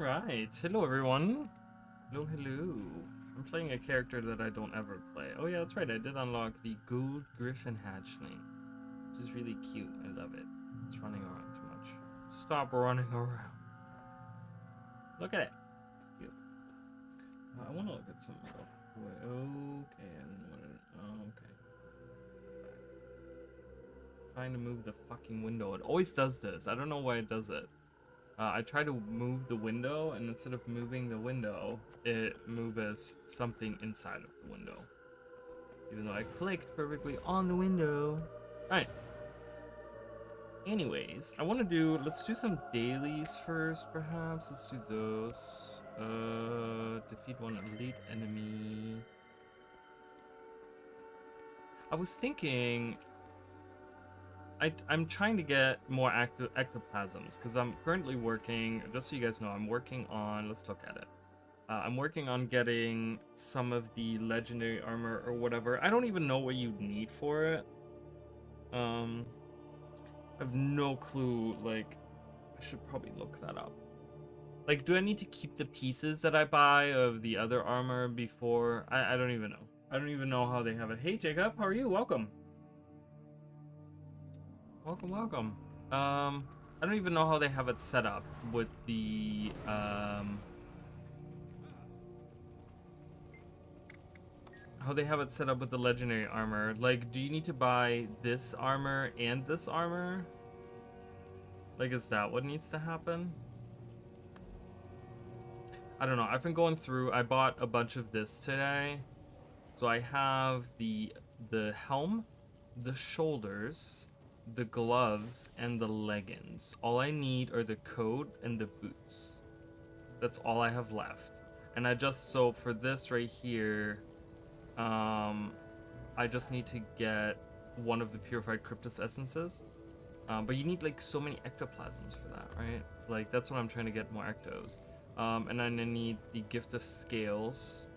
Alright, hello everyone. Hello, hello. I'm playing a character that I don't ever play. Oh yeah, that's right, I did unlock the Gold Griffin Hatchling, which is really cute. I love it. It's running around too much. Stop running around. Look at it. It's cute. I want to look at some real quick. Okay, I didn't want to. Oh, okay. Back. Trying to move the fucking window. It always does this. I don't know why it does it. I try to move the window, and instead of moving the window, it moves something inside of the window. Even though I clicked perfectly on the window. Alright. Anyways, let's do some dailies first, perhaps. Let's do those. Defeat one elite enemy. I was thinking, I'm trying to get more ectoplasms, because I'm currently working, just so you guys know, I'm working on, let's look at it. I'm working on getting some of the legendary armor or whatever. I don't even know what you need for it. I have no clue. Like, I should probably look that up. Like, do I need to keep the pieces that I buy of the other armor before? I don't even know. I don't even know how they have it. Hey, Jacob, how are you? Welcome. Welcome. I don't even know how they have it set up with the, how they have it set up with the legendary armor. Like, do you need to buy this armor and this armor? Like, is that what needs to happen? I don't know. I've been going through. I bought a bunch of this today. So I have the helm, the shoulders, the gloves, and the leggings. All I need are the coat and the boots. That's all I have left. And so for this right here, I just need to get one of the purified Cryptus essences. But you need like so many ectoplasms for that, right? Like that's what I'm trying to get, more ectos. And then I need the gift of scales.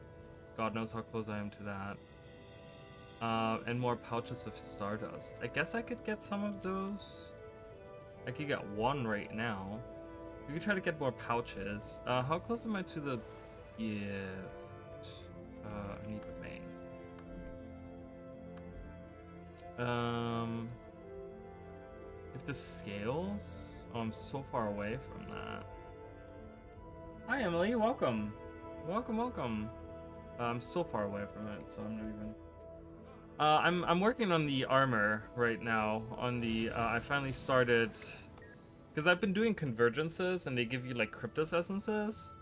God knows how close I am to that. And more pouches of stardust. I guess I could get some of those. I could get one right now. We could try to get more pouches. How close am I to the gift? I need the vein. If the scales? Oh, I'm so far away from that. Hi, Emily. Welcome. Welcome. I'm so far away from it, so I'm not even. I'm working on the armor right now. On the I finally started, because I've been doing convergences and they give you like Cryptus essences.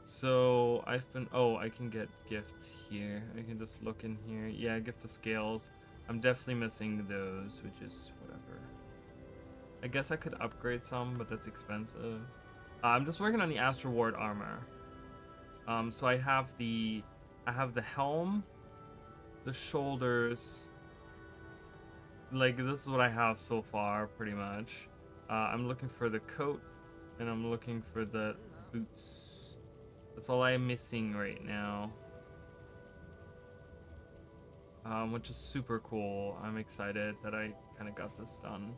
So I've been. Oh, I can get gifts here. I can just look in here. Yeah, gift of scales. I'm definitely missing those, which is whatever. I guess I could upgrade some, but that's expensive. I'm just working on the Astral Ward armor. So I have the helm, the shoulders. Like, this is what I have so far, pretty much. I'm looking for the coat, and I'm looking for the boots. That's all I'm missing right now. Which is super cool. I'm excited that I kind of got this done.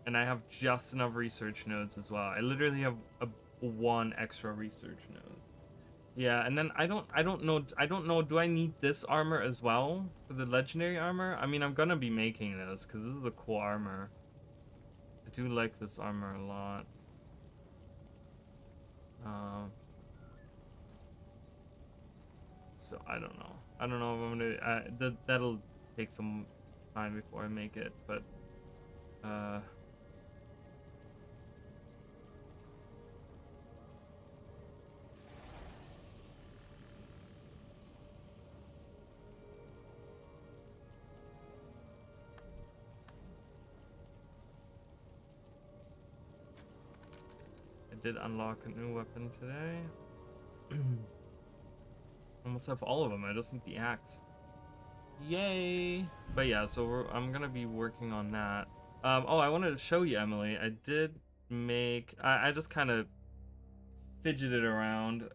And I have just enough research nodes as well. I literally have one extra research node. Yeah, and then I don't know, do I need this armor as well for the legendary armor? I mean, I'm gonna be making this because this is a cool armor. I do like this armor a lot. So I don't know. I don't know if I'm gonna. That'll take some time before I make it, but I did unlock a new weapon today. Almost have all of them. I just need the axe. Yay! But yeah, so I'm gonna be working on that. Oh, I wanted to show you, Emily. I did make. I just kind of fidgeted around.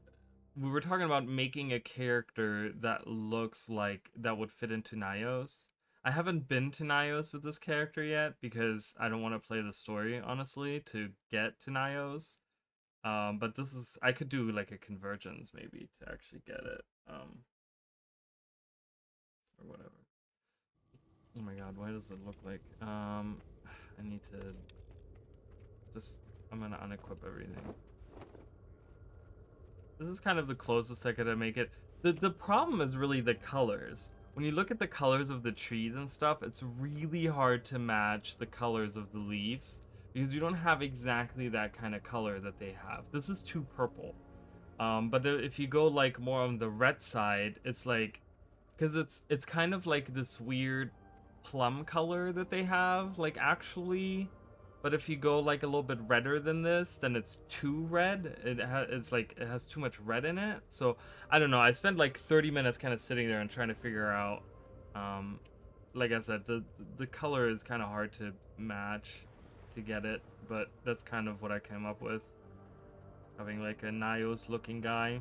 We were talking about making a character that looks like that would fit into Nios. I haven't been to Nios with this character yet because I don't want to play the story, honestly, to get to Nios. But this is, I could do like a convergence maybe to actually get it, or whatever. Oh my god, why does it look like, I need to just, I'm gonna unequip everything. This is kind of the closest I could make it. The problem is really the colors. When you look at the colors of the trees and stuff, it's really hard to match the colors of the leaves because you don't have exactly that kind of color that they have. This is too purple. But if you go like more on the red side, it's like, because it's kind of like this weird plum color that they have, like actually. But if you go like a little bit redder than this, then it's too red. It's like it has too much red in it. So I don't know. I spent like 30 minutes kind of sitting there and trying to figure out. Um, like I said, the color is kind of hard to match to get it, but that's kind of what I came up with. Having like a Nios looking guy.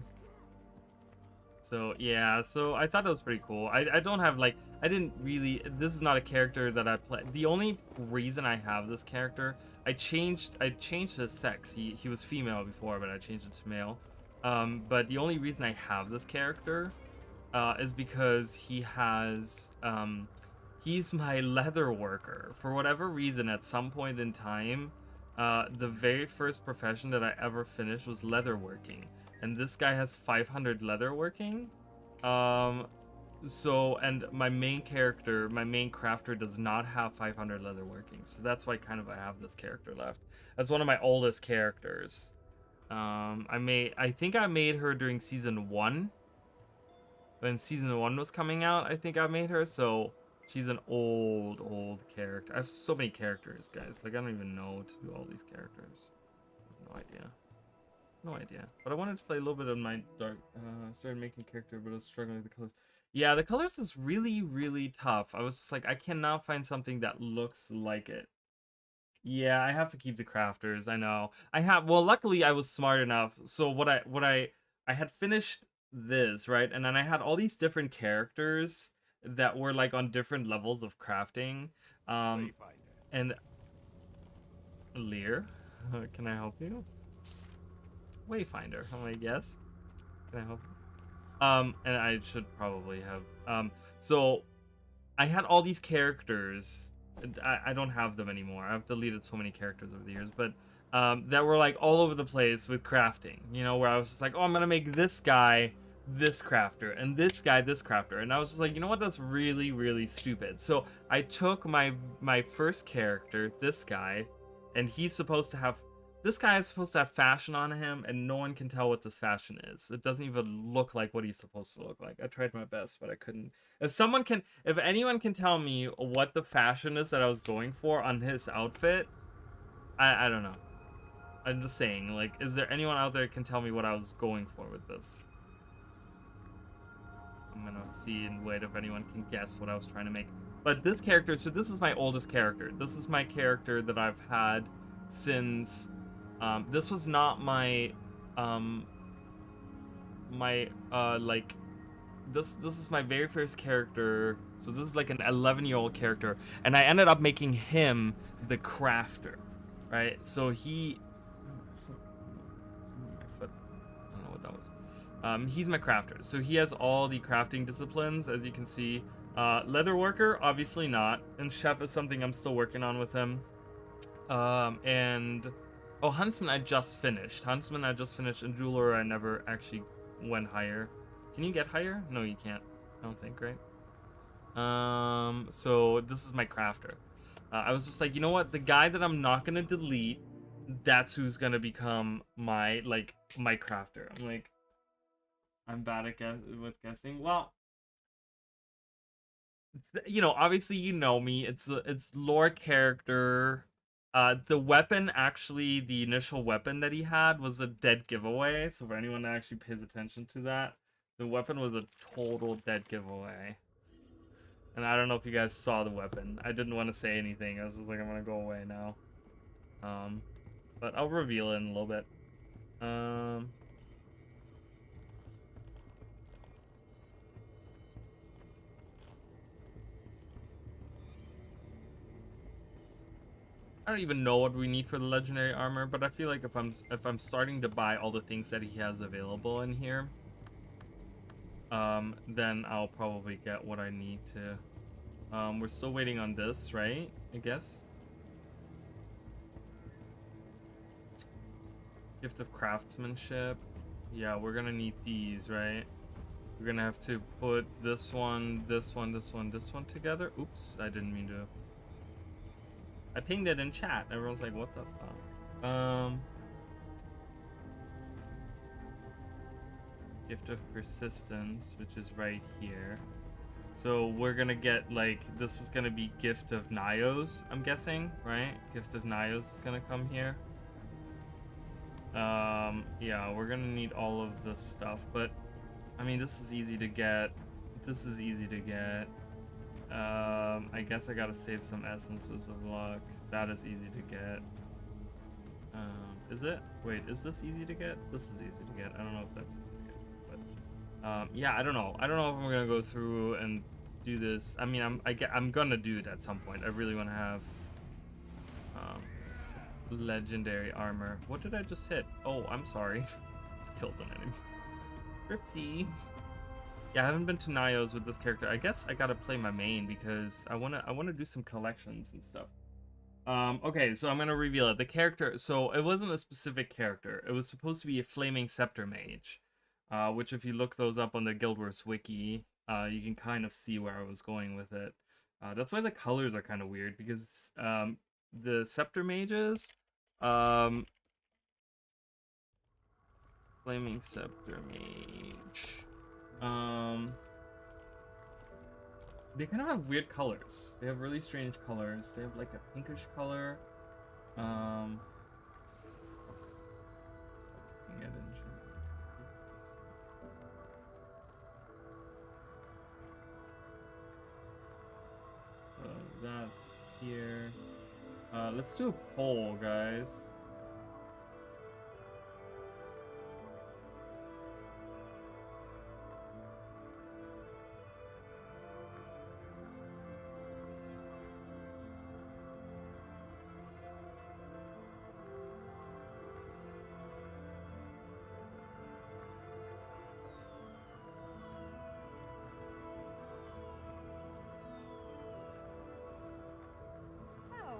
So yeah, so I thought that was pretty cool. I don't have like, I didn't really, this is not a character that I play. The only reason I have this character, I changed his sex. He was female before, but I changed it to male. But the only reason I have this character is because he's my leather worker. For whatever reason, at some point in time, the very first profession that I ever finished was leatherworking. And this guy has 500 leatherworking. So, and my main character, my main crafter does not have 500 leatherworking. So that's why kind of I have this character left. That's one of my oldest characters. I think I made her during season 1. When season 1 was coming out, I think I made her. So she's an old character. I have so many characters, guys. Like, I don't even know to do all these characters. I have no idea. No idea. But I wanted to play a little bit of my dark, started making character, but I was struggling with the colors. Yeah, the colors is really tough. I was just like, I cannot find something that looks like it. Yeah, I have to keep the crafters, I know. Well, luckily I was smart enough. So I had finished this, right? And then I had all these different characters that were like on different levels of crafting. And Lear, can I help you? Wayfinder. I'm like, yes. Can I help? And I should probably have. So I had all these characters. I don't have them anymore. I've deleted so many characters over the years, but that were like all over the place with crafting. You know, where I was just like, oh, I'm gonna make this guy this crafter and this guy this crafter, and I was just like, you know what? That's really stupid. So I took my first character, this guy, and he's supposed to have. This guy is supposed to have fashion on him, and no one can tell what this fashion is. It doesn't even look like what he's supposed to look like. I tried my best, but I couldn't. If anyone can tell me what the fashion is that I was going for on his outfit, I don't know. I'm just saying, like, is there anyone out there that can tell me what I was going for with this? I'm gonna see and wait if anyone can guess what I was trying to make. But this character, so this is my oldest character. This is my character that I've had since... this was not my, like, this is my very first character. So this is like an 11-year-old character, and I ended up making him the crafter, right? So he, my foot, I don't know what that was. He's my crafter. So he has all the crafting disciplines, as you can see. Leather worker, obviously not, and chef is something I'm still working on with him. And oh, Huntsman I just finished. And Jeweler I never actually went higher. Can you get higher? No, you can't. I don't think, right? So this is my crafter. I was just like, you know what? The guy that I'm not gonna delete, that's who's gonna become my crafter. I'm like, I'm bad at with guessing. Well, you know, obviously you know me. It's lore character. The weapon, actually, the initial weapon that he had was a dead giveaway. So for anyone that actually pays attention to that, the weapon was a total dead giveaway. And I don't know if you guys saw the weapon. I didn't want to say anything. I was just like, I'm gonna go away now. But I'll reveal it in a little bit. I don't even know what we need for the legendary armor, but I feel like if I'm starting to buy all the things that he has available in here, then I'll probably get what I need to. We're still waiting on this, right? I guess. Gift of craftsmanship. Yeah, we're gonna need these, right? We're gonna have to put this one, this one, this one, this one together. Oops, I didn't mean to. I pinged it in chat. Everyone's like, what the fuck? Gift of persistence, which is right here. So we're gonna get, like, this is gonna be Gift of Nios, I'm guessing, right? Gift of Nios is gonna come here. Yeah, we're gonna need all of this stuff, but I mean, this is easy to get. This is easy to get. I guess I gotta save some essences of luck. That is easy to get. Is it? Wait, is this easy to get? This is easy to get. I don't know if that's easy to get, but yeah, I don't know. I don't know if I'm gonna go through and do this. I mean, I'm gonna do it at some point. I really want to have legendary armor. What did I just hit? Oh, I'm sorry. Just killed an enemy. Ripsy. Yeah, I haven't been to Nios with this character. I guess I gotta play my main because I wanna do some collections and stuff. Okay, so I'm gonna reveal it. The character, so it wasn't a specific character. It was supposed to be a flaming scepter mage, which if you look those up on the Guild Wars wiki, you can kind of see where I was going with it. That's why the colors are kind of weird because the scepter mages, flaming scepter mage, they kind of have weird colors. They have really strange colors. They have like a pinkish color. That's here. Let's do a poll, guys.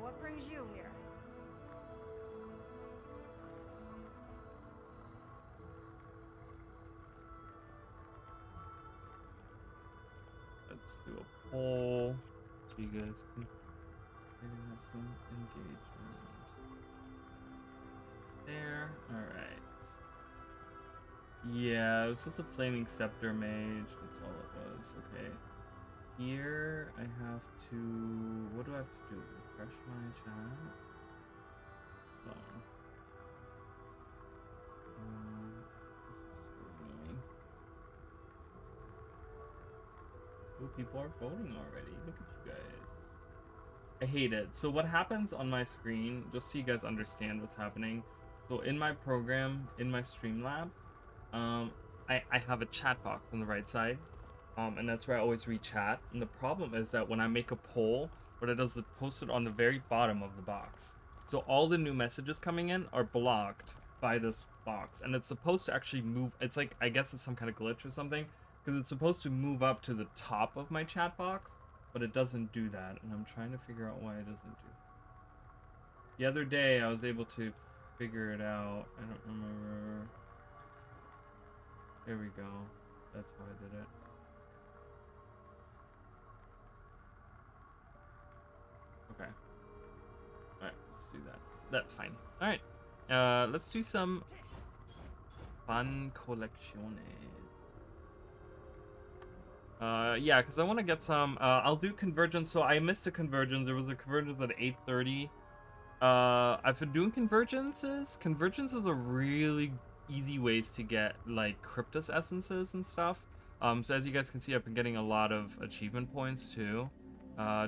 What brings you here? Let's do a poll so you guys can have some engagement. There. Alright. Yeah, it was just a flaming scepter mage. That's all it was. Okay. Here I have to. What do I have to do? Refresh my chat. This is annoying. Oh, people are voting already. Look at you guys. I hate it. So what happens on my screen, just so you guys understand what's happening. So in my program, in my Streamlabs, I have a chat box on the right side. And that's where I always read chat. And the problem is that when I make a poll, what it does is post it on the very bottom of the box. So all the new messages coming in are blocked by this box. And it's supposed to actually move. It's like, I guess it's some kind of glitch or something. Because it's supposed to move up to the top of my chat box. But it doesn't do that. And I'm trying to figure out why it doesn't do. The other day, I was able to figure it out. I don't remember. There we go. That's how I did it. Okay. Alright, let's do that. That's fine. Alright. Let's do some fun collecciones. Yeah, because I want to get some. I'll do convergence. So I missed a convergence. There was a convergence at 8:30. I've been doing convergences. Convergences are really easy ways to get like Cryptus essences and stuff. So as you guys can see, I've been getting a lot of achievement points too,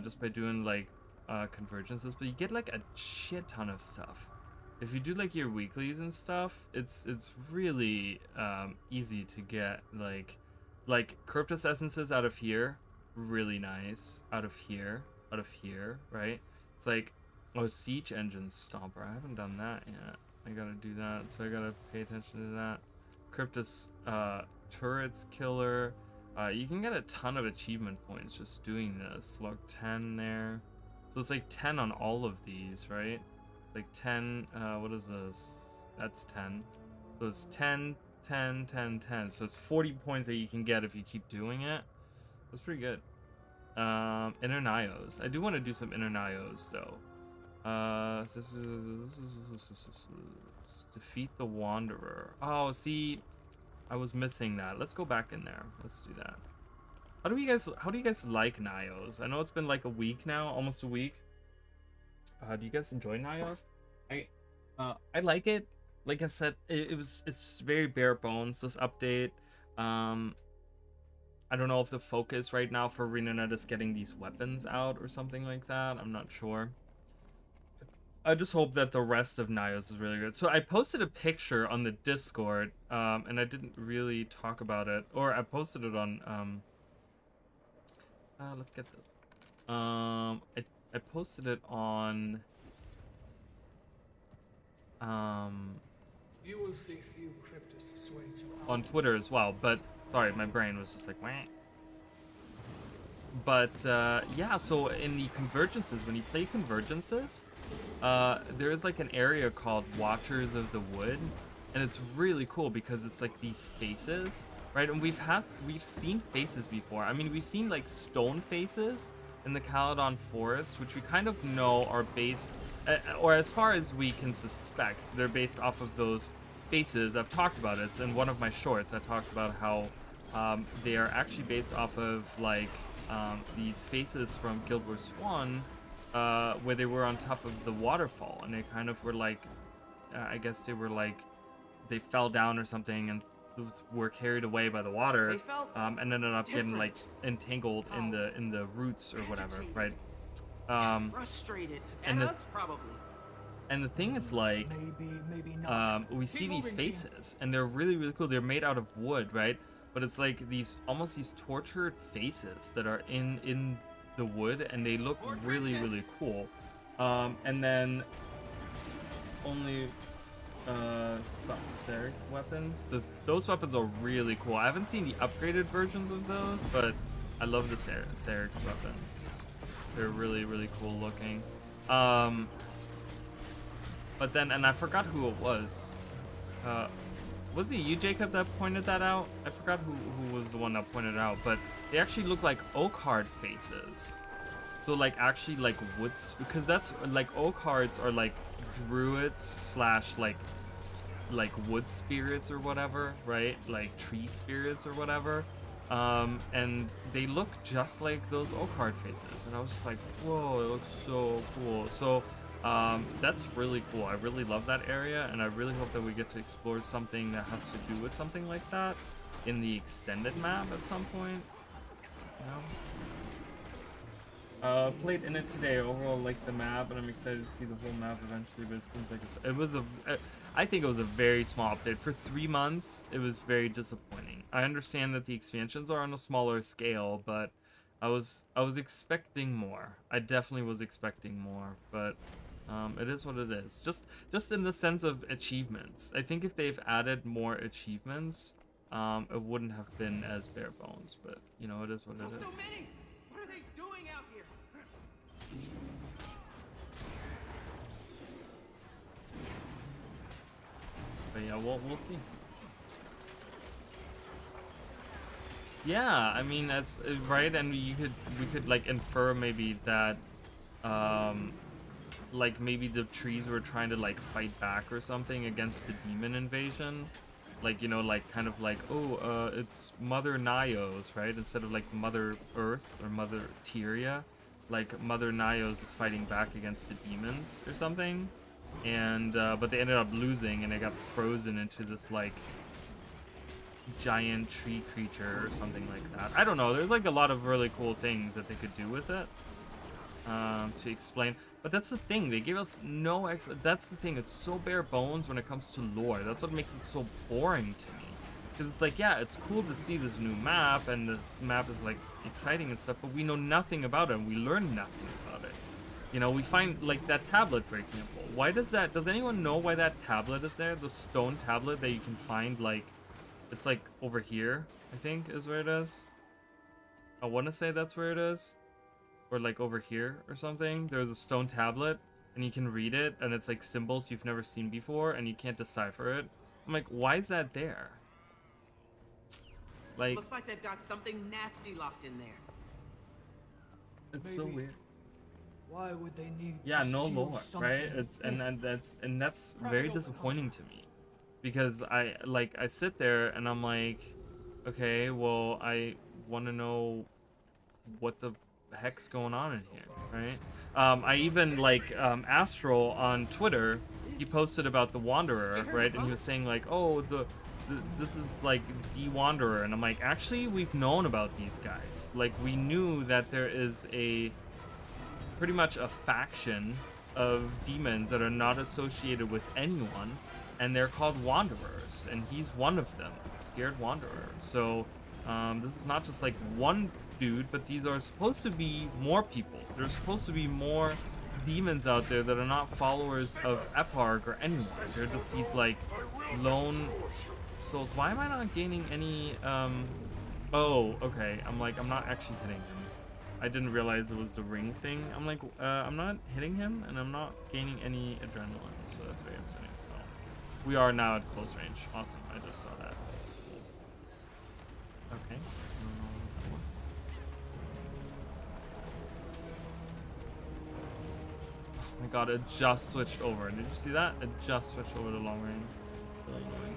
just by doing like convergences. But you get like a shit ton of stuff. If you do like your weeklies and stuff, it's really easy to get like Cryptus essences out of here, really nice. Out of here, right? It's like Oh, Siege Engine Stomper. I haven't done that yet. I gotta do that, so I gotta pay attention to that. Cryptus Turrets Killer. You can get a ton of achievement points just doing this. Look, 10 there. So it's like 10 on all of these, right? It's like 10, what is this? That's 10. So it's 10, 10, 10, 10. So it's 40 points that you can get if you keep doing it. That's pretty good. Inner Nios. I do want to do some Inner Nios, though. Defeat the Wanderer. Oh, see, I was missing that. Let's go back in there. Let's do that. How do you guys like Nios? I know it's been like a week now, almost a week. Do you guys enjoy Nios? I like it. Like I said, it's very bare bones, this update. I don't know if the focus right now for ArenaNet is getting these weapons out or something like that. I'm not sure. I just hope that the rest of Nios is really good. So I posted a picture on the Discord, and I didn't really talk about it. Or I posted it on, let's get this. I posted it on, you will see few cryptists sway to on Twitter as well, but sorry, my brain was just like, wah. But yeah, so in the Convergences, when you play Convergences, there is like an area called Watchers of the Wood, and it's really cool because it's like these faces, right? And we've seen faces before. I mean, we've seen like stone faces in the Caledon Forest, which we kind of know are based, or as far as we can suspect, they're based off of those faces. I've talked about it. It's in one of my shorts. I talked about how they are actually based off of like these faces from Guild Wars 1, where they were on top of the waterfall, and they kind of were like, I guess they were like, they fell down or something, and were carried away by the water, and ended up getting like entangled in the roots or whatever, right? Frustrated, and us probably. And the thing is, like, maybe not. we see these faces, and they're really, really cool. They're made out of wood, right? But it's like these almost these tortured faces that are in the wood, and they look really, really cool. And then only Serix weapons. Those weapons are really cool. I haven't seen the upgraded versions of those, but I love the Serix weapons. They're really, really cool looking. But then, and I forgot who it was. Was it you, Jacob, that pointed that out? I forgot who was the one that pointed it out, but they actually look like Oakhard faces. So like actually like woods, because that's like Oakhards are like druids slash like wood spirits or whatever, right? Like tree spirits or whatever. And they look just like those Oakhard faces, and I was just like, whoa, it looks so cool. So that's really cool. I really love that area, and I really hope that we get to explore something that has to do with something like that in the extended map at some point. You know? Played in it today. Overall, like the map, and I'm excited to see the whole map eventually. But it seems like I think it was a very small update for 3 months. It was very disappointing. I understand that the expansions are on a smaller scale, but I was expecting more. I definitely was expecting more, but it is what it is. Just in the sense of achievements. I think if they've added more achievements, it wouldn't have been as bare bones. But you know, it is what it is. So many. What are they doing out here? But yeah, we'll see. Yeah, I mean that's right, and we could like infer maybe that like maybe the trees were trying to like fight back or something against the demon invasion, like, you know, like kind of like, oh, it's Mother Nios, right, instead of like Mother Earth or Mother Tyria, like Mother Nios is fighting back against the demons or something, and but they ended up losing, and they got frozen into this like giant tree creature or something like that. I don't know, there's like a lot of really cool things that they could do with it to explain, but that's the thing, they gave us no that's the thing, it's so bare bones when it comes to lore. That's what makes it so boring to me, because it's like, yeah, it's cool to see this new map, and this map is like exciting and stuff, but we know nothing about it, and we learn nothing about it. You know, we find like that tablet, for example. Why does anyone know why that tablet is there? The stone tablet that you can find, like, it's like over here, I think is where it is. I want to say that's where it is. Or like over here or something. There's a stone tablet and you can read it and it's like symbols you've never seen before and you can't decipher it. I'm like, why is that there? Like, Looks like they've got something nasty locked in there. it's so weird. Why would they need Yeah, to no seal lore, something? right? It's and that's very disappointing to me, because I sit there and I'm like, okay, well, I want to know what the heck's going on in here, right? I even like Astral on Twitter, he posted about the Wanderer, right? And he was saying like, oh, this is like the Wanderer, and I'm like, actually, we've known about these guys. Like, we knew that there is pretty much a faction of demons that are not associated with anyone, and they're called Wanderers, and he's one of them, Scared Wanderer. So this is not just like one dude, but these are supposed to be more people. There's supposed to be more demons out there that are not followers of Eparg or anyone. They're just these like lone souls. Why am I not gaining any oh, okay, I'm not actually hitting him. I didn't realize it was the ring thing. I'm like, I'm not hitting him, and I'm not gaining any adrenaline, so that's very upsetting. Oh. We are now at close range. Awesome, I just saw that. Okay. Oh my god, it just switched over. Did you see that? It just switched over to long range. Really annoying.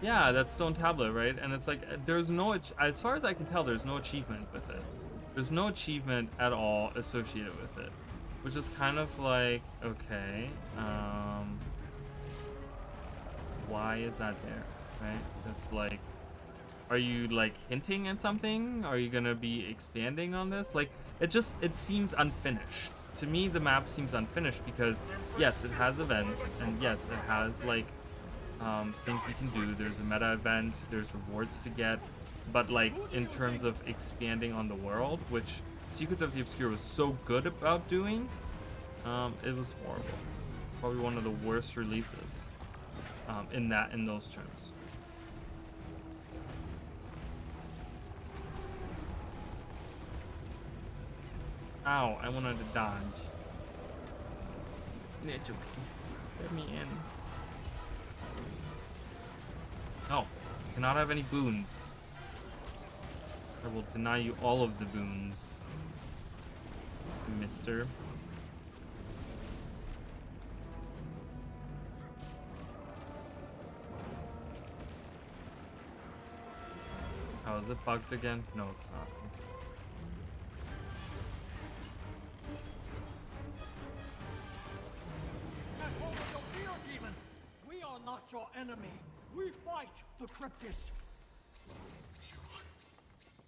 Yeah, that stone tablet, right? And it's like, there's no, as far as I can tell, there's no achievement with it. There's no achievement at all associated with it, which is kind of like, okay, why is that there, right? It's like, are you like hinting at something? Are you gonna be expanding on this? Like, it seems unfinished. To me, the map seems unfinished because, yes, it has events, and yes, it has like, things you can do. There's a meta event, there's rewards to get, but like in terms of expanding on the world, which Secrets of the Obscure was so good about doing, it was horrible. Probably one of the worst releases in those terms. Ow, I wanted to dodge. Literally. Let me in. No, cannot have any boons. I will deny you all of the boons, mister. Oh, is it bugged again? No, it's not. We are not your enemy. We fight the Cryptis.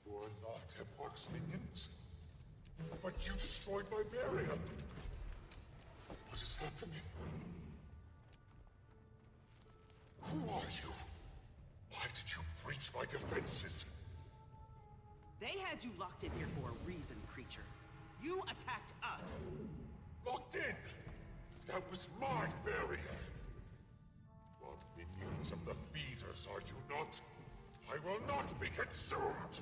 You are not Eparg's minions. But you destroyed my barrier. What is happening? Who are you? Why did you breach my defenses? They had you locked in here for a reason, creature. You attacked us. Locked in? That was my barrier. Minions of the feeders, are you not? I will not be consumed!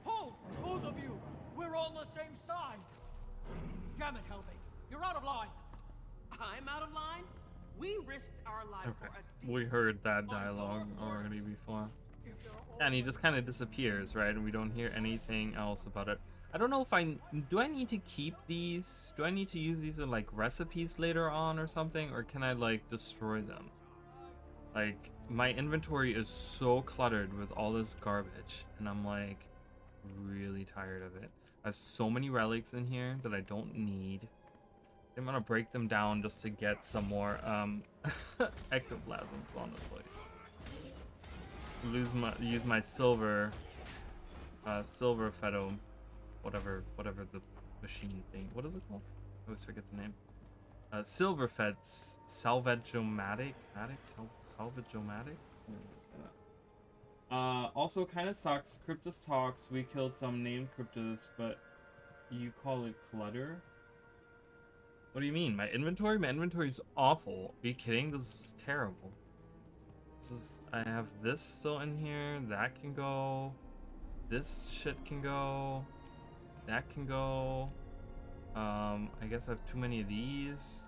Hold! Both of you! We're on the same side! Damn it, Helvig! You're out of line! I'm out of line? We risked our lives for a We heard that dialogue already before. And he just kind of disappears, right? And we don't hear anything else about it. I don't know if do I need to keep these? Do I need to use these in like recipes later on or something? Or can I like destroy them? Like, my inventory is so cluttered with all this garbage, and I'm like really tired of it. I have so many relics in here that I don't need. I'm gonna break them down just to get some more ectoplasms, honestly. Use my silver Feto, whatever the machine thing. What is it called? I always forget the name. Silverfed's Salvageomatic? Salvageomatic? Also kind of sucks. Cryptus talks. We killed some named Cryptus, but You call it clutter? What do you mean? My inventory? My inventory is awful. Are you kidding? This is terrible. This is... I have this still in here. That can go. This shit can go. That can go. I guess I have too many of these.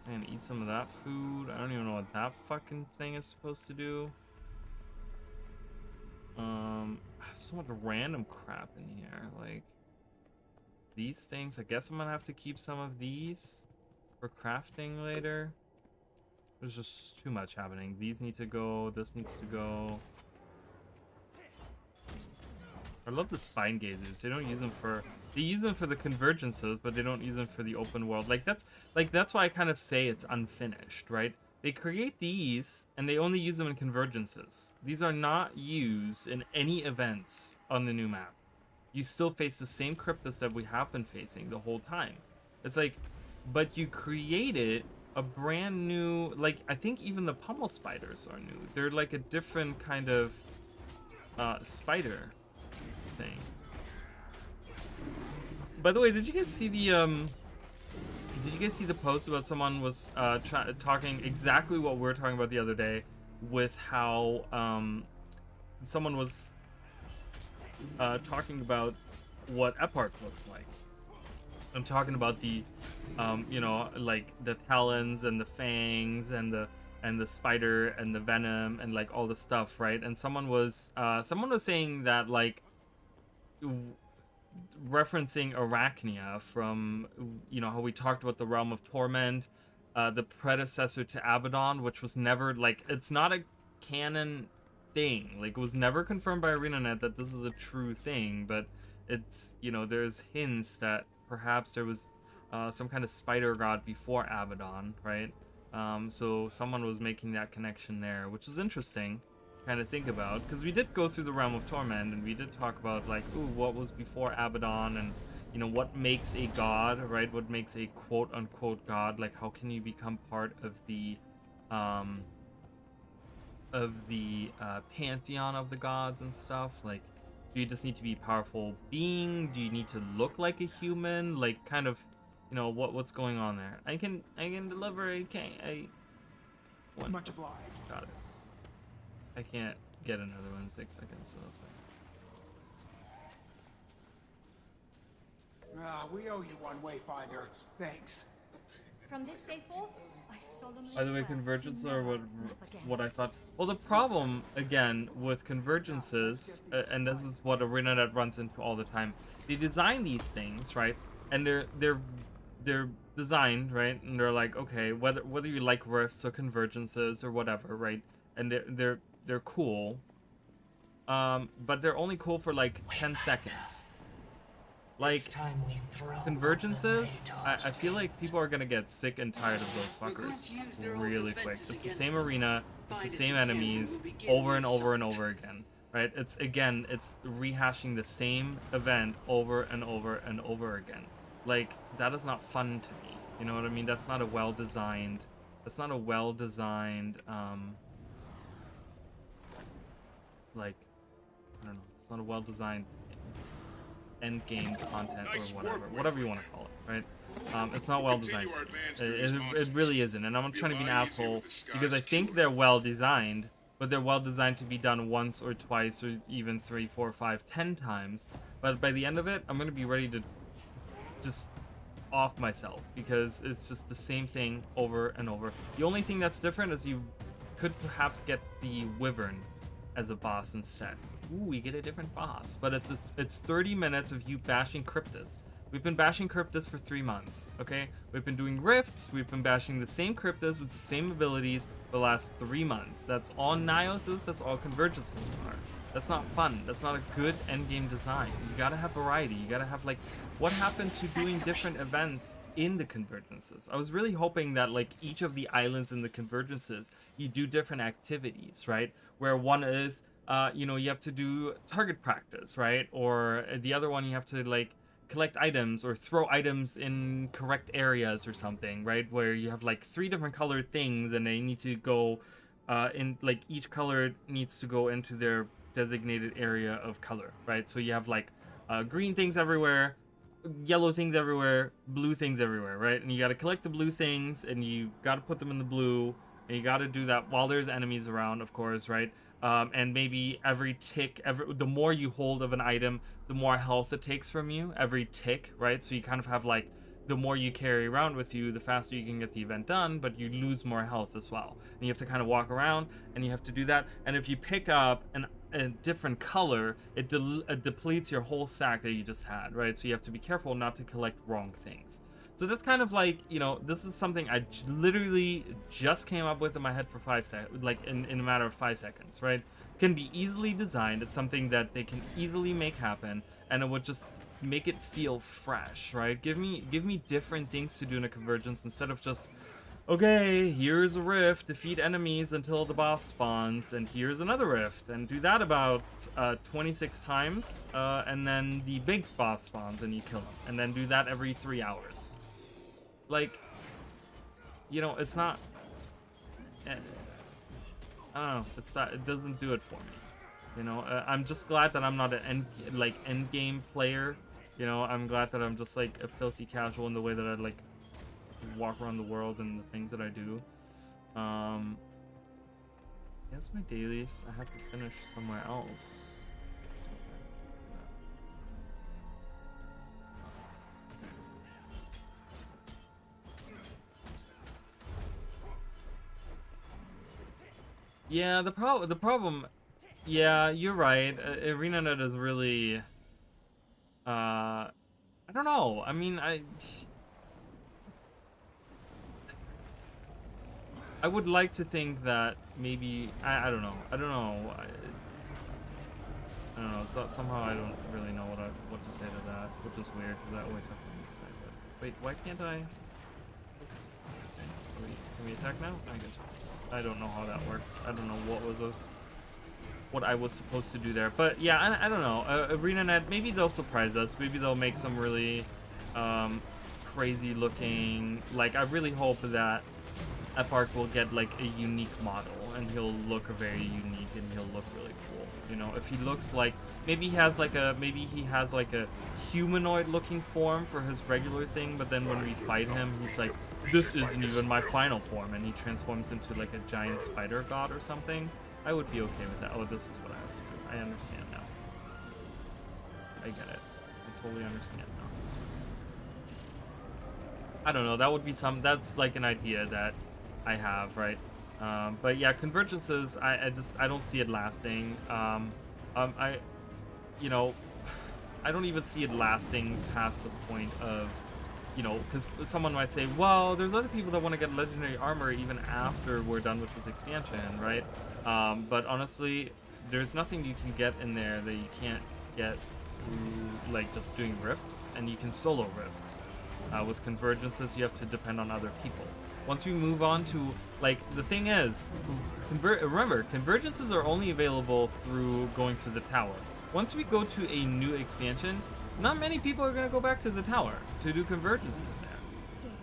I'm gonna eat some of that food. I don't even know what that fucking thing is supposed to do. So much random crap in here. Like, these things. I guess I'm gonna have to keep some of these for crafting later. There's just too much happening. These need to go. This needs to go. I love the spine gazers. They don't use them for... They use them for the convergences, but they don't use them for the open world. Like that's why I kind of say it's unfinished, right? They create these, and they only use them in convergences. These are not used in any events on the new map. You still face the same cryptus that we have been facing the whole time. It's like, but you created a brand new... Like, I think even the pummel spiders are new. They're like a different kind of spider thing. By the way, did you guys see the post about someone was talking exactly what we were talking about the other day, with how someone was talking about what Eparch looks like. I'm talking about the you know, like the talons and the fangs and the spider and the venom and like all the stuff, right? And someone was saying that, like, referencing Arachnia from, you know, how we talked about the Realm of Torment, the predecessor to Abaddon, which was never, like, it's not a canon thing. Like, it was never confirmed by ArenaNet that this is a true thing, but it's, you know, there's hints that perhaps there was some kind of spider god before Abaddon, right? So someone was making that connection there, which is interesting. Kind of think about, because we did go through the Realm of Torment, and we did talk about, like, ooh, what was before Abaddon, and, you know, what makes a god, right? What makes a quote-unquote god? Like, how can you become part of the pantheon of the gods and stuff? Like, do you just need to be a powerful being? Do you need to look like a human? Like, kind of, you know, what's going on there? I can deliver Much obliged. Got it. I can't get another one in 6 seconds, so that's fine. We owe you one, Wayfinder. Thanks. From this day forth, I solemnly By the way, swear convergence to are never what map again. I thought. Well, the problem again with convergences, and this is what ArenaNet runs into all the time. They design these things, right? And they're designed, right? And they're like, okay, whether you like rifts or convergences or whatever, right? And they're cool, but they're only cool for like 10 seconds. Like, convergences, I feel like people are gonna get sick and tired of those fuckers really quick. It's the same arena, it's the same enemies, over and over and over again, right? It's rehashing the same event over and over and over again. Like, that is not fun to me, you know what I mean? That's not a well-designed, like, I don't know, it's not a well-designed end game content or whatever you want to call it, right? It's not well-designed. It really isn't, and I'm not trying to be an asshole, because I think they're well-designed, but they're well-designed to be done once or twice or even 3, 4, 5, 10 times, but by the end of it, I'm going to be ready to just off myself, because it's just the same thing over and over. The only thing that's different is you could perhaps get the Wyvern as a boss instead. Ooh, we get a different boss, but it's 30 minutes of you bashing Cryptus. We've been bashing Cryptus for 3 months, okay? We've been doing rifts, we've been bashing the same Cryptus with the same abilities for the last 3 months. That's all Nioses, that's all Convergences are. That's not fun. That's not a good endgame design. You gotta have variety. You gotta have, like, what happened to doing different events in the Convergences? I was really hoping that, like, each of the islands in the Convergences, you do different activities, right? Where one is, you know, you have to do target practice, right? Or the other one, you have to, like, collect items or throw items in correct areas or something, right? Where you have, like, 3 different colored things and they need to go in, like, each color needs to go into their designated area of color, right? So you have, like, green things everywhere, yellow things everywhere, blue things everywhere, right? And you got to collect the blue things, and you got to put them in the blue, and you got to do that while there's enemies around, of course, right? And maybe every tick, the more you hold of an item, the more health it takes from you every tick, right? So you kind of have like, the more you carry around with you, the faster you can get the event done, but you lose more health as well. And you have to kind of walk around, and you have to do that. And if you pick up a different color, it depletes your whole stack that you just had, right? So you have to be careful not to collect wrong things. So that's kind of like, you know, this is something I literally just came up with in my head for 5 seconds, like in a matter of 5 seconds, right? Can be easily designed. It's something that they can easily make happen, and it would just make it feel fresh, right? Give me different things to do in a Convergence instead of just, okay, here's a rift, defeat enemies until the boss spawns, and here's another rift, and do that about 26 times, and then the big boss spawns and you kill him, and then do that every 3 hours. Like, you know, it's not, I don't know, it's not, it doesn't do it for me. You know, I'm just glad that I'm not an end game player. You know, I'm glad that I'm just like a filthy casual in the way that I like walk around the world and the things that I do. Yes, my dailies. I have to finish somewhere else. Yeah, the problem. Yeah, you're right. ArenaNet is really. I don't know. I mean, I would like to think that maybe I don't know. I don't know. I don't know. So, somehow I don't really know what to say to that, which is weird because I always have something to say. But wait, why can't I? Can we attack now? I guess I don't know how that worked. I don't know what I was supposed to do there. But yeah, I don't know. ArenaNet, maybe they'll surprise us. Maybe they'll make some really crazy looking. Like, I really hope that Epark will get like a unique model, and he'll look very unique, and he'll look really cool. You know, if he looks like maybe he has like a humanoid looking form for his regular thing, but then when we fight him, he's like, this isn't even my final form, and he transforms into like a giant spider god or something. I would be okay with that. Oh, this is what I have to do. I understand now. I get it. I totally understand now. I don't know. That would be that's like an idea that I have, right? But yeah, Convergences, I don't see it lasting. You know, I don't even see it lasting past the point of, you know, because someone might say, well, there's other people that want to get legendary armor even after we're done with this expansion, right? But honestly, there's nothing you can get in there that you can't get through, like, just doing rifts, and you can solo rifts. With Convergences, you have to depend on other people. Once we move on to, like, the thing is, remember, Convergences are only available through going to the tower. Once we go to a new expansion, not many people are going to go back to the tower to do Convergences there,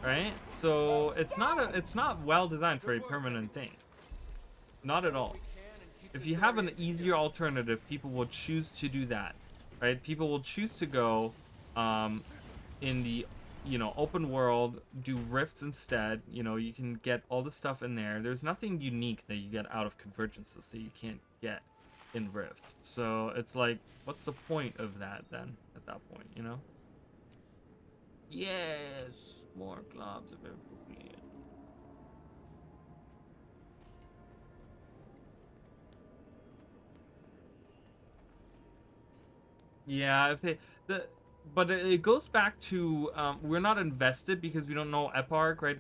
right? So it's not well designed for a permanent thing. Not at all. If you have an easier alternative, people will choose to do that, right? People will choose to go in the, you know, open world, do rifts instead. You know, you can get all the stuff in there. There's nothing unique that you get out of Convergences that you can't get in rifts. So it's like, what's the point of that then at that point, you know? Yes, more globs of everything. Yeah, but it goes back to we're not invested because we don't know Epark, right?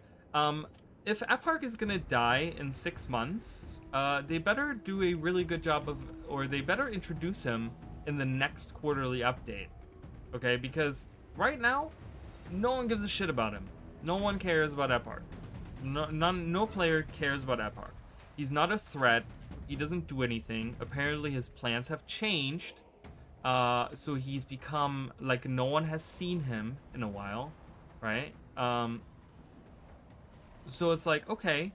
If Epark is gonna die in 6 months, they better do a really good job of, or they better introduce him in the next quarterly update, okay? Because right now, no one gives a shit about him. No one cares about Epark. No player cares about Epark. He's not a threat. He doesn't do anything. Apparently, his plans have changed. So he's become like no one has seen him in a while, right? So it's like, okay,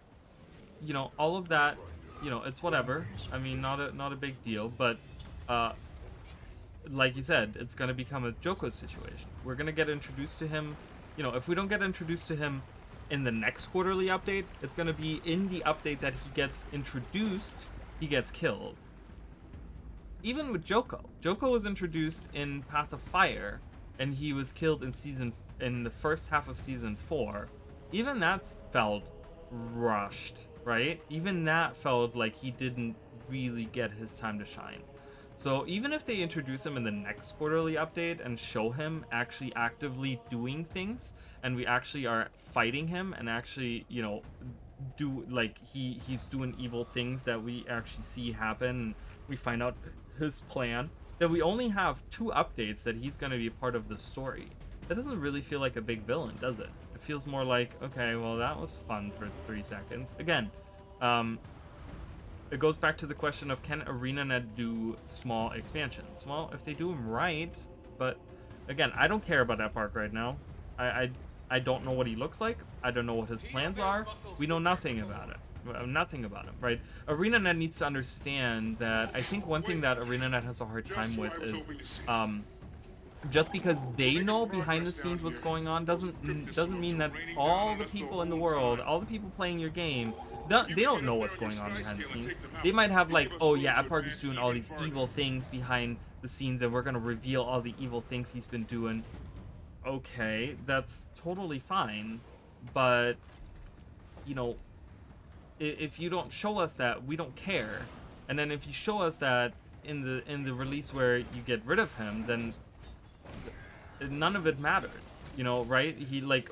you know, all of that, you know, it's whatever. I mean, not a big deal, but like you said, it's gonna become a Joko situation. We're gonna get introduced to him. You know, if we don't get introduced to him in the next quarterly update, it's gonna be in the update that he gets introduced, he gets killed. Even with Joko was introduced in Path of Fire, and he was killed in the first half of season 4. Even that felt rushed, right? Even that felt like he didn't really get his time to shine. So even if they introduce him in the next quarterly update and show him actually actively doing things, and we actually are fighting him and actually, you know, do like he's doing evil things that we actually see happen, and we find out his plan, then we only have 2 updates that he's going to be a part of the story. That doesn't really feel like a big villain, does it? It feels more like, okay, well, that was fun for 3 seconds. Again, it goes back to the question of, can ArenaNet do small expansions? Well, if they do them right, but again, I don't care about that park right now. I don't know what he looks like. I don't know what his plans are. We know nothing about it. Nothing about him, right? ArenaNet needs to understand that. I think one thing that ArenaNet has a hard time with is, just because they know behind the scenes what's going on doesn't mean that all the people in the world, all the people playing your game, they don't know what's going on behind the scenes. They might have like, oh yeah, Epark is doing all these evil things behind the scenes, and we're gonna reveal all the evil things he's been doing. Okay, that's totally fine, but you know, if you don't show us that, we don't care. And then if you show us that in the release where you get rid of him, then none of it mattered, you know, right? He like,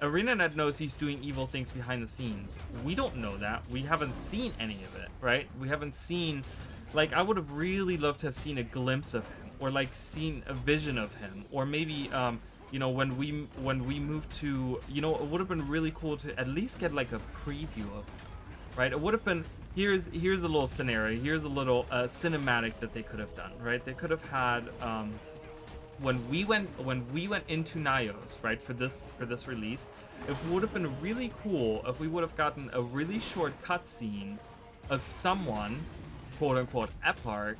ArenaNet knows he's doing evil things behind the scenes. We don't know that. We haven't seen any of it, right? We haven't seen, like, I would have really loved to have seen a glimpse of him, or like seen a vision of him, or maybe you know, when we moved to, you know, it would have been really cool to at least get like a preview of him, right? It would have been, here's a little scenario, here's a little cinematic that they could have done, right? They could have had when we went into Nios, right, for this release, it would have been really cool if we would have gotten a really short cutscene of someone, quote unquote, Epark,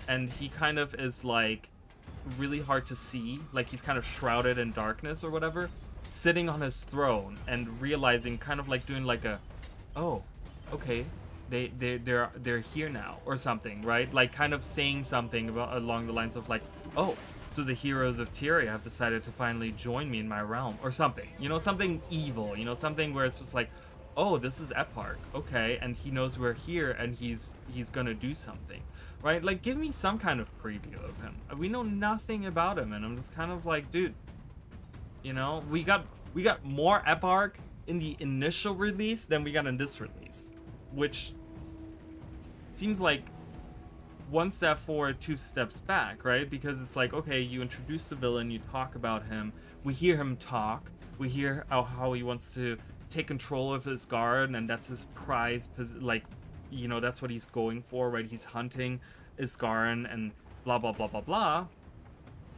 and he kind of is like really hard to see, like he's kind of shrouded in darkness or whatever, sitting on his throne and realizing, kind of like doing like a, oh, okay, they're here now or something, right? Like kind of saying something about, along the lines of like, oh, so the heroes of Tyria have decided to finally join me in my realm or something, you know, something evil, you know, something where it's just like, oh, this is Epark, okay, and he knows we're here and he's gonna do something, right? Like, give me some kind of preview of him. We know nothing about him, and I'm just kind of like, dude, you know, we got more Epark in the initial release than we got in this release, which seems like 1 step forward, 2 steps back, right? Because it's like, okay, you introduce the villain, you talk about him, we hear him talk, we hear how he wants to take control of his guard, and that's his prize, like, you know, that's what he's going for, right? He's hunting Isgarin and blah blah blah blah blah,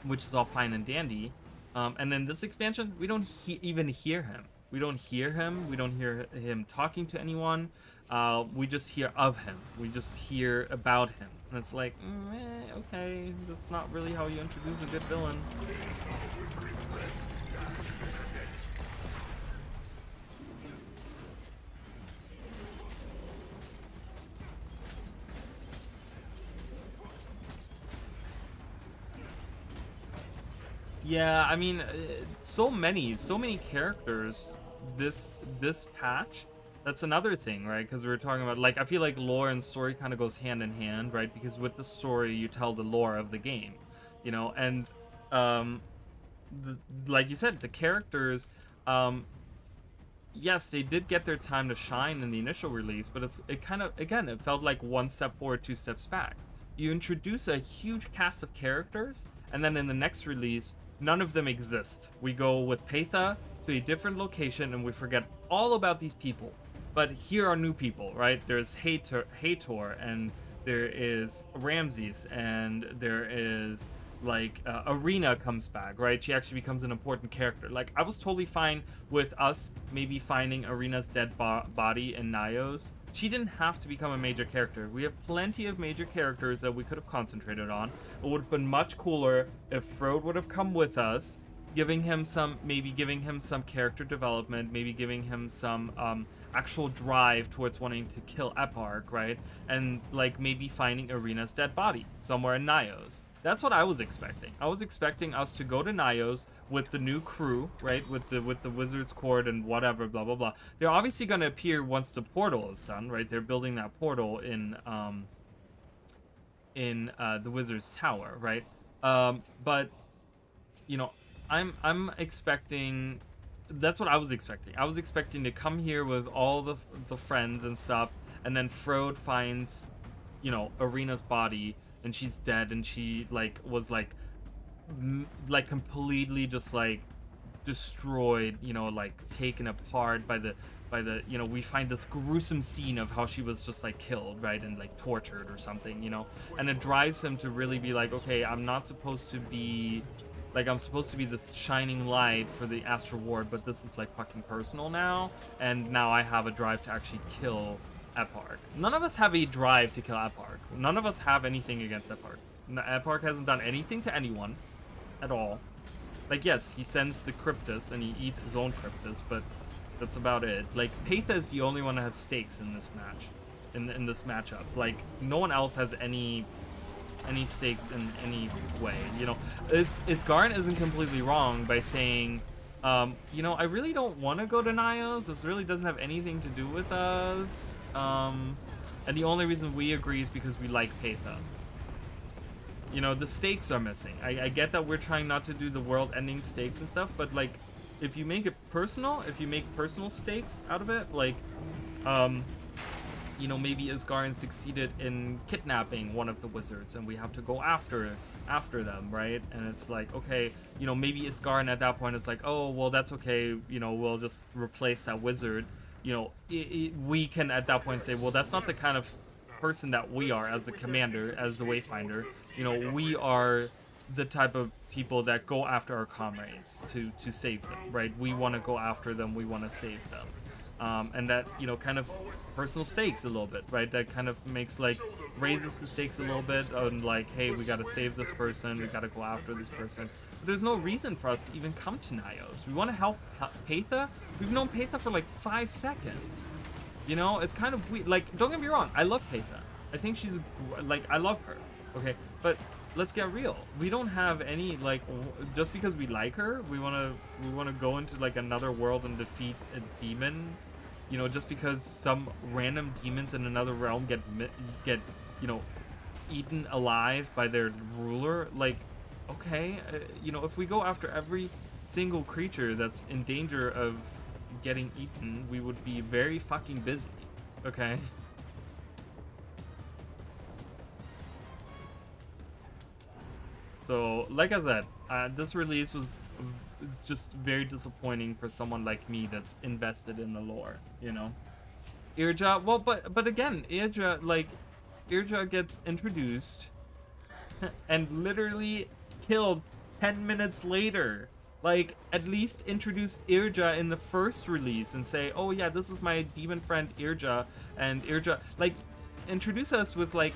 which is all fine and dandy. And then this expansion, we don't even hear him. We don't hear him. We don't hear him talking to anyone. We just hear of him. We just hear about him. And it's like, okay, that's not really how you introduce a good villain. Yeah, I mean, so many characters this patch. That's another thing, right? Because we were talking about, like, I feel like lore and story kind of goes hand in hand, right? Because with the story, you tell the lore of the game, you know, and like you said, the characters, yes, they did get their time to shine in the initial release, but it kind of, again, it felt like 1 step forward, 2 steps back. You introduce a huge cast of characters, and then in the next release, none of them exist. We go with Patha to a different location, and we forget all about these people. But here are new people, right? There's Hator, and there is Ramses, and there is, like, Arena comes back, right? She actually becomes an important character. Like, I was totally fine with us maybe finding Arena's dead body in Nios She didn't have to become a major character. We have plenty of major characters that we could have concentrated on. It would have been much cooler if Frode would have come with us, maybe giving him some character development, maybe giving him some actual drive towards wanting to kill Eparch, right? And like maybe finding Irina's dead body somewhere in Nyos. That's what I was expecting. I was expecting us to go to Nyos with the new crew, right? With the Wizard's Court and whatever, blah blah blah. They're obviously gonna appear once the portal is done, right? They're building that portal in the Wizard's Tower, right? But you know, I'm expecting. That's what I was expecting. I was expecting to come here with all the friends and stuff, and then Frode finds, you know, Irina's body. And she's dead, and she was completely just like destroyed, you know, like taken apart by the you know, we find this gruesome scene of how she was just like killed, right, and like tortured or something, you know, and it drives him to really be like, okay, I'm supposed to be this shining light for the Astral Ward, but this is like fucking personal now, and now I have a drive to actually kill Eparch. None of us have a drive to kill Eparch. None of us have anything against Eparch. Eparch hasn't done anything to anyone at all. Like, yes, he sends the Cryptus and he eats his own Cryptus, but that's about it. Like, Peitha is the only one that has stakes in this match, in this matchup. Like, no one else has any stakes in any way, you know. Isgarin isn't completely wrong by saying, you know, I really don't want to go to Nyos. This really doesn't have anything to do with us. And the only reason we agree is because we like Peitha. You know, the stakes are missing. I get that we're trying not to do the world-ending stakes and stuff, but like, if you make it personal, if you make personal stakes out of it, like, you know, maybe Isgarin succeeded in kidnapping one of the wizards, and we have to go after them, right? And it's like, okay, you know, maybe Isgarin at that point is like, oh, well, that's okay, you know, we'll just replace that wizard. You know, we can at that point say, well, that's not the kind of person that we are as the commander, as the Wayfinder. You know, we are the type of people that go after our comrades to save them, right? We want to go after them, we want to save them. And that, you know, kind of personal stakes a little bit, right? That kind of makes, like, raises the stakes a little bit on, like, hey, we gotta save this person, we gotta go after this person. But there's no reason for us to even come to Nyos. We want to help Peitha. We've known Peitha for, like, 5 seconds. You know, it's kind of weird. Like, don't get me wrong, I love Peitha. I think she's, like, I love her, okay? But let's get real. We don't have any, like, just because we like her, we wanna go into, like, another world and defeat a demon. You know, just because some random demons in another realm get you know, eaten alive by their ruler. Like, okay, you know, if we go after every single creature that's in danger of getting eaten, we would be very fucking busy. Okay. So, like I said, this release was just very disappointing for someone like me that's invested in the lore, you know. Irja, well, but again, Irja gets introduced and literally killed 10 minutes later. Like, at least introduce Irja in the first release and say, oh yeah, this is my demon friend Irja, and Irja, like, introduce us with, like,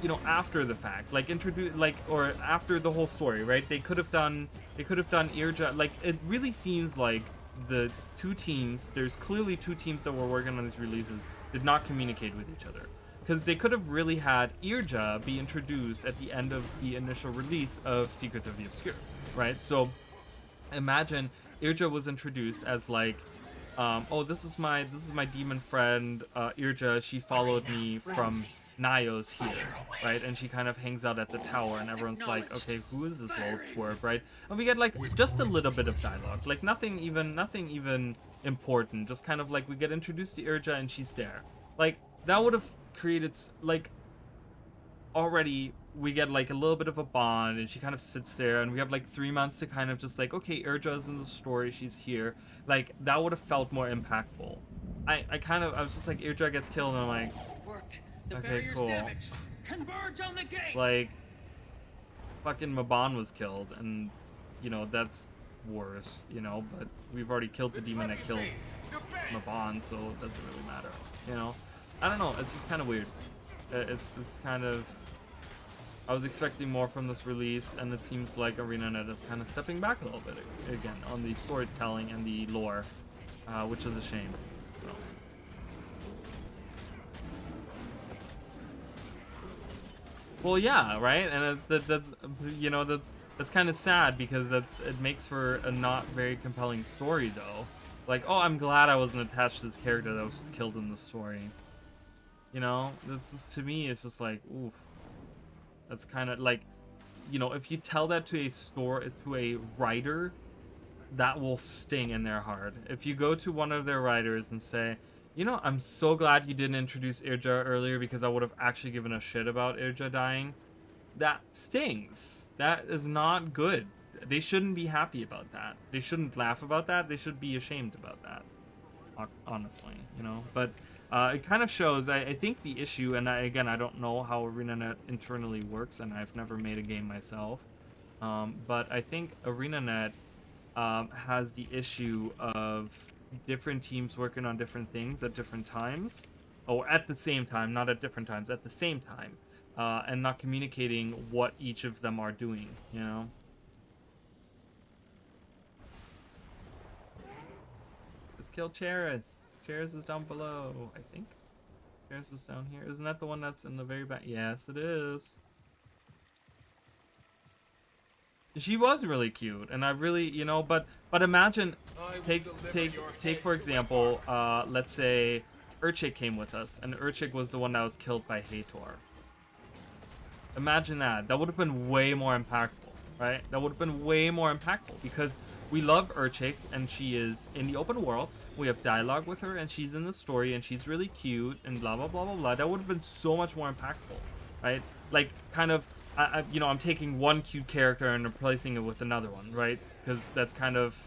you know, after the fact, like, introduce, like, or after the whole story, right? They could have done Irja. Like, it really seems like the two teams, there's clearly two teams that were working on these releases, did not communicate with each other, because they could have really had Irja be introduced at the end of the initial release of Secrets of the Obscure, right? So imagine Irja was introduced as, like, oh, this is my demon friend, Irja. She followed me from Nyos here, right? And she kind of hangs out at the tower, and everyone's like, okay, who is this little twerp, right? And we get, like, just a little bit of dialogue, like nothing even important. Just kind of like we get introduced to Irja, and she's there. Like, that would have created, like, already we get, like, a little bit of a bond, and she kind of sits there, and we have, like, 3 months to kind of just, like, okay, Irja's in the story, she's here. Like, that would have felt more impactful. I was just like, Irja gets killed, and I'm like, Worked. The okay, barrier's cool. damaged. Converge on the gate. Like, fucking Maban was killed, and, you know, that's worse, you know, but we've already killed the demon that killed Maban, so it doesn't really matter, you know. I don't know. It's just kind of weird. It's kind of. I was expecting more from this release, and it seems like ArenaNet is kind of stepping back a little bit again on the storytelling and the lore, which is a shame. So. Well, yeah, right, and that's you know that's kind of sad because it makes for a not very compelling story though. Like, oh, I'm glad I wasn't attached to this character that was just killed in the story. You know, that's just, to me, it's just like, oof. That's kind of like, you know, if you tell that to a writer, that will sting in their heart. If you go to one of their writers and say, you know, I'm so glad you didn't introduce Irja earlier because I would have actually given a shit about Irja dying, that stings. That is not good. They shouldn't be happy about that. They shouldn't laugh about that. They should be ashamed about that, honestly, you know. But it kind of shows, I think the issue, and again, I don't know how ArenaNet internally works, and I've never made a game myself, but I think ArenaNet has the issue of different teams working on different things at different times, or at the same time, not at different times, at the same time, and not communicating what each of them are doing, you know. Let's kill Cheris. Cheris is down below, I think. Cheris is down here. Isn't that the one that's in the very back? Yes, it is. She was really cute, and I really, you know, but imagine, take for example, let's say Urchik came with us, and Urchik was the one that was killed by Hator. Imagine that. That would have been way more impactful, right? That would have been way more impactful, because we love Urchik, and she is in the open world. We have dialogue with her, and she's in the story, and she's really cute, and blah, blah, blah, blah, blah. That would have been so much more impactful, right? Like, kind of, you know, I'm taking one cute character and replacing it with another one, right? Because that's kind of,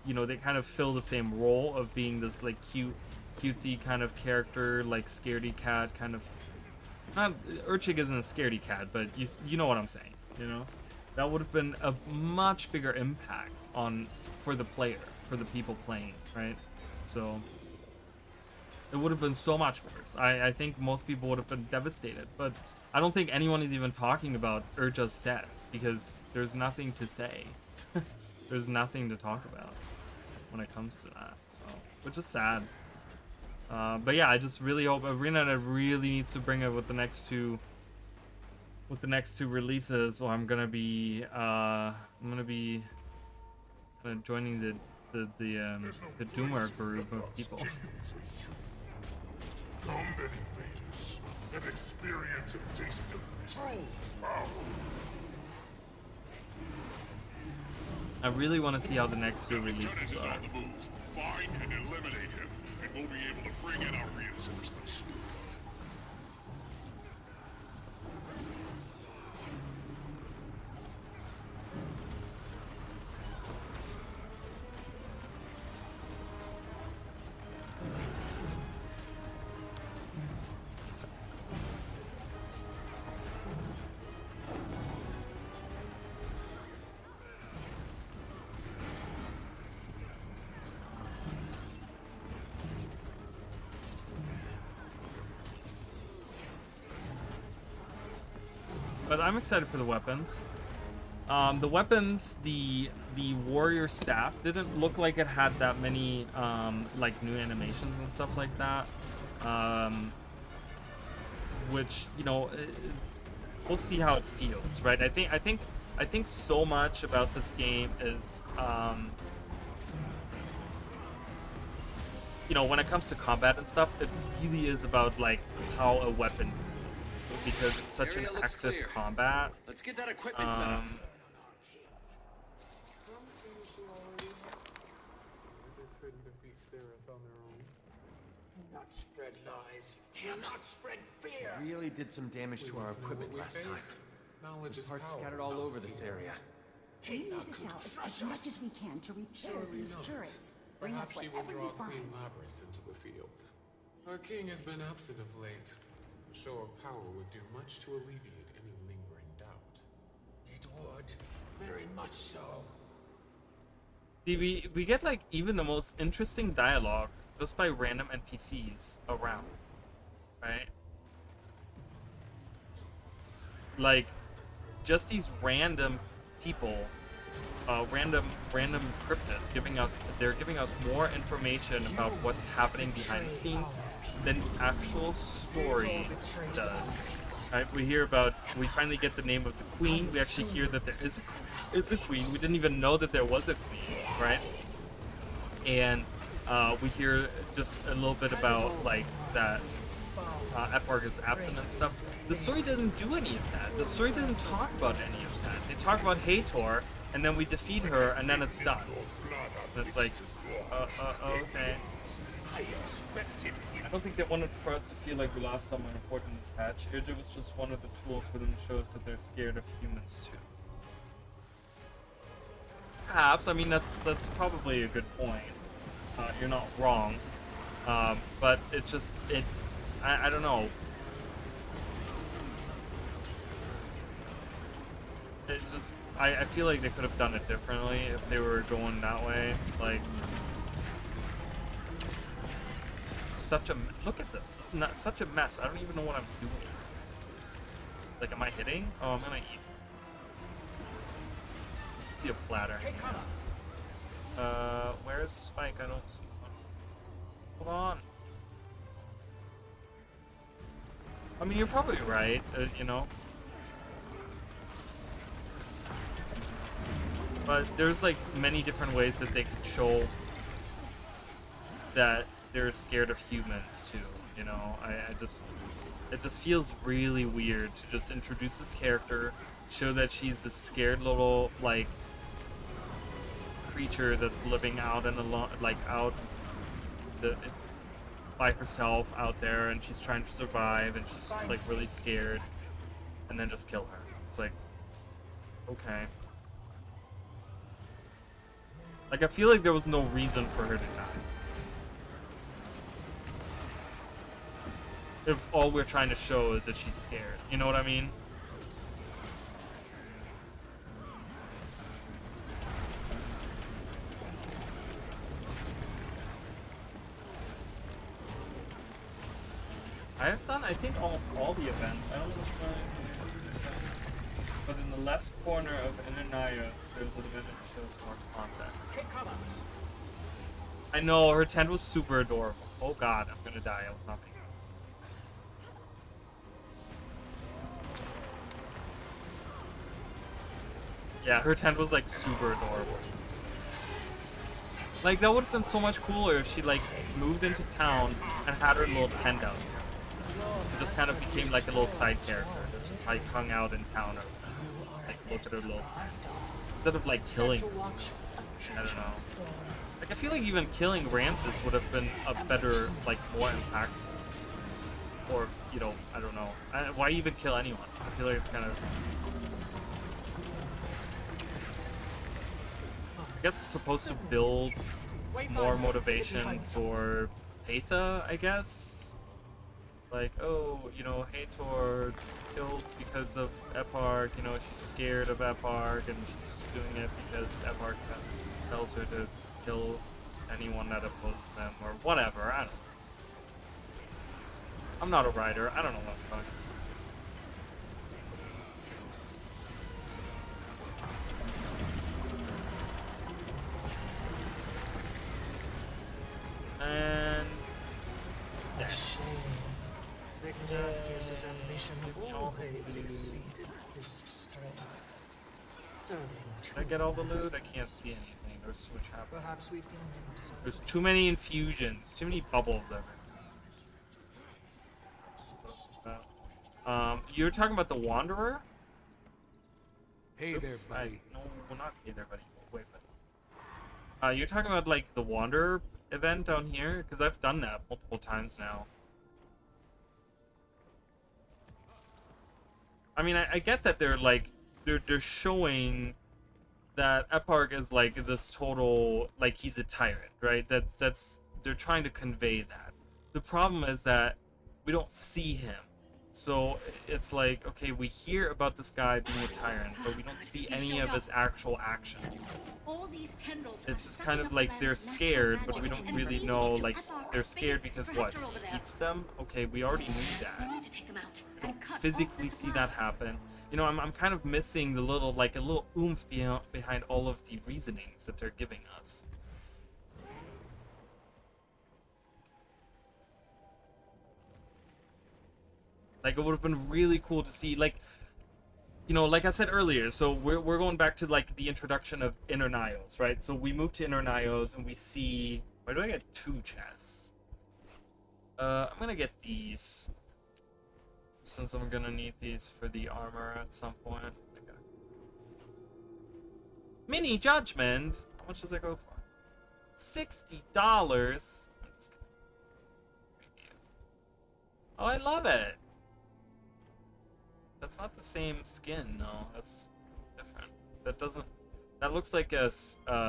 you know, they kind of fill the same role of being this, like, cutesy kind of character, like, scaredy cat kind of. Not, Urchik isn't a scaredy cat, but you know what I'm saying, you know? That would have been a much bigger impact for the player, for the people playing, right? So it would have been so much worse. I think most people would have been devastated, but I don't think anyone is even talking about Urja's death because there's nothing to say. There's nothing to talk about when it comes to that, so, which is sad. But yeah, I just really hope ArenaNet really needs to bring it with the next two releases, or I'm gonna be joining the Doomer group of people. Come then, invaders, and experience a taste of true power. I really want to see how the next two releases Lieutenant is are. on the move. Find and eliminate him, and we'll be able to bring in our reinforcements. But I'm excited for the weapons. The weapons, the warrior staff didn't look like it had that many like new animations and stuff like that. Which, you know, we'll see how it feels, right? I think so much about this game is you know, when it comes to combat and stuff, it really is about like how a weapon moves, because it's such an active combat. Let's get that equipment set up. Not spread lies. Damn, not spread fear. Really did some damage to our equipment last time. There's parts scattered all over this area. We need to salvage as much as we can to repair these turrets. Bring us Perhaps she will whatever draw we find. Queen Labrys into the field. Our king has been absent of late. A show of power would do much to alleviate any lingering doubt. It would. Very much so. See, we get like even the most interesting dialogue just by random NPCs around. right? Like, just these random people, random cryptids they're giving us more information about what's happening behind the scenes than the actual story does. Right? We finally get the name of the queen. We actually hear that there is a queen. We didn't even know that there was a queen, right? And we hear just a little bit about like that Epark is absent and stuff. The story doesn't do any of that. The story doesn't talk about any of that. They talk about Hathor, and then we defeat her, and then it's done. And it's like, okay. I don't think they wanted for us to feel like we lost someone important in this patch. It was just one of the tools for them to show us that they're scared of humans too. Perhaps, I mean, that's probably a good point. You're not wrong. But it just, I don't know. It just, I feel like they could have done it differently if they were going that way. Like, such a, look at this. It's not such a mess. I don't even know what I'm doing. Like, am I hitting? Oh, I'm gonna eat. I see a platter. Where is the spike? I don't see one. Hold on. I mean, you're probably right, you know. But there's like many different ways that they could show that they're scared of humans too, you know. It just feels really weird to just introduce this character, show that she's this scared little like creature that's living out and alone, like out by herself out there, and she's trying to survive, and she's just like really scared, and then just kill her. It's like, okay. Like, I feel like there was no reason for her to die. If all we're trying to show is that she's scared. You know what I mean? I have done, I think, almost all the events. I don't know if but in the left corner of Inanaya, there's an event that shows more contact. I know, her tent was super adorable. Oh god, I'm gonna die. I was not thinking. Yeah, her tent was like super adorable. Like, that would have been so much cooler if she like moved into town and had her little tent out here. It just kind of became like a little side character that just like hung out in town or like look at her little tent. Instead of like killing her. I don't know. Like, I feel like even killing Ramses would have been a better, like, more impactful. Or, you know, I don't know. Why even kill anyone? I feel like it's kind of... I guess it's supposed to build more motivation for Hathor, I guess? Like, oh, you know, Hathor killed because of Epark, you know, she's scared of Epark, and she's just doing it because Epark tells her to kill anyone that opposes them, or whatever, I don't know. I'm not a writer, I don't know what I'm talking. And... yeah. Ignatius's ambition always exceeded his strength. Serving Did I get all the loot? I can't see anything. There's too much happening. Perhaps we've done him so. There's too many infusions, too many bubbles everywhere. You're talking about the Wanderer? Hey Oops, there, buddy. No, well, not hey there, buddy. Wait, buddy. You're talking about like the Wanderer event down here? Because I've done that multiple times now. I mean, I get that they're like they're showing that Epark is like this total, like, he's a tyrant, right? That's they're trying to convey that. The problem is that we don't see him. So it's like, okay, we hear about this guy being a tyrant, but we don't see any of his actual actions. All these tendrils It's just kind of like they're scared, but we don't really know, like, they're scared because what? He eats them? Okay, we already knew that. need to take them out and cut Physically see that happen. You know, I'm kind of missing the little, like, a little oomph behind all of the reasonings that they're giving us. Like, it would have been really cool to see, like, you know, like I said earlier, so we're going back to, like, the introduction of Inner Nios, right? So we move to Inner Nios and we see... Why do I get 2 chests? I'm gonna get these. Since I'm gonna need these for the armor at some point. Okay. Mini Judgment? How much does that go for? $60. I'm just kidding. Oh, I love it. That's not the same skin, no. That's different. That doesn't... That looks like a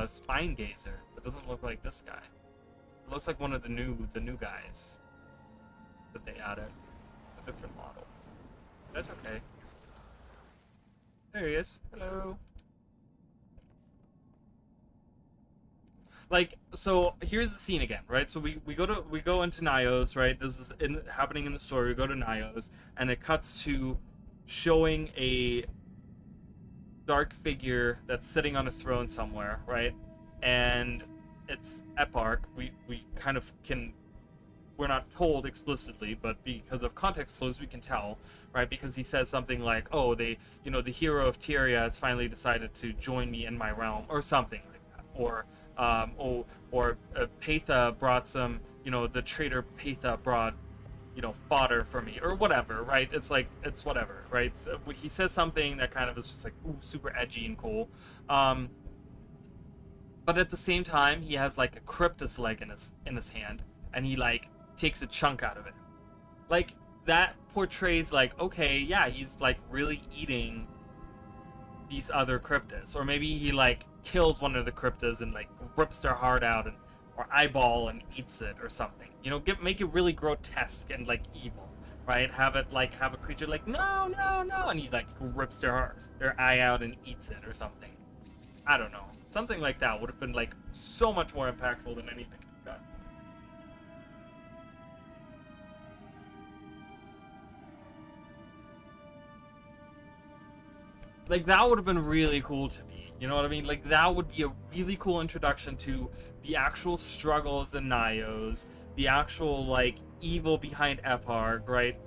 spine gazer. That doesn't look like this guy. It looks like one of the new guys that they added. It's a different model. That's okay. There he is. Hello. Like, so here's the scene again, right? So we go into Nios, right? This is happening in the story. We go to Nios, and it cuts to showing a dark figure that's sitting on a throne somewhere, right? And it's Eparch. We kind of can... We're not told explicitly, but because of context clues, we can tell, right? Because he says something like, "Oh, the hero of Tyria has finally decided to join me in my realm," or something like that. Or Patha brought some, the traitor Patha brought, fodder for me, or whatever, right? It's like, it's whatever, right? So he says something that kind of is just like, ooh, super edgy and cool. But at the same time, he has like a cryptus leg in his hand, and he like takes a chunk out of it. Like, that portrays like, okay, yeah, he's like really eating these other cryptas, or maybe he like kills one of the cryptas and like rips their heart out or eyeball and eats it or something. Make it really grotesque and like evil, right? Have a creature like no, and he like rips their eye out and eats it or something. I don't know. Something like that would have been like so much more impactful than anything like that. Like, that would have been really cool to me. You know what I mean? Like, that would be a really cool introduction to the actual struggles in Nios, the actual, like, evil behind Eparch, right?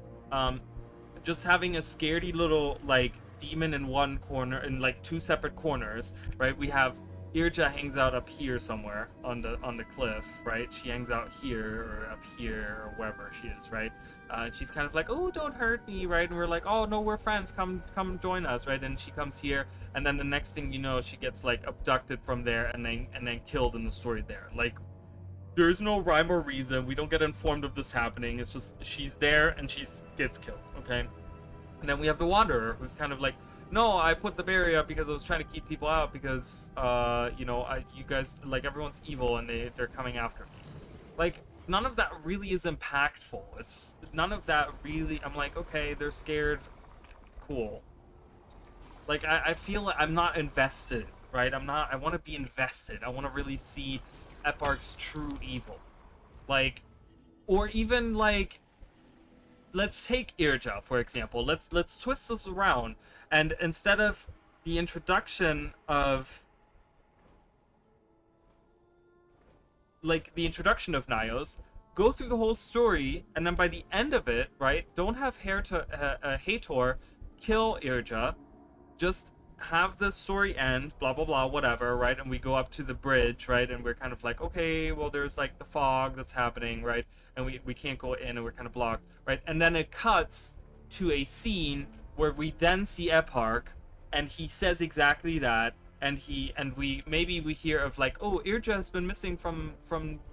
Just having a scaredy little, like, demon in one corner, in, like, 2 separate corners, right? We have Irja hangs out up here somewhere on the cliff, right? She hangs out here or up here or wherever she is, right? She's kind of like, oh, don't hurt me, right? And we're like, oh no, we're friends. Come join us, right? And she comes here, and then the next thing you know, she gets like abducted from there and then killed in the story there. Like, there's no rhyme or reason. We don't get informed of this happening. It's just she's there and she gets killed, okay? And then we have the Wanderer, who's kind of like, no, I put the barrier up because I was trying to keep people out because, you guys, like, everyone's evil and they're coming after me. Like, none of that really is impactful. It's just, none of that really, I'm like, okay, they're scared, cool. Like, I feel like I'm not invested, right? I want to be invested. I want to really see Eparch's true evil. Like, or even, like, let's take Irja, for example. Let's twist this around. And instead of the introduction of, like, the introduction of Nios, go through the whole story, and then by the end of it, right, don't have Hator kill Irja, just have the story end, blah, blah, blah, whatever, right, and we go up to the bridge, right, and we're kind of like, okay, well, there's, like, the fog that's happening, right, and we can't go in, and we're kind of blocked, right, and then it cuts to a scene where we then see Eparch, and he says exactly that, and we hear of like, oh, Irja has been missing from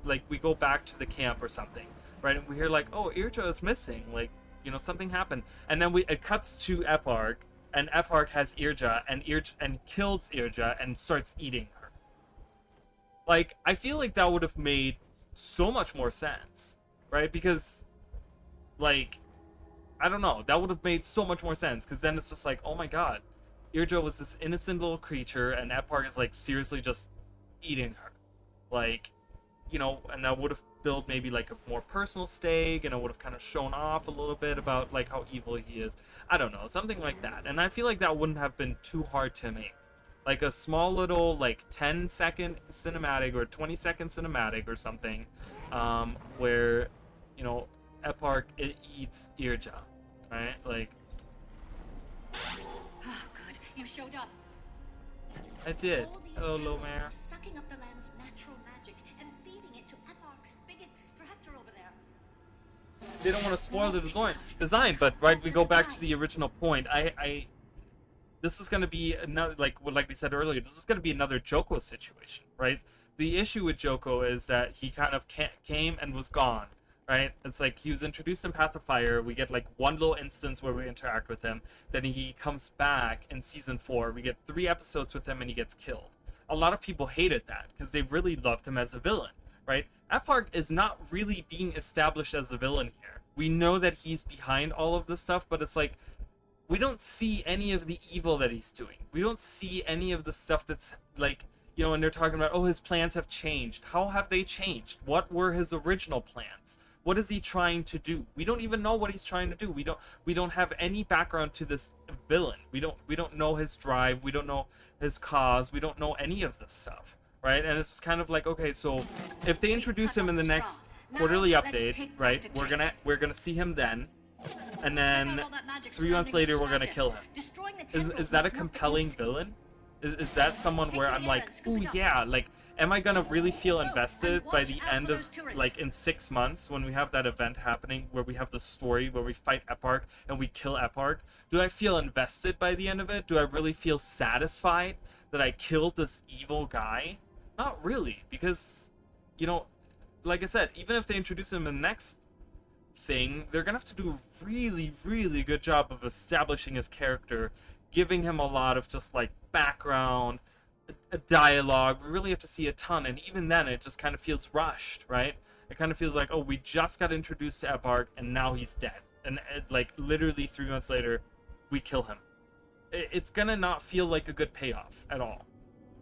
like, we go back to the camp or something, right? And we hear like, oh, Irja is missing, like, something happened, and then it cuts to Eparch, and Eparch has Irja and kills Irja and starts eating her. Like, I feel like that would have made so much more sense, right? Because, like, I don't know. That would have made so much more sense, because then it's just like, oh my god, Irja was this innocent little creature, and Epark is like seriously just eating her. Like, you know, and that would have built maybe like a more personal stake, and it would have kind of shown off a little bit about like how evil he is. I don't know, something like that. And I feel like that wouldn't have been too hard to make. Like a small little like 10-second cinematic or 20-second cinematic or something, where, you know, Epark eats Irja, right? Like, Oh, good. You showed up. I did. All these Hello, tendrils Lomare. are sucking up the land's natural magic and feeding it to Epark's big extractor over there. They don't want to spoil the design, but right, we go back to the original point. This is going to be another, like we said earlier, this is going to be another Joko situation, right? The issue with Joko is that he kind of came and was gone, right? It's like he was introduced in Path of Fire. We get like one little instance where we interact with him. Then he comes back in season 4. We get 3 episodes with him and he gets killed. A lot of people hated that because they really loved him as a villain, right? Epark is not really being established as a villain here. We know that he's behind all of this stuff, but it's like, we don't see any of the evil that he's doing. We don't see any of the stuff that's like, you know, and they're talking about, oh, his plans have changed. How have they changed? What were his original plans? What is he trying to do? We don't even know what he's trying to do. We don't have any background to this villain. We don't know his drive. We don't know his cause. We don't know any of this stuff, right? And it's kind of like, okay, so if they introduce him in the next quarterly update, right, we're gonna see him then. And then 3 months later, we're gonna kill him. Is that a compelling villain? Is that someone where I'm like, ooh yeah, like, am I gonna really feel invested by the end of, like, in 6 months when we have that event happening where we have the story where we fight Epark and we kill Epark? Do I feel invested by the end of it? Do I really feel satisfied that I killed this evil guy? Not really, because, you know, like I said, even if they introduce him in the next thing, they're gonna have to do a really good job of establishing his character, giving him a lot of just like background, a dialogue. We really have to see a ton, and even then it just kind of feels rushed, right? It kind of feels like, oh, we just got introduced to Epark and now he's dead, and like literally 3 months later we kill him. It's gonna not feel like a good payoff at all.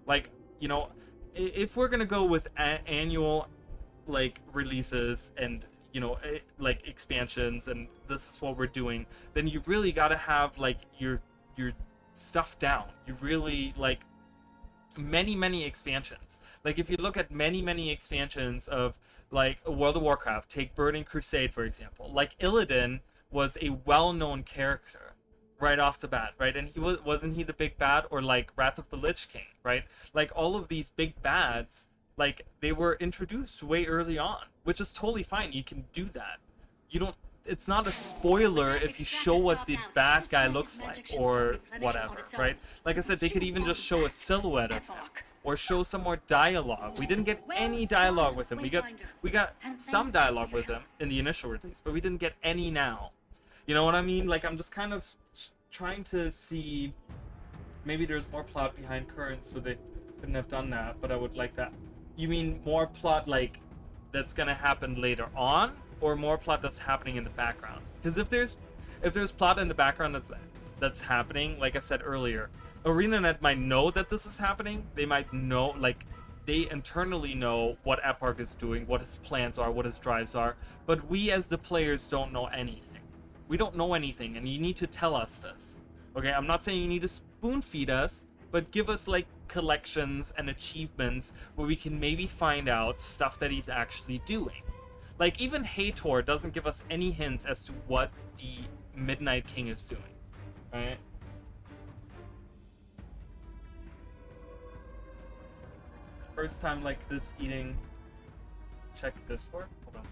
Like, you know, if we're gonna go with annual like releases and, you know, like expansions, and this is what we're doing, then you really got to have like your stuff down. You really like many expansions. Like if you look at many expansions of like World of Warcraft, take Burning Crusade for example. Like Illidan was a well-known character right off the bat, right? And he wasn't he the big bad? Or like Wrath of the Lich King, right? Like all of these big bads, like they were introduced way early on, which is totally fine. You can do that. You don't, it's not a spoiler if you show what the bad guy looks like or whatever, right? Like I said, they could even just show a silhouette of him or show some more dialogue. We didn't get any dialogue with him. We got some dialogue with him in the initial release, but we didn't get any now. You know what I mean? Like, I'm just kind of trying to see, maybe there's more plot behind Currents, so they couldn't have done that, but I would like that. You mean more plot like that's gonna happen later on, or more plot that's happening in the background? Because if there's plot in the background that's happening, like I said earlier, ArenaNet might know that this is happening. They might know, like, they internally know what Epark is doing, what his plans are, what his drives are, but we as the players don't know anything. We don't know anything, and you need to tell us this. Okay, I'm not saying you need to spoon feed us, but give us like collections and achievements where we can maybe find out stuff that he's actually doing. Like even Hathor doesn't give us any hints as to what the Midnight King is doing, right? First time like this eating. Check Discord. Hold on.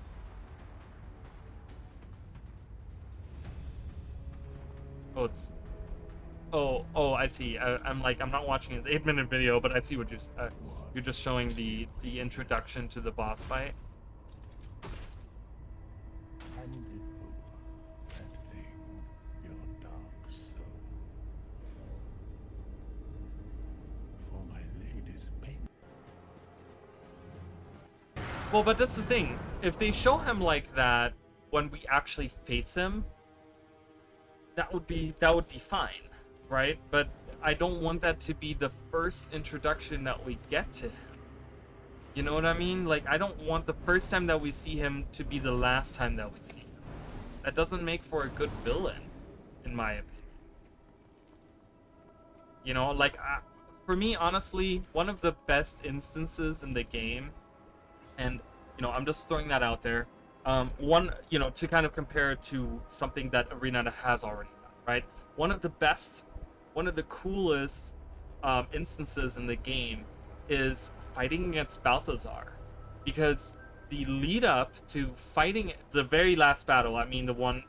Oh, it's. Oh, I see. I'm not watching his 8-minute video, but I see what you're just showing the introduction to the boss fight. Hand it over, that thing, your dark soul. For my lady's pain. Well, but that's the thing. If they show him like that when we actually face him, that would be fine, right? But I don't want that to be the first introduction that we get to him. You know what I mean? Like, I don't want the first time that we see him to be the last time that we see him. That doesn't make for a good villain, in my opinion. You know, like, for me, honestly, one of the best instances in the game, and, you know, I'm just throwing that out there, one, you know, to kind of compare it to something that Arena has already done, right? One of the coolest instances in the game is fighting against Balthazar, because the lead up to fighting the very last battle, I mean the one,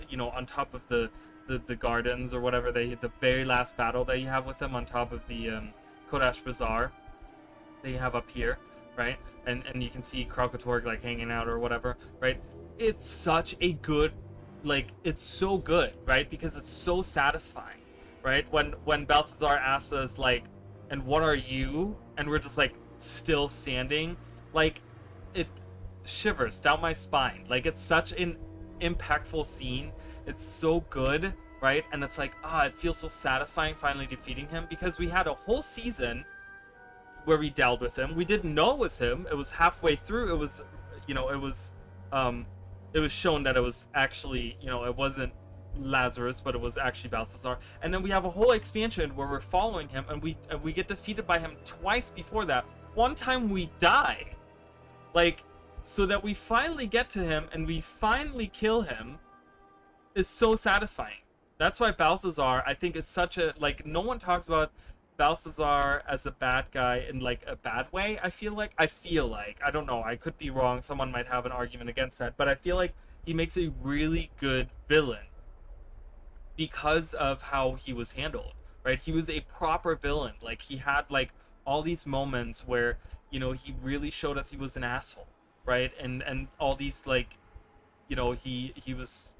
you know, on top of the gardens or whatever, the very last battle that you have with them on top of the Kodash Bazaar that you have up here, right? And you can see Kralkatorg like hanging out or whatever, right? It's such a good, like, it's so good, right? Because it's so satisfying, right? When Balthazar asks us like, and what are you? And we're just like still standing, like, it shivers down my spine. Like, it's such an impactful scene. It's so good, right? And it's like, it feels so satisfying finally defeating him, because we had a whole season where we dealt with him. We didn't know it was him. It was halfway through. It was, you know, it was shown that it was actually, you know, it wasn't Lazarus, but it was actually Balthazar. And then we have a whole expansion where we're following him, and we get defeated by him twice before that. One time we die, like, so that we finally get to him and we finally kill him is so satisfying. That's why Balthazar, I think, is such a, like, no one talks about Balthazar as a bad guy in like a bad way. I feel like I don't know, I could be wrong, someone might have an argument against that, but I feel like he makes a really good villain because of how he was handled, right? He was a proper villain. Like, he had like all these moments where, you know, he really showed us he was an asshole, right? And all these, like, you know, he was,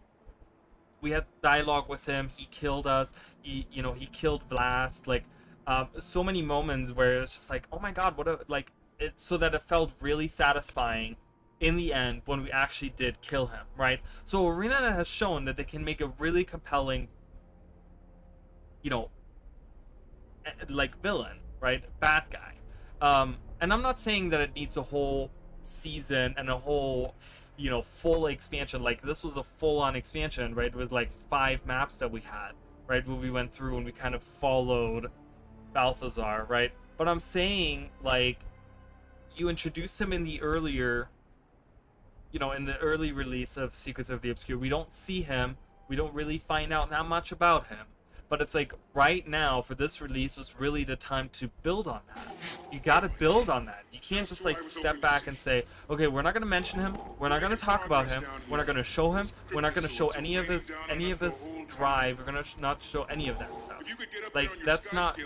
we had dialogue with him, he killed us, he, you know, he killed Vlast, like, so many moments where it's just like, oh my god, what a, like, it, so that it felt really satisfying in the end when we actually did kill him, right? So Arena has shown that they can make a really compelling, you know, like, villain, right? Bad guy. And I'm not saying that it needs a whole season and a whole, you know, full expansion. Like, this was a full-on expansion, right? With like 5 maps that we had, right? Where we went through and we kind of followed Balthazar, right? But I'm saying, like, you introduced him in the earlier, you know, in the early release of Secrets of the Obscure. We don't see him, we don't really find out that much about him, but it's like right now for this release was really the time to build on that. You gotta build on that. You can't just like step back and say, okay, we're not gonna mention him, we're not gonna talk about him, we're not gonna show him, we're not gonna show any of his drive, we're gonna not show any of that stuff. Like, that's not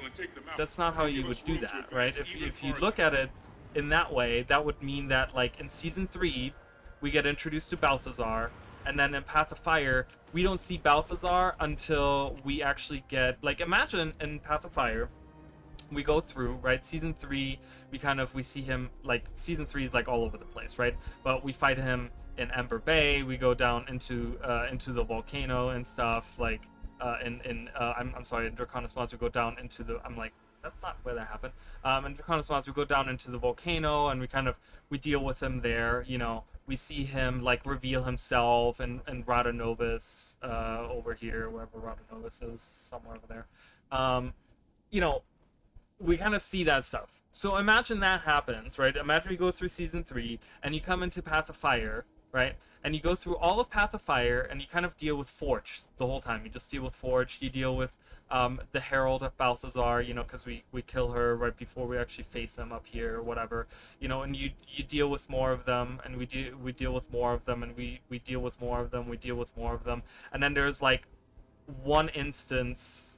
how you would do that, right? If you look at it in that way, that would mean that, like, in season 3 we get introduced to Balthazar, and then in Path of Fire we don't see Balthazar until we actually get, like, imagine in Path of Fire we go through, right, season 3, we see him, like, season 3 is like all over the place, right? But we fight him in Ember Bay, we go down into the volcano and stuff, like, I'm sorry, in Draconis Mons we go down into the, I'm like, that's not where that happened. In Draconis Mons we go down into the volcano and we deal with him there, you know. We see him, like, reveal himself and Radanovis over here, wherever Radanovis is, somewhere over there. You know, we kind of see that stuff. So imagine that happens, right? Imagine we go through season 3 and you come into Path of Fire, right? And you go through all of Path of Fire and you kind of deal with Forge the whole time. You just deal with Forge, you deal with the Herald of Balthazar, you know, because we kill her right before we actually face them up here or whatever, you know, and you deal with more of them, and we deal with more of them, and we deal with more of them, we deal with more of them, and then there's like one instance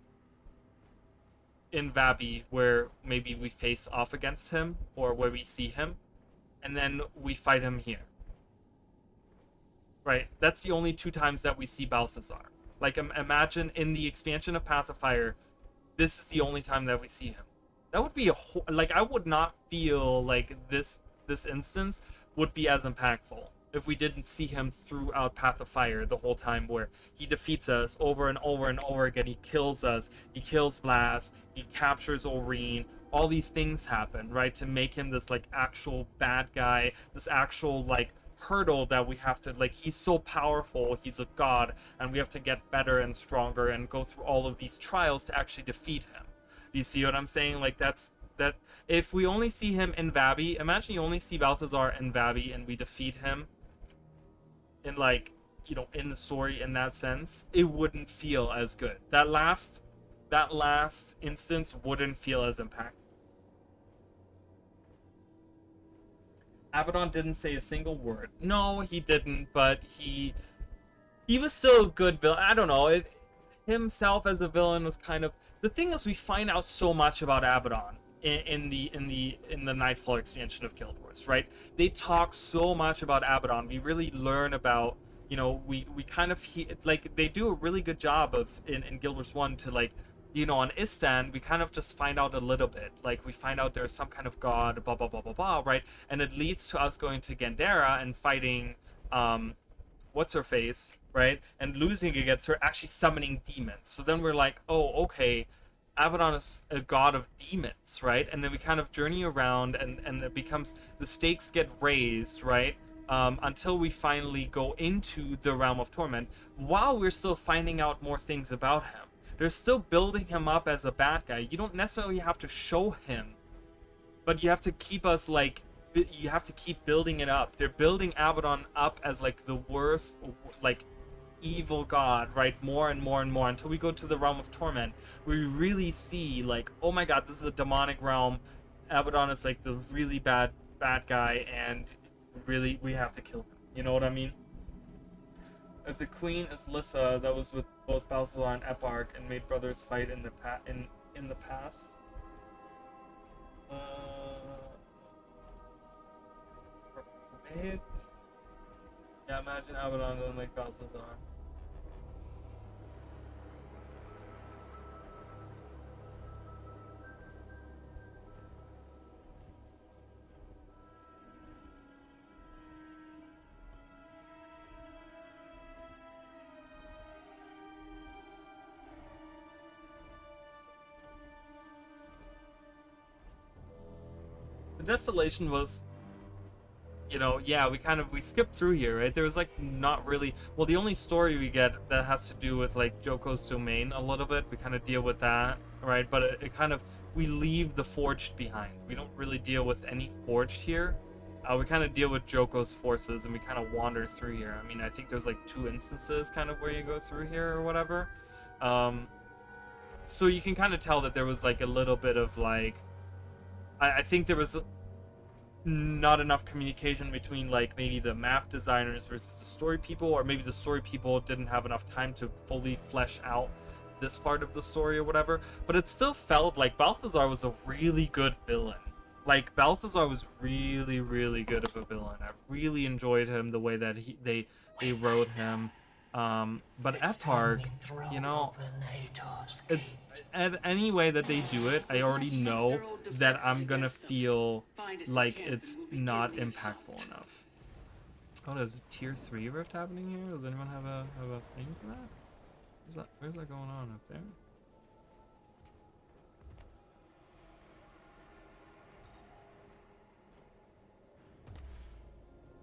in Vabi where maybe we face off against him or where we see him, and then we fight him here, right? That's the only 2 times that we see Balthazar. Like, imagine in the expansion of Path of Fire, this is the only time that we see him. That would be like, I would not feel like this instance would be as impactful if we didn't see him throughout Path of Fire the whole time, where he defeats us over and over and over again. He kills us. He kills Vlass. He captures Oreen. All these things happen, right, to make him this like actual bad guy, this actual like hurdle that we have to, like, he's so powerful, he's a god, and we have to get better and stronger and go through all of these trials to actually defeat him. You see what I'm saying? Like, that if we only see him in Vabi, imagine you only see Balthazar and Vabi and we defeat him in, like, you know, in the story in that sense, it wouldn't feel as good. That last instance wouldn't feel as impactful. Abaddon didn't say a single word. No, he didn't, but he was still a good villain. I don't know. Himself as a villain was kind of... The thing is, we find out so much about Abaddon in the Nightfall expansion of Guild Wars, right? They talk so much about Abaddon. We really learn about, you know, we kind of... like, they do a really good job of, in Guild Wars 1 to, like, you know, on Istan, we kind of just find out a little bit. Like, we find out there's some kind of god, blah, blah, blah, blah, blah, right? And it leads to us going to Gandera and fighting, what's-her-face, right? And losing against her, actually summoning demons. So then we're like, oh, okay, Abaddon is a god of demons, right? And then we kind of journey around, and it becomes, the stakes get raised, right? Until we finally go into the Realm of Torment, while we're still finding out more things about him. They're still building him up as a bad guy. You don't necessarily have to show him, but you have to keep us, like, you have to keep building it up. They're building Abaddon up as, like, the worst, like, evil god, right? More and more and more, until we go to the Realm of Torment, where we really see, like, oh my god, this is a demonic realm. Abaddon is, like, the really bad guy, and really, we have to kill him. You know what I mean? If the queen is Lissa, that was with both Balthazar and Eparch and made brothers fight in the past. Yeah, imagine Abaddon doing like Balthazar. The Desolation was, you know, yeah, we skipped through here, right? There was, like, not really... Well, the only story we get that has to do with, like, Joko's domain a little bit, we kind of deal with that, right? But it kind of... We leave the Forged behind. We don't really deal with any Forged here. We kind of deal with Joko's forces, and we kind of wander through here. I mean, I think there's, like, 2 instances kind of where you go through here or whatever. So you can kind of tell that there was, like, a little bit of, like... I think there was not enough communication between, like, maybe the map designers versus the story people, or maybe the story people didn't have enough time to fully flesh out this part of the story or whatever. But it still felt like Balthazar was a really good villain. Like, Balthazar was really, really good of a villain. I really enjoyed him, the way that they wrote him. But Eparch, you know, it's any way that they do it, I already know that I'm gonna feel like it's not impactful enough. Oh, there's a tier 3 rift happening here? Does anyone have a thing for that? Where's that going on up there?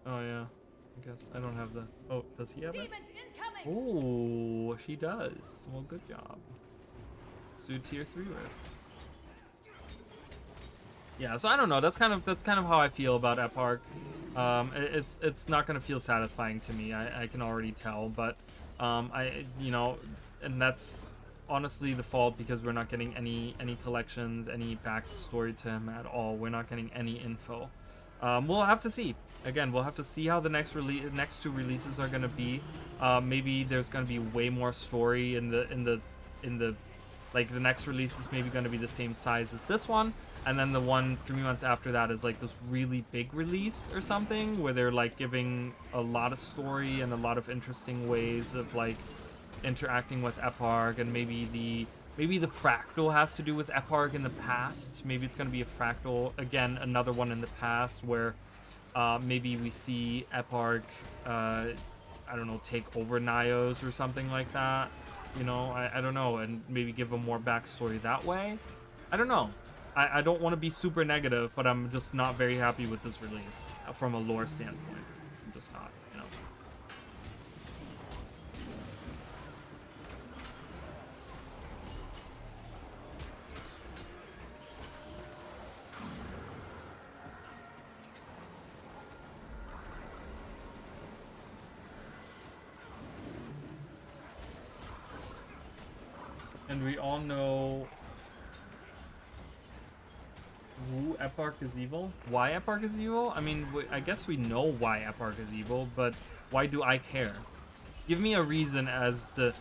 Oh yeah, I guess I don't have the... Oh, does he have it? Oh, she does. Well, good job. Let's do tier 3 rift. Yeah, so I don't know. That's kind of how I feel about Eparch. It's not gonna feel satisfying to me. I can already tell, but you know, and that's honestly the fault, because we're not getting any collections, any backstory to him at all. We're not getting any info. We'll have to see. Again, we'll have to see how the next 2 releases are gonna be. Maybe there's gonna be way more story in the like, the next release is maybe gonna be the same size as this one, and then the one 3 months after that is like this really big release or something, where they're like giving a lot of story and a lot of interesting ways of like interacting with Eparch, and maybe the fractal has to do with Eparch in the past. Maybe it's going to be a fractal, again, another one in the past, where Maybe we see Eparch, I don't know, take over Nyos or something like that. You know, I don't know, and maybe give him more backstory that way. I don't know. I don't want to be super negative, but I'm just not very happy with this release from a lore standpoint. I'm just not, you know. And we all know who Eparch is evil. Why Eparch is evil? I mean, I guess we know why Eparch is evil, but why do I care? Give me a reason as the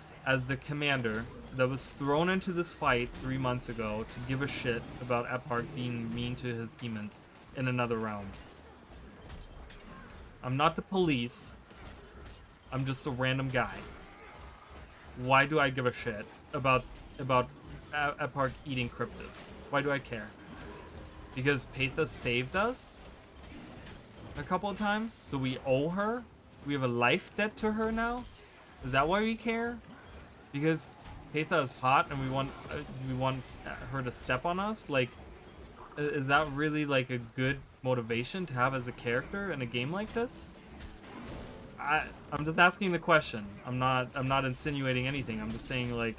commander that was thrown into this fight 3 months ago to give a shit about Eparch being mean to his demons in another round. I'm not the police. I'm just a random guy. Why do I give a shit about Eparch eating Cryptus? Why do I care? Because Paitha saved us a couple of times, so we owe her. We have a life debt to her now. Is that why we care? Because Paitha is hot and we want her to step on us? Like, is that really like a good motivation to have as a character in a game like this? I'm just asking the question. I'm not insinuating anything. I'm just saying, like,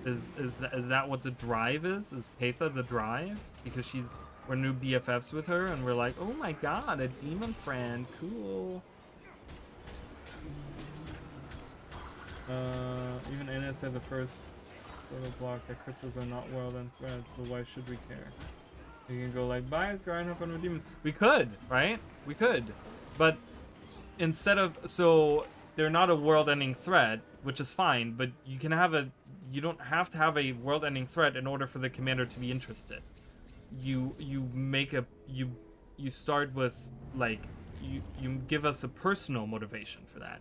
is that what the drive is? Is Paitha the drive? Because we're new BFFs with her and we're like, oh my god, a demon friend, cool. Even Annette said the first solo block that cryptos are not world end threads, so why should we care? We can go like, buy grind up on the demons. We could, right? We could. But instead of, so they're not a world-ending threat, which is fine, but you don't have to have a world-ending threat in order for the commander to be interested. You start with, like, you give us a personal motivation for that.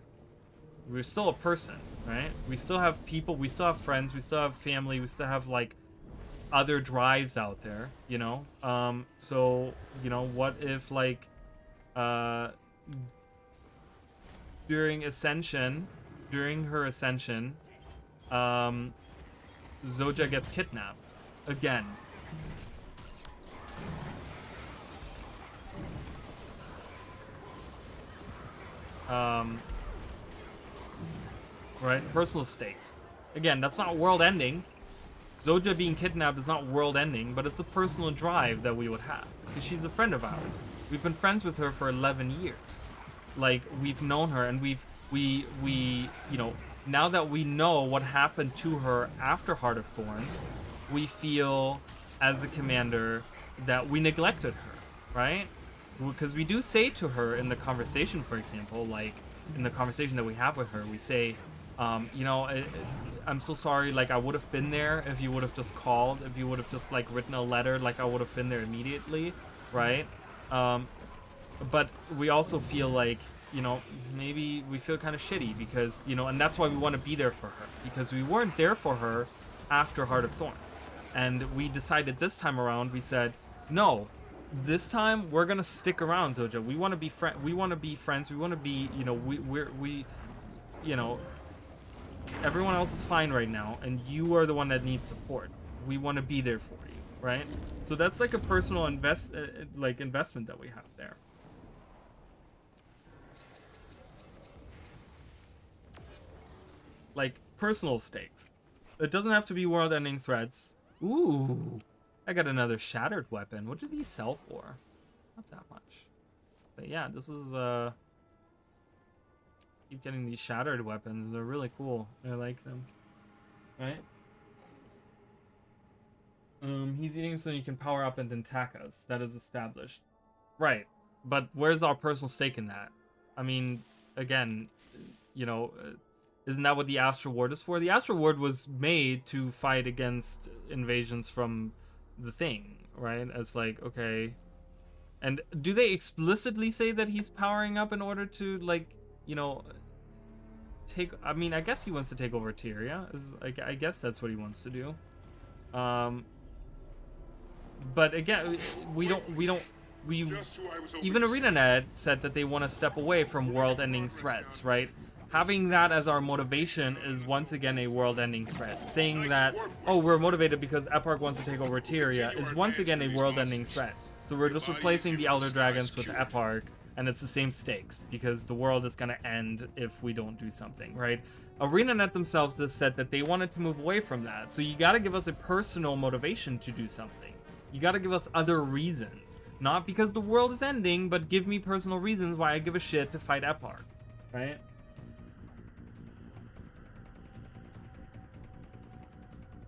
We're still a person, right? We still have people, we still have friends, we still have family, we still have, like, other drives out there, you know? So, you know, what if, like, during her ascension, Zoja gets kidnapped again. Right? Personal stakes. Again, that's not world ending. Zoja being kidnapped is not world ending, but it's a personal drive that we would have. Because she's a friend of ours. We've been friends with her for 11 years. Like, we've known her, and we you know, now that we know what happened to her after Heart of Thorns, we feel as a commander that we neglected her, right? Because we do say to her in the conversation, for example, like in the conversation that we have with her, we say, you know, I'm so sorry, like, I would have been there if you would have just called, if you would have just, like, written a letter, like, I would have been there immediately, right? But we also feel like, you know, maybe we feel kind of shitty because, you know, and that's why we want to be there for her, because we weren't there for her after Heart of Thorns. And we decided this time around, we said, no, this time we're gonna stick around, Zoja. We want to be friends. We want to be friends. We want to be, you know, we, you know, everyone else is fine right now, and you are the one that needs support. We want to be there for you, right? So that's like a personal investment that we have there. Like, personal stakes. It doesn't have to be world-ending threats. Ooh, I got another shattered weapon. What does he sell for? Not that much. But yeah, this is keep getting these shattered weapons. They're really cool. I like them. Right? He's eating so you can power up and then attack us. That is established. Right. But where's our personal stake in that? I mean, again, you know, isn't that what the Astral Ward is for? The Astral Ward was made to fight against invasions from the Thing, right? It's like, okay. And do they explicitly say that he's powering up in order to, like, you know, take... I mean, I guess he wants to take over Tyria. I guess that's what he wants to do. But again, we don't Just who I was hoping even to see. ArenaNet said that they want to step away from world-ending threats, right? Having that as our motivation is once again a world-ending threat. Saying that, oh, we're motivated because Eparch wants to take over Tyria is once again a world-ending threat. So we're just replacing the Elder Dragons with Eparch, and it's the same stakes, because the world is gonna end if we don't do something, right? ArenaNet themselves just said that they wanted to move away from that. So you gotta give us a personal motivation to do something. You gotta give us other reasons. Not because the world is ending, but give me personal reasons why I give a shit to fight Eparch, right?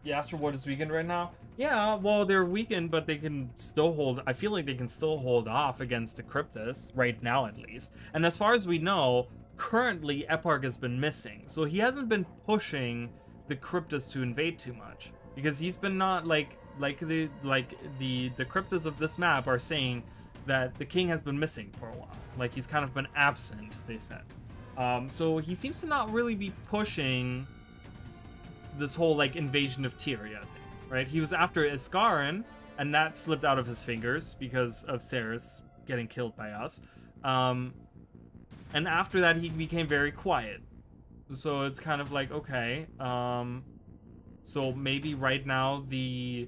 The Astral Ward is weakened right now. Yeah, well, they're weakened, but they can still hold. I feel like they can still hold off against the Cryptus right now, at least. And as far as we know, currently Eparch has been missing, so he hasn't been pushing the Cryptus to invade too much, because he's been not the Cryptus of this map are saying that the king has been missing for a while. Like, he's kind of been absent, they said. So he seems to not really be pushing this whole like invasion of Tyria thing, right? He was after Iskarin, and that slipped out of his fingers because of Ceres getting killed by us. And after that, he became very quiet. So it's kind of like, okay, so maybe right now the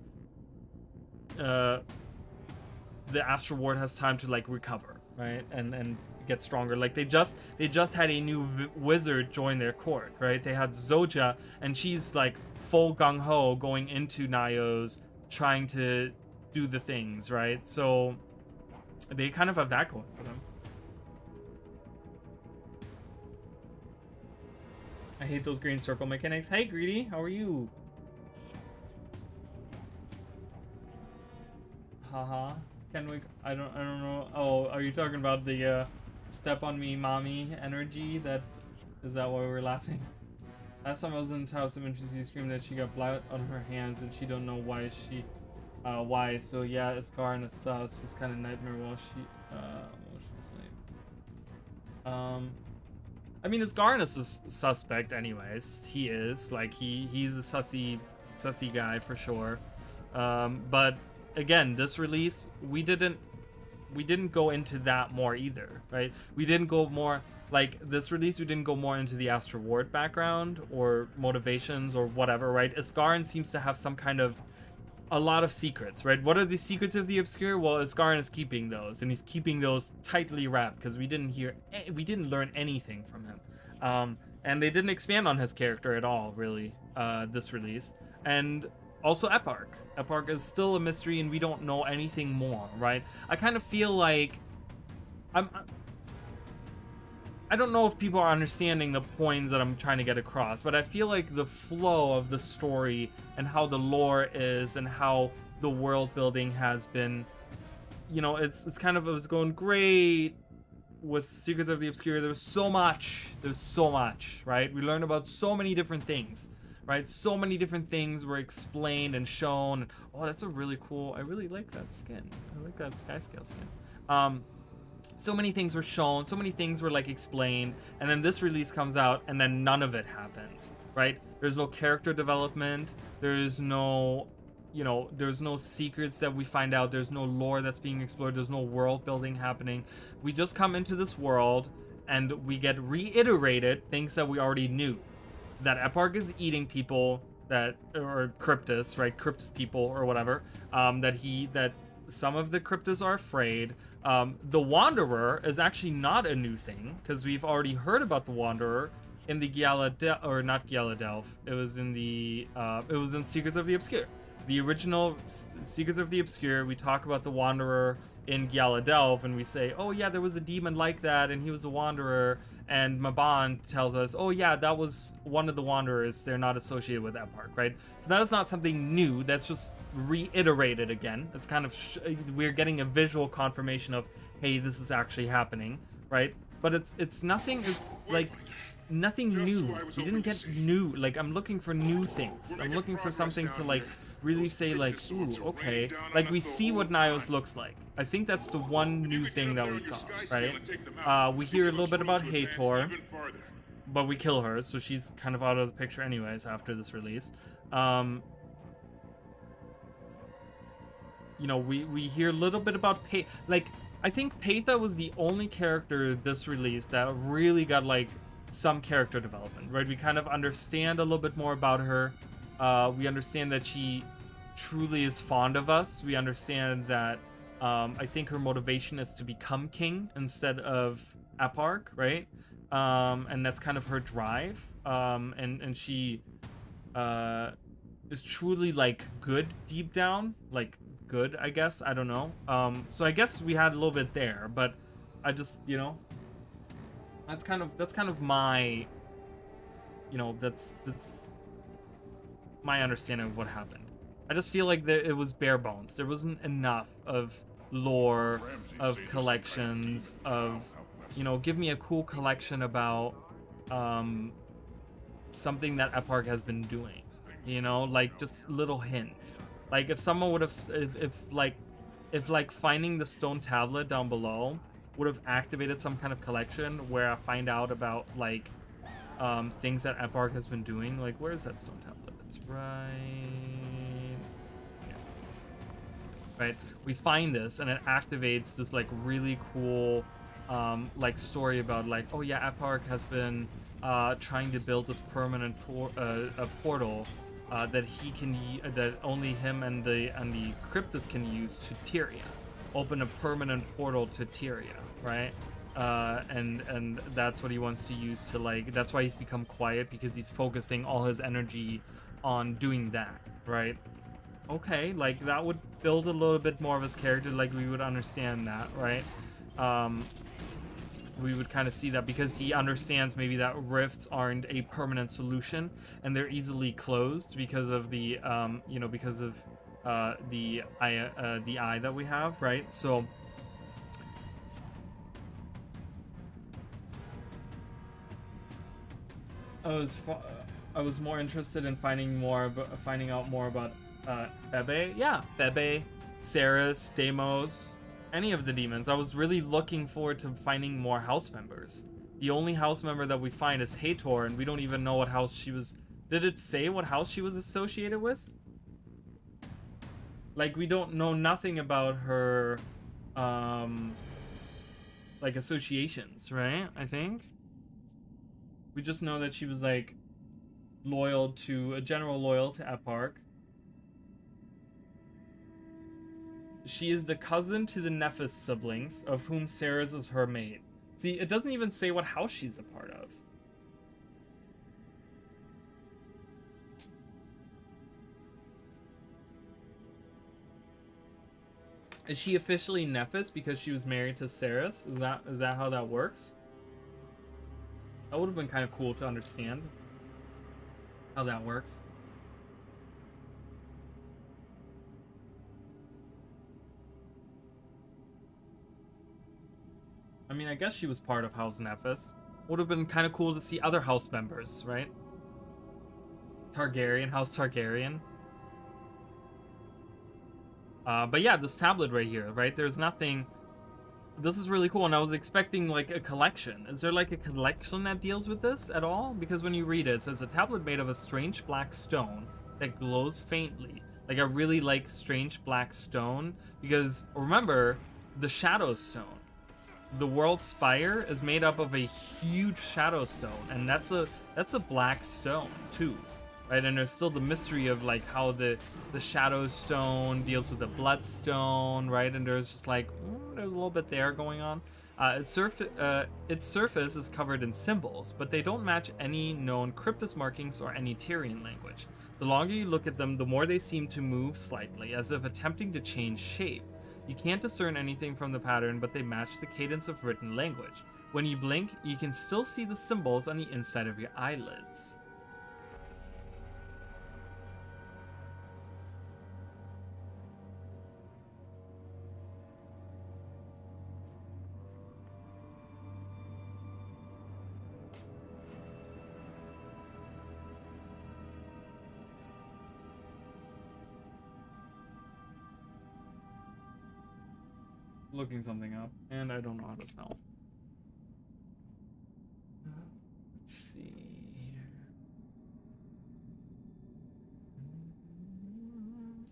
Astral Ward has time to like recover, right? And get stronger. Like they just had a new wizard join their court, right? They had Zoja, and she's like full gung-ho going into Nyos, trying to do the things, right? So they kind of have that going for them. I hate those green circle mechanics. Hey Greedy, how are you? Haha. Can we? I don't know. Oh, are you talking about the step on me mommy energy? That is that why we're laughing? Last time I was in the house of interest, she screamed that she got blood on her hands and she don't know why why. So yeah, Iskar and Sus was kind of nightmare while she was asleep. I mean, Iskar is a suspect anyways. He is like he's a sussy guy for sure. But again, this release we didn't go into that more either, right? We didn't go more like this release. We didn't go more into the Astral Ward background or motivations or whatever, right? Iskarin seems to have some kind of a lot of secrets, right? What are the secrets of the obscure? Well, Iskarin is keeping those, and he's keeping those tightly wrapped because we didn't learn anything from him, and they didn't expand on his character at all, really, this release. And also Eparch is still a mystery, and we don't know anything more, right? I kind of feel like I don't know if people are understanding the points that I'm trying to get across, but I feel like the flow of the story and how the lore is and how the world building has been, you know, it was going great with Secrets of the Obscure. There's so much, right? We learned about so many different things, right? So many different things were explained and shown. Oh, that's a really cool, I really like that skin. I like that Skyscale skin. So many things were shown, so many things were like explained, and then this release comes out and then none of it happened, right? There's no character development, there's no, you know, there's no secrets that we find out, there's no lore that's being explored, there's no world building happening. We just come into this world and we get reiterated things that we already knew. That Eparch is eating people, or Cryptus, right? Cryptus people or whatever, that some of the Cryptus are afraid. The Wanderer is actually not a new thing, because we've already heard about the Wanderer in the not Gyaladelph. It was in Secrets of the Obscure. The original Secrets of the Obscure, we talk about the Wanderer in Gyaladelph, and we say, oh yeah, there was a demon like that, and he was a Wanderer. And Maban tells us, oh yeah, that was one of the Wanderers. They're not associated with Eparch, right? So that is not something new. That's just reiterated again. It's kind of, we're getting a visual confirmation of, hey, this is actually happening, right? But it's nothing new. We didn't get new, like, I'm looking for new things. I'm looking for something to, like, really say, like, ooh, okay. Like, we see what Nyos looks like. I think that's the one new thing that we saw, right? We hear a little bit about Hathor, but we kill her, so she's kind of out of the picture anyways after this release. you know, we hear a little bit about like, I think Peitha was the only character this release that really got like some character development, right? We kind of understand a little bit more about her. We understand that she truly is fond of us. We understand that I think her motivation is to become king instead of Eparch, right? And that's kind of her drive. And she is truly like good deep down, like good, I guess. I don't know. So I guess we had a little bit there, but I just, you know, that's kind of my, you know, that's my understanding of what happened. I just feel like it was bare bones. There wasn't enough of lore, of collections, of, you know, give me a cool collection about something that Eparch has been doing, you know, like just little hints. Like if someone would have, if like finding the stone tablet down below would have activated some kind of collection where I find out about like things that Eparch has been doing. Like, where is that stone tablet? It's right, yeah. Right, we find this and it activates this like really cool like story about like, oh yeah, Eparch has been trying to build this permanent portal that he can that only him and the Cryptus can use to Tyria, open a permanent portal to Tyria, right? And that's what he wants to use to like, that's why he's become quiet, because he's focusing all his energy on doing that, right? Okay, like that would build a little bit more of his character, like we would understand that, right? We would kind of see that because he understands maybe that rifts aren't a permanent solution and they're easily closed because of the you know, because of the eye that we have, right? So I was more interested in finding out more about Bebe. Yeah, Bebe, Ceres, Deimos, any of the demons. I was really looking forward to finding more house members. The only house member that we find is Hathor, and we don't even know what house she was. Did it say what house she was associated with? Like, we don't know nothing about her like associations, right? I think we just know that she was like loyal to Eparch. She is the cousin to the Nephis siblings, of whom Ceres is her maid. See, it doesn't even say what house she's a part of. Is she officially Nephis because she was married to Ceres? Is that how that works? That would have been kind of cool to understand how that works. I mean, I guess she was part of House Nephis. Would have been kind of cool to see other house members, right? Targaryen, House Targaryen. But yeah, this tablet right here, right? There's nothing. This is really cool, and I was expecting like a collection. Is there like a collection that deals with this at all? Because when you read it, it says a tablet made of a strange black stone that glows faintly. Like, I really like strange black stone because remember the Shadow Stone. The World Spire is made up of a huge Shadow Stone, and that's a black stone too, right? And there's still the mystery of like how the Shadow Stone deals with the Bloodstone, right? And there's just like there's a little bit there going on. Its surface is covered in symbols, but they don't match any known Cryptus markings or any Tyrian language. The longer you look at them, the more they seem to move slightly, as if attempting to change shape. You can't discern anything from the pattern, but they match the cadence of written language. When you blink, you can still see the symbols on the inside of your eyelids. Looking something up, and I don't know how to spell. Let's see.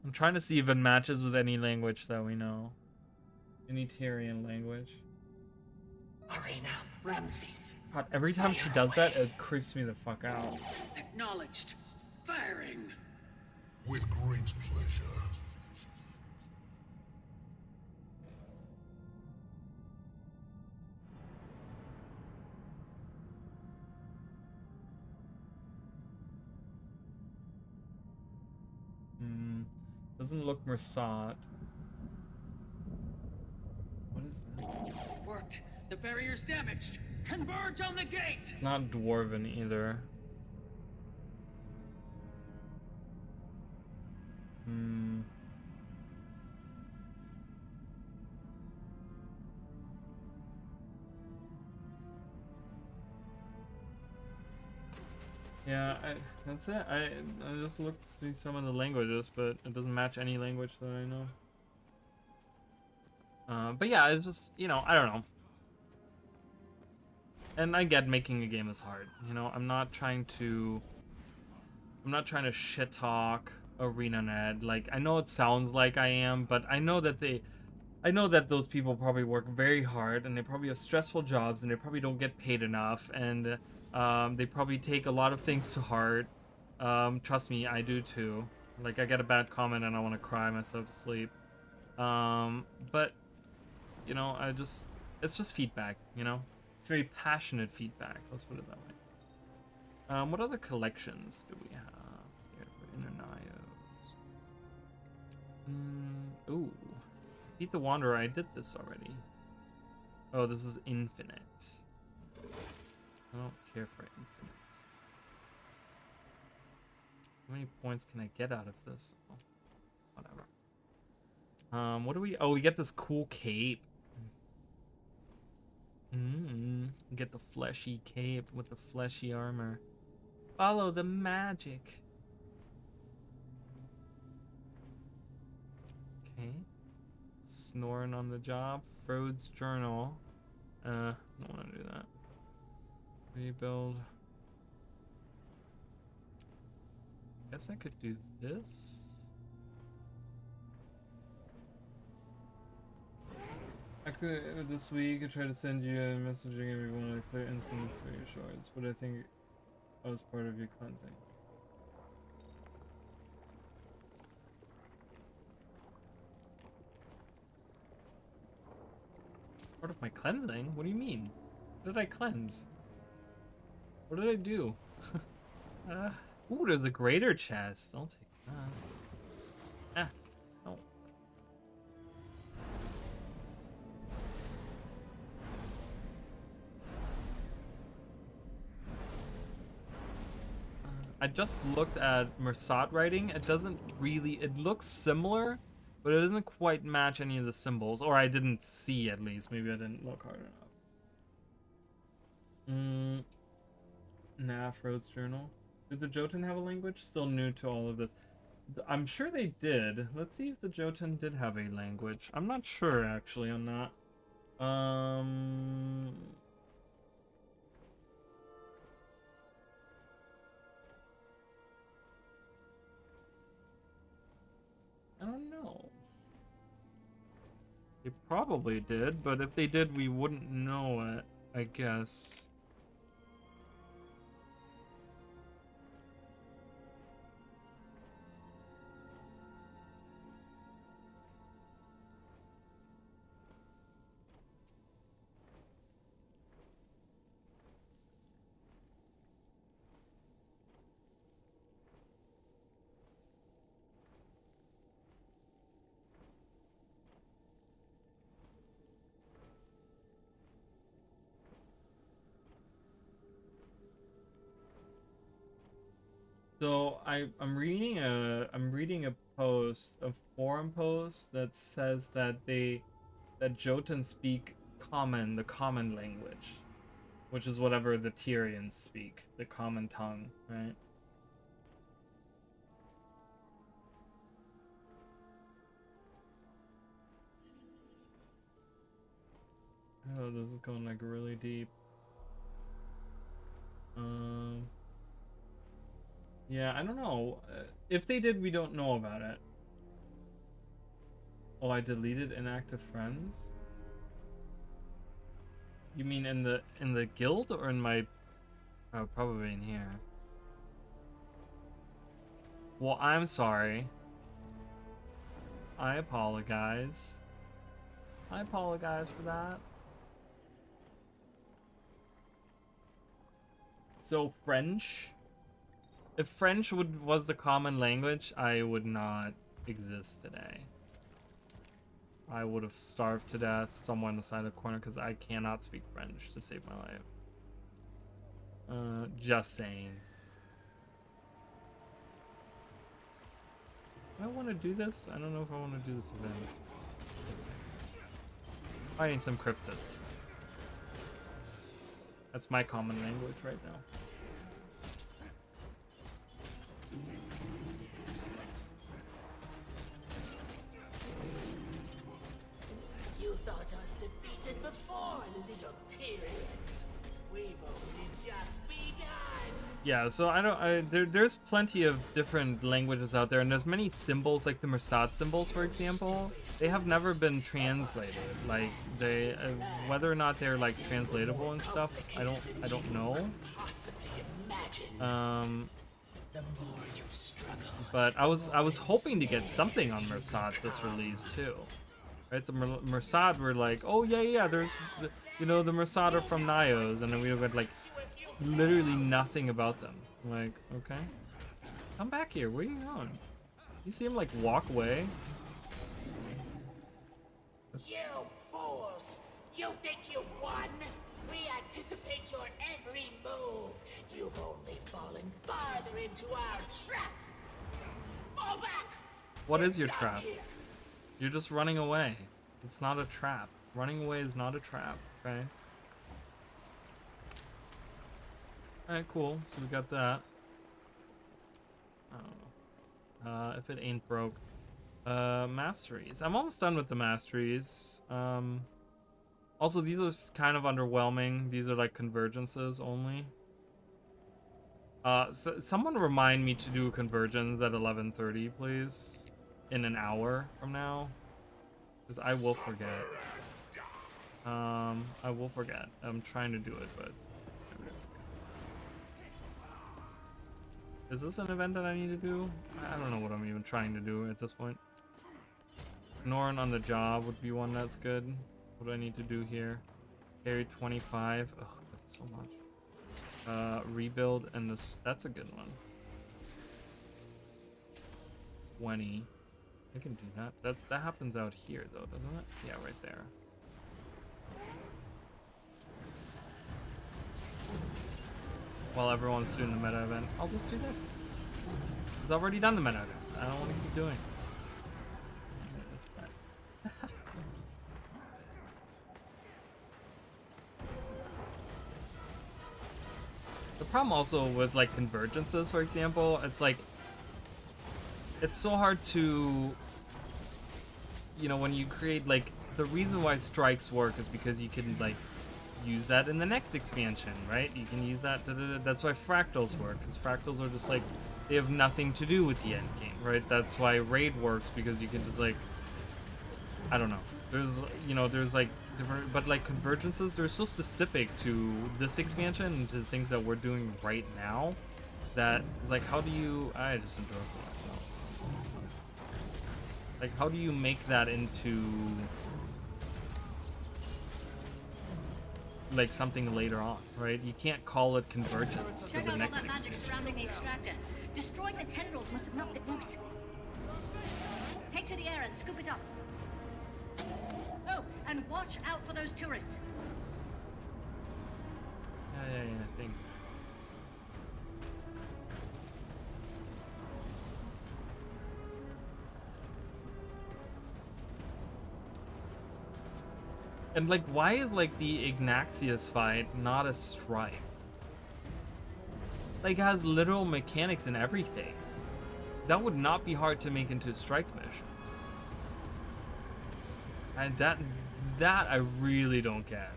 I'm trying to see if it matches with any language that we know. Any Tyrian language. Arena, Ramses. God, every time she does that, it creeps me the fuck out. Acknowledged. Firing. With great pleasure. Doesn't look Mersat. What is that? It worked. The barrier's damaged. Converge on the gate. It's not Dwarven either. Yeah, that's it. I just looked through some of the languages, but it doesn't match any language that I know. But yeah, it's just, you know, I don't know. And I get making a game is hard. You know, I'm not trying to shit talk ArenaNet. Like, I know it sounds like I am, but I know that those people probably work very hard, and they probably have stressful jobs, and they probably don't get paid enough, and they probably take a lot of things to heart. Trust me, I do too. Like, I get a bad comment and I want to cry myself to sleep. But, you know, it's just feedback, you know? It's very passionate feedback, let's put it that way. What other collections do we have here for Inanios? Ooh. Beat the Wanderer, I did this already. Oh, this is infinite. I don't care for infinite. How many points can I get out of this? Oh, whatever. What do we... Oh, we get this cool cape. Get the fleshy cape with the fleshy armor. Follow the magic. Okay. Snoring on the job. Frode's journal. Don't want to do that. Rebuild. Guess I could do this. I could this week I try to send you a messaging everyone to clear instance for your shards, but I think I was part of your cleansing. Part of my cleansing? What do you mean? What did I cleanse? What did I do? Ooh, there's a greater chest. I'll take that. No. I just looked at Mersat writing. It doesn't really... It looks similar, but it doesn't quite match any of the symbols. Or I didn't see, at least. Maybe I didn't look hard enough. Nah, Frode's journal. Did the Jotun have a language? Still new to all of this. I'm sure they did. Let's see if the Jotun did have a language. I'm not sure, actually, on that. I don't know. They probably did, but if they did, we wouldn't know it, I guess. So I'm reading a post, a forum post that says that Jotun speak common, the common language, which is whatever the Tyrians speak, the common tongue, right? Oh, this is going like really deep. Yeah, I don't know. If they did, we don't know about it. Oh, I deleted inactive friends? You mean in the guild or in my... Oh, probably in here. Well, I'm sorry. I apologize. I apologize for that. So French? If French was the common language, I would not exist today. I would have starved to death somewhere in the side of the corner because I cannot speak French to save my life. Just saying. Do I want to do this? I don't know if I want to do this event. I need some Cryptus. That's my common language right now. You thought us defeated before, little Tyrians. We've only just begun. Yeah, so there's plenty of different languages out there, and there's many symbols, like the Mersat symbols, for example. They have never been translated. Like they, whether or not they're like translatable and stuff, I don't know. But I was hoping to get something on Mersat this release too. Right, the Mersat were like, oh yeah, there's, the Mersat are from Nios, and then we got like literally nothing about them. I'm like, okay, come back here. Where are you going? You see him like walk away? You fools! You think you've won? We anticipate your every move. You've only fallen farther into our trap. Fall back! What is your trap? You're just running away. It's not a trap. Running away is not a trap, okay? Alright, cool. So we got that. I don't know. If it ain't broke. Masteries. I'm almost done with the masteries. Also, these are kind of underwhelming. These are like convergences only. Someone remind me to do a convergence at 11:30, please. In an hour from now. Because I will forget. I will forget. I'm trying to do it, but... Is this an event that I need to do? I don't know what I'm even trying to do at this point. Norn on the job would be one that's good. What do I need to do here? Carry 25. Ugh, that's so much. Rebuild, and this, that's a good one. 20. I can do that. That happens out here though, doesn't it? Yeah, right there. While everyone's doing the meta event, I'll just do this. I've already done the meta event. I don't want to keep doing. The problem also with like convergences, for example, it's like it's so hard to, when you create like, the reason why strikes work is because you can like use that in the next expansion, right? You can use that. That's why fractals work, because fractals are just like, they have nothing to do with the end game, right? That's why raid works, because you can just like, I don't know. There's there's like different, but like convergences, they're so specific to this expansion and to things that we're doing right now that it's like, how do you? I just interrupted myself. Like, how do you make that into like something later on, right? You can't call it convergence for Check the out all next that magic expansion. surrounding the extractor. Destroying the tendrils must have knocked it loose. Take to the air and scoop it up. Oh, and watch out for those turrets. Yeah, thanks. And like, why is like the Ignaxius fight not a strike? Like, it has literal mechanics and everything. That would not be hard to make into a strike mission. And that I really don't get.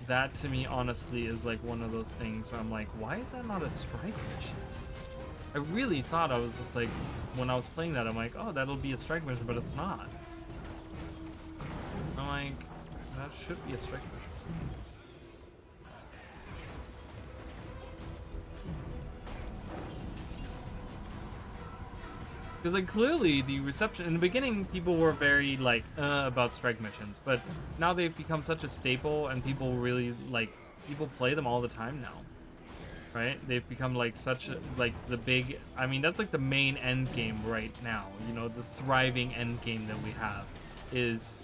That to me honestly is like one of those things where I'm like, why is that not a strike mission? I really thought, I was just like, when I was playing that, I'm like, oh, that'll be a strike mission, but it's not. like that should be a strike mission. Because like clearly the reception in the beginning, people were very like about strike missions, but now they've become such a staple, and people really like people play them all the time now, right? They've become like such like the big. I mean, that's like the main end game right now. You know, the thriving end game that we have is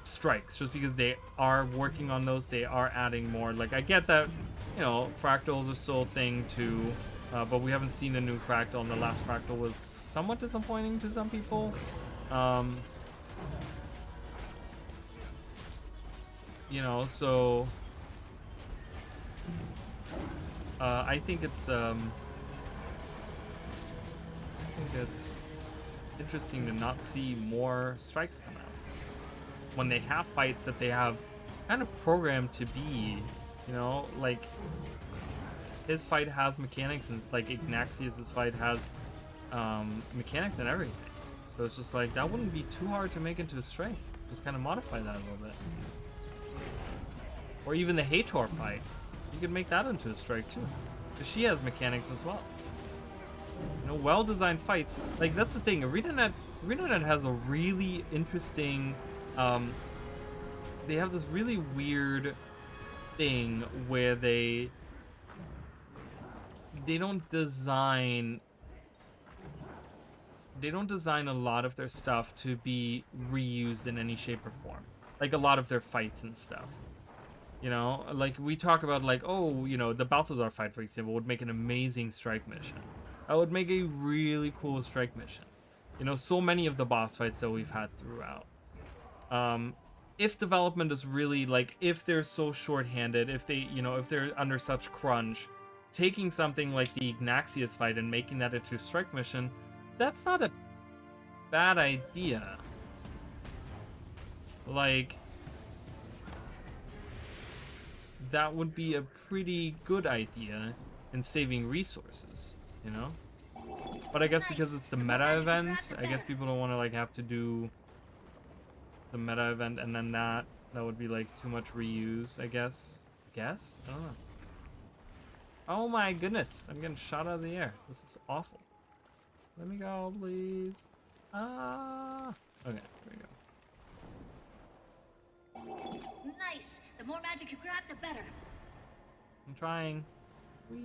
strikes, just because they are working on those. They are adding more. Like I get that, you know, fractals are still a thing too, but we haven't seen a new fractal, and the last fractal was somewhat disappointing to some people. You know, so I think it's interesting to not see more strikes come out when they have fights that they have kind of programmed to be, you know, like his fight has mechanics, and like Ignaxius's fight has mechanics and everything. So it's just like that wouldn't be too hard to make into a strike. Just kind of modify that a little bit. Or even the Hator fight, you could make that into a strike too, because she has mechanics as well. You know, well-designed fights. Like that's the thing. ArenaNet has a really interesting. They have this really weird thing where they don't design a lot of their stuff to be reused in any shape or form. Like a lot of their fights and stuff. You know, like we talk about like, oh, you know, the Balthazar fight, for example, would make an amazing strike mission. That would make a really cool strike mission. You know, so many of the boss fights that we've had throughout. If development is really like, if they're so short-handed, if they, you know, if they're under such crunch, taking something like the Ignaxius fight and making that into a strike mission, that's not a bad idea. Like, that would be a pretty good idea in saving resources, you know? But I guess because it's the meta event, I guess people don't want to like have to do the meta event and then that would be like too much reuse, I guess. I don't know. Oh my goodness, I'm getting shot out of the air. This is awful. Let me go, please. Ah. Okay, there we go. Nice. The more magic you grab, the better. I'm trying. Whee.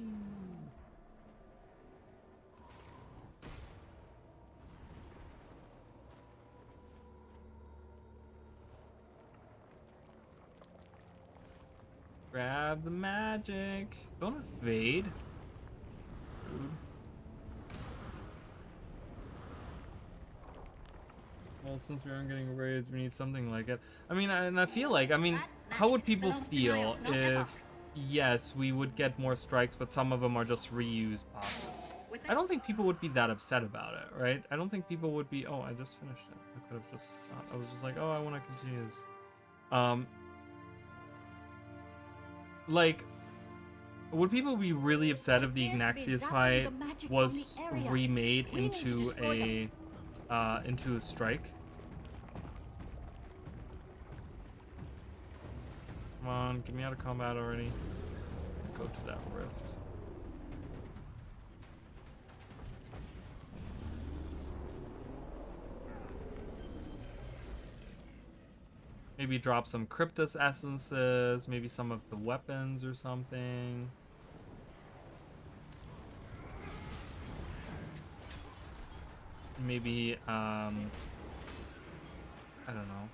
Grab the magic. Don't evade. Rude. Well, since we aren't getting raids, we need something like it. I mean, and I feel like, I mean, how would people feel if, yes, we would get more strikes, but some of them are just reused bosses? I don't think people would be that upset about it, right? I don't think people would be, oh, I just finished it. I could have just, I was just like, oh, I want to continue this. Like, would people be really upset if the Ignaxius fight was remade into a strike? Come on, get me out of combat already. Go to that rift. Maybe drop some Cryptus essences, maybe some of the weapons or something. Maybe, I don't know.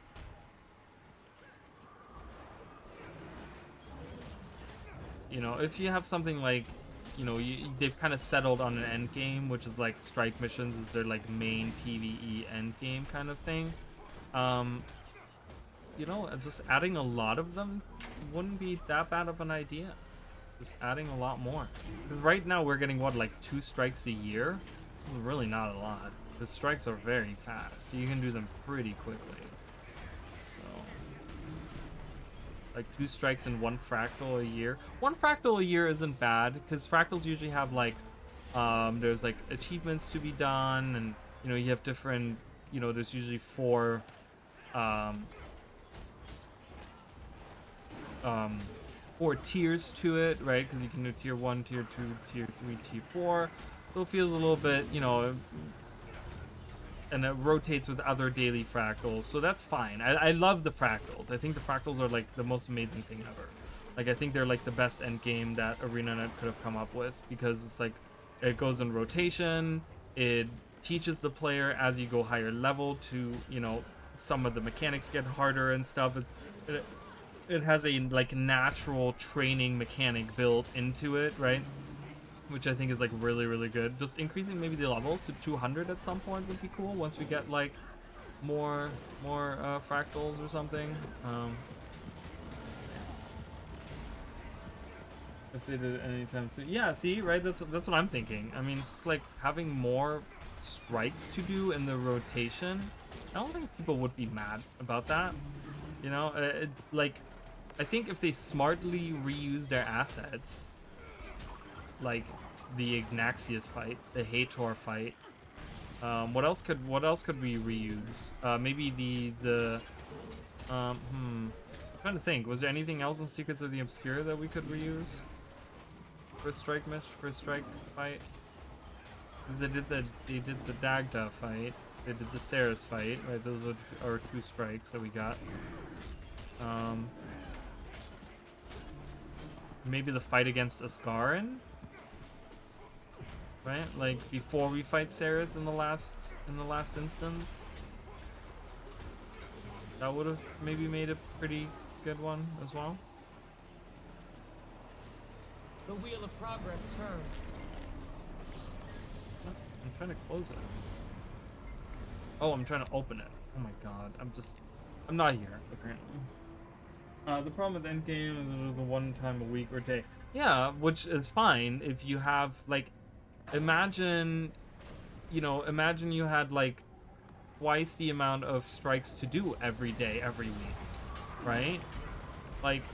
You know, if you have something like, you know, they've kind of settled on an end game, which is like strike missions is their like main PvE end game kind of thing. You know, just adding a lot of them wouldn't be that bad of an idea. Just adding a lot more. Because right now we're getting, what, like 2 strikes a year? Really not a lot. The strikes are very fast. You can do them pretty quickly. So, like 2 strikes and 1 fractal a year. 1 fractal a year isn't bad, because fractals usually have like, there's like achievements to be done, and you know, you have different, you know, there's usually 4 4 tiers to it, right? Because you can do tier 1, tier 2, tier 3, tier 4. So it feels a little bit, you know, and it rotates with other daily fractals, so that's fine. I love the fractals. I think the fractals are like the most amazing thing ever. Like, I think they're like the best end game that ArenaNet could have come up with, because it's like it goes in rotation. It teaches the player as you go higher level to, you know, some of the mechanics get harder and stuff. It has a like natural training mechanic built into it, right? Which I think is like really, really good. Just increasing maybe the levels to 200 at some point would be cool once we get like more fractals or something. If they did it anytime soon, yeah. See, right? That's what I'm thinking. I mean, just like having more strikes to do in the rotation. I don't think people would be mad about that. You know, like I think if they smartly reuse their assets, like the Ignaxius fight, the Hator fight. What else could we reuse? Maybe I'm trying to think. Was there anything else in Secrets of the Obscure that we could reuse for a strike fight? Because they did the Dagda fight. They did the Ceres fight. Right, those are our 2 strikes that we got. Maybe the fight against Ascarin. Right, like before we fight Ceres in the last instance, that would have maybe made a pretty good one as well. The wheel of progress turned. I'm trying to close it. Oh, I'm trying to open it. Oh my god, I'm not here apparently. The problem with endgame is it was a 1 time a week or day. Yeah, which is fine if you have like. Imagine you had like twice the amount of strikes to do every day, every week, right? Like,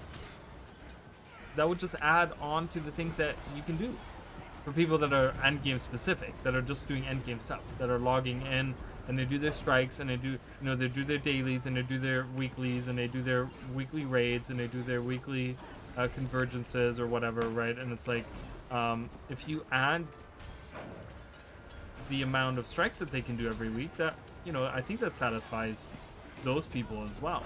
that would just add on to the things that you can do for people that are endgame specific, that are just doing endgame stuff, that are logging in and they do their strikes and they do, they do their dailies and they do their weeklies and they do their weekly raids and they do their weekly convergences or whatever, right? And it's like, if you add the amount of strikes that they can do every week, that I think that satisfies those people as well.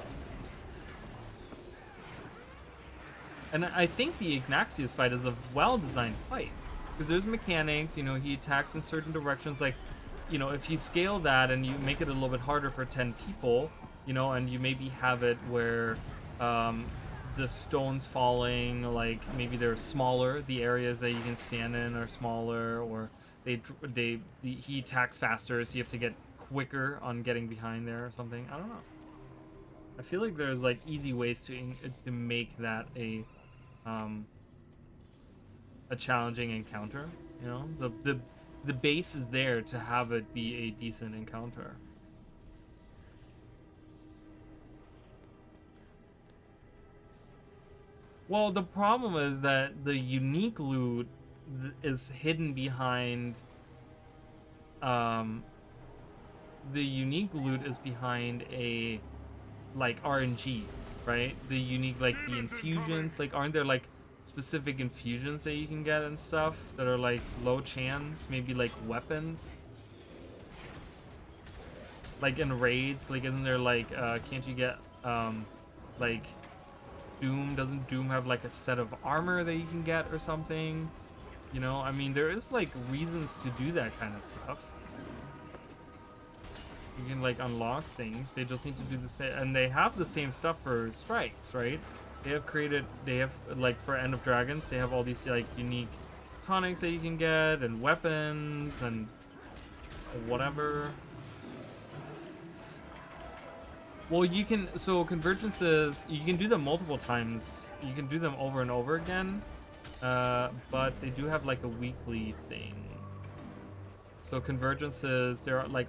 And I think the Ignaxius fight is a well-designed fight because there's mechanics. He attacks in certain directions. Like, if you scale that and you make it a little bit harder for 10 people, and you maybe have it where the stones falling, like maybe they're smaller, the areas that you can stand in are smaller, or he attacks faster, so you have to get quicker on getting behind there or something. I don't know. I feel like there's like easy ways to make that a challenging encounter. The base is there to have it be a decent encounter. Well, the problem is that the unique loot is hidden behind a like RNG, right? The unique, like the infusions, like aren't there like specific infusions that you can get and stuff that are like low chance, maybe like weapons, like in raids? Like, isn't there like can't you get like doesn't Doom have like a set of armor that you can get or something? I mean, there is like reasons to do that kind of stuff. You can like unlock things. They just need to do the same, and they have the same stuff for strikes, right? They have like for End of Dragons, they have all these like unique tonics that you can get and weapons and whatever. Well, so Convergences, you can do them multiple times. You can do them over and over again. But they do have like a weekly thing. So Convergences, they're like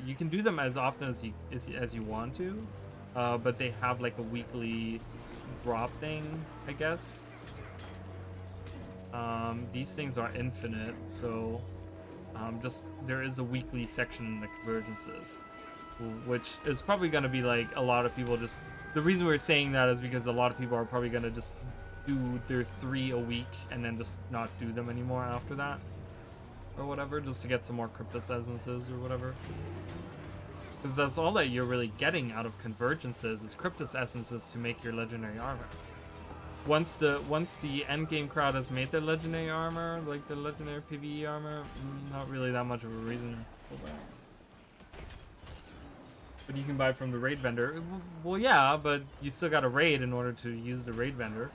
you can do them as often as you want to, but they have like a weekly drop thing, I guess. These things are infinite, so there is a weekly section in the Convergences, which is probably going to be like a lot of people just the reason we're saying that is because a lot of people are probably gonna just do their 3 a week and then just not do them anymore after that, or whatever, just to get some more Cryptus essences or whatever. Because that's all that you're really getting out of Convergences is Cryptus essences to make your legendary armor. Once the end game crowd has made their legendary armor, like the legendary PvE armor, not really that much of a reason for that. But you can buy from the raid vendor. Well, yeah, but you still got to raid in order to use the raid vendor.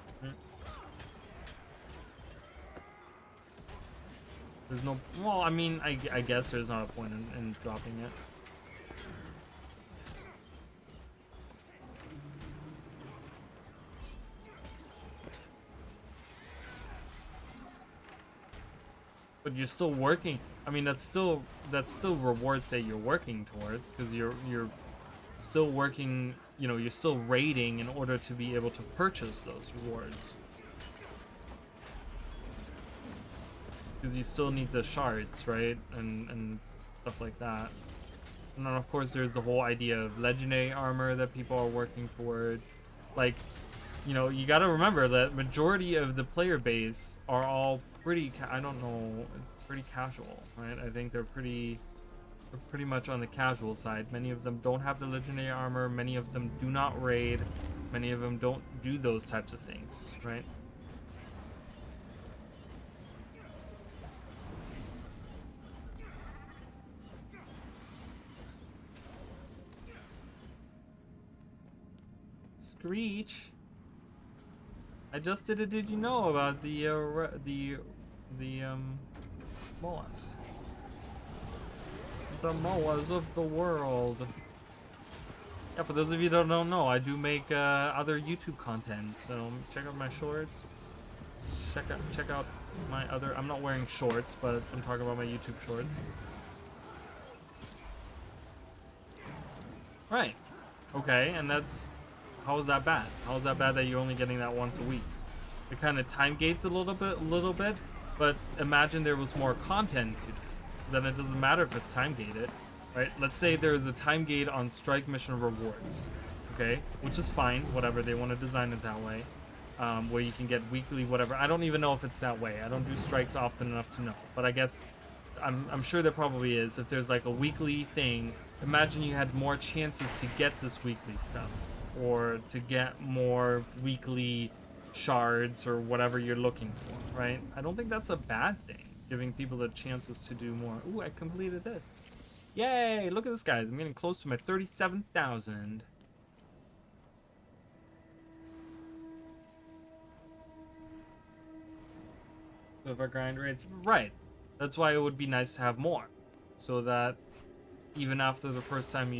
There's no... Well, I mean, I guess there's not a point in dropping it. But you're still working. I mean, that's still rewards that you're working towards, because you're still working, you know, you're still raiding in order to be able to purchase those rewards. Because you still need the shards, right? And stuff like that. And then of course there's the whole idea of legendary armor that people are working towards. Like, you know, you got to remember that majority of the player base are all pretty pretty casual, right? I think they're pretty much on the casual side. Many of them don't have the legendary armor, many of them do not raid, many of them don't do those types of things, right? Screech. I just did a did you know about the moas. The moas of the world. Yeah, for those of you that don't know, I do make other YouTube content, so check out my shorts. Check out my other... I'm not wearing shorts, but I'm talking about my YouTube shorts. Right. Okay, and that's... How is that bad? How is that bad that you're only getting that once a week? It kind of time gates a little bit, but imagine there was more content to do. Then it doesn't matter if it's time gated, right? Let's say there's a time gate on strike mission rewards, okay? Which is fine, whatever, they want to design it that way. Where you can get weekly whatever. I don't even know if it's that way. I don't do strikes often enough to know, but I guess I'm sure there probably is. If there's like a weekly thing, imagine you had more chances to get this weekly stuff, or to get more weekly shards or whatever you're looking for, right? I don't think that's a bad thing, giving people the chances to do more. Ooh, I completed this. Yay, look at this, guys. I'm getting close to my 37,000. So if our grind rates, right. That's why it would be nice to have more, so that even after the first time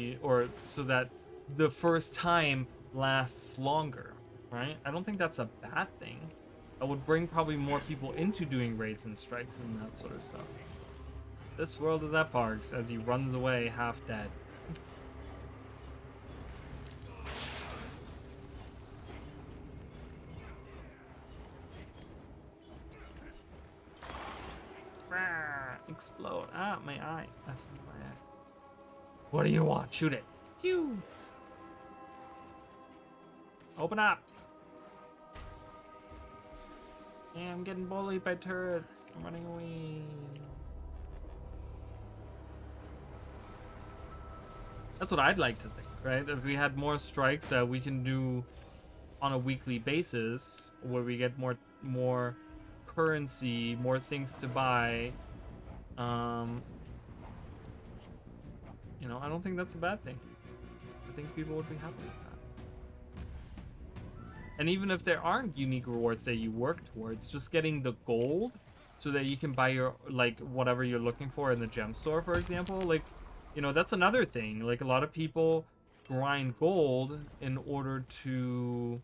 so that the first time lasts longer, right? I don't think that's a bad thing. That would bring probably more people into doing raids and strikes and that sort of stuff. This world is at Parks as he runs away half dead. Explode. Ah, my eye. That's not my eye. What do you want? Shoot it. Phew. Open up. Yeah, I'm getting bullied by turrets. I'm running away. That's what I'd like to think, right? If we had more strikes that we can do on a weekly basis, where we get more currency, more things to buy, you know, I don't think that's a bad thing. I think people would be happy with that. And even if there aren't unique rewards that you work towards, just getting the gold so that you can buy your, like, whatever you're looking for in the gem store, for example, like, you know, that's another thing. Like, a lot of people grind gold in order to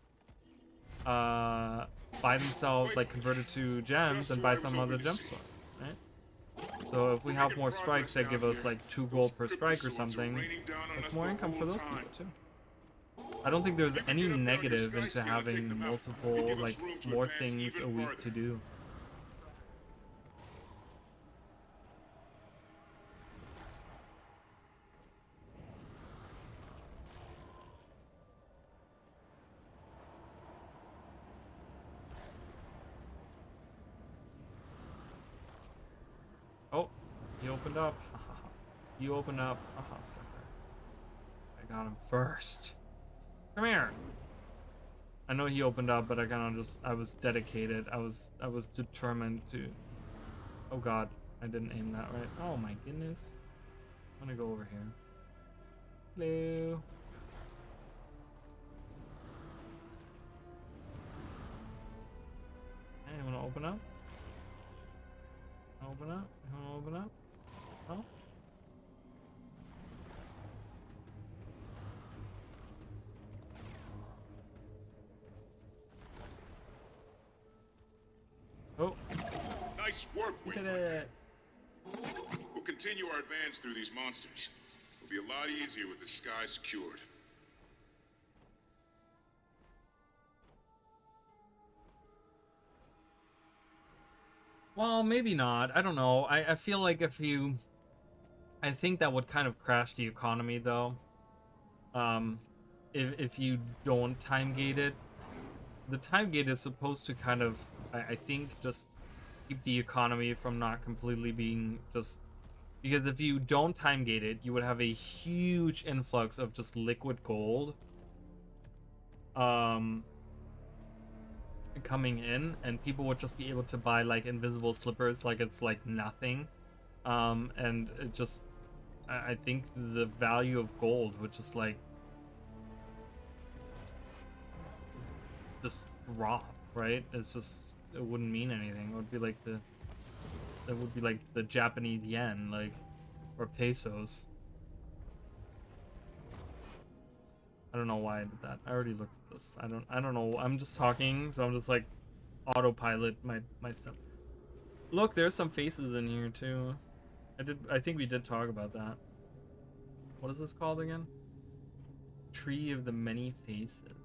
buy themselves, like, convert it to gems and buy some other gem store, right? So if we have more strikes that give us like 2 gold per strike or something, that's more income for those people too. I don't think there's any negative into having multiple, like, more things a week to do. He opened up. You opened up. Sucker. I got him first. Come here. I know he opened up, but I kind of I was dedicated. I was determined to. Oh God, I didn't aim that right. Oh my goodness. I'm gonna go over here. Hello. Hey, you wanna open up? Open up? You wanna open up? Oh? Oh. Nice work, Wayfinder. We'll continue our advance through these monsters. It'll be a lot easier with the sky secured. Well, maybe not. I don't know. I feel like if you... I think that would kind of crash the economy, though. If you don't time gate it. The time gate is supposed to kind of, I think, just keep the economy from not completely being just... Because if you don't time gate it, you would have a huge influx of just liquid gold coming in, and people would just be able to buy like invisible slippers like it's like nothing. And it just... I think the value of gold would just like just drop, right? It's just, it wouldn't mean anything. It would be like the Japanese yen, like, or pesos. I don't know why I did that. I already looked at this. I don't know. I'm just talking, so I'm just like autopilot my stuff. Look, there's some faces in here too. I think we did talk about that. What is this called again? Tree of the Many Faces.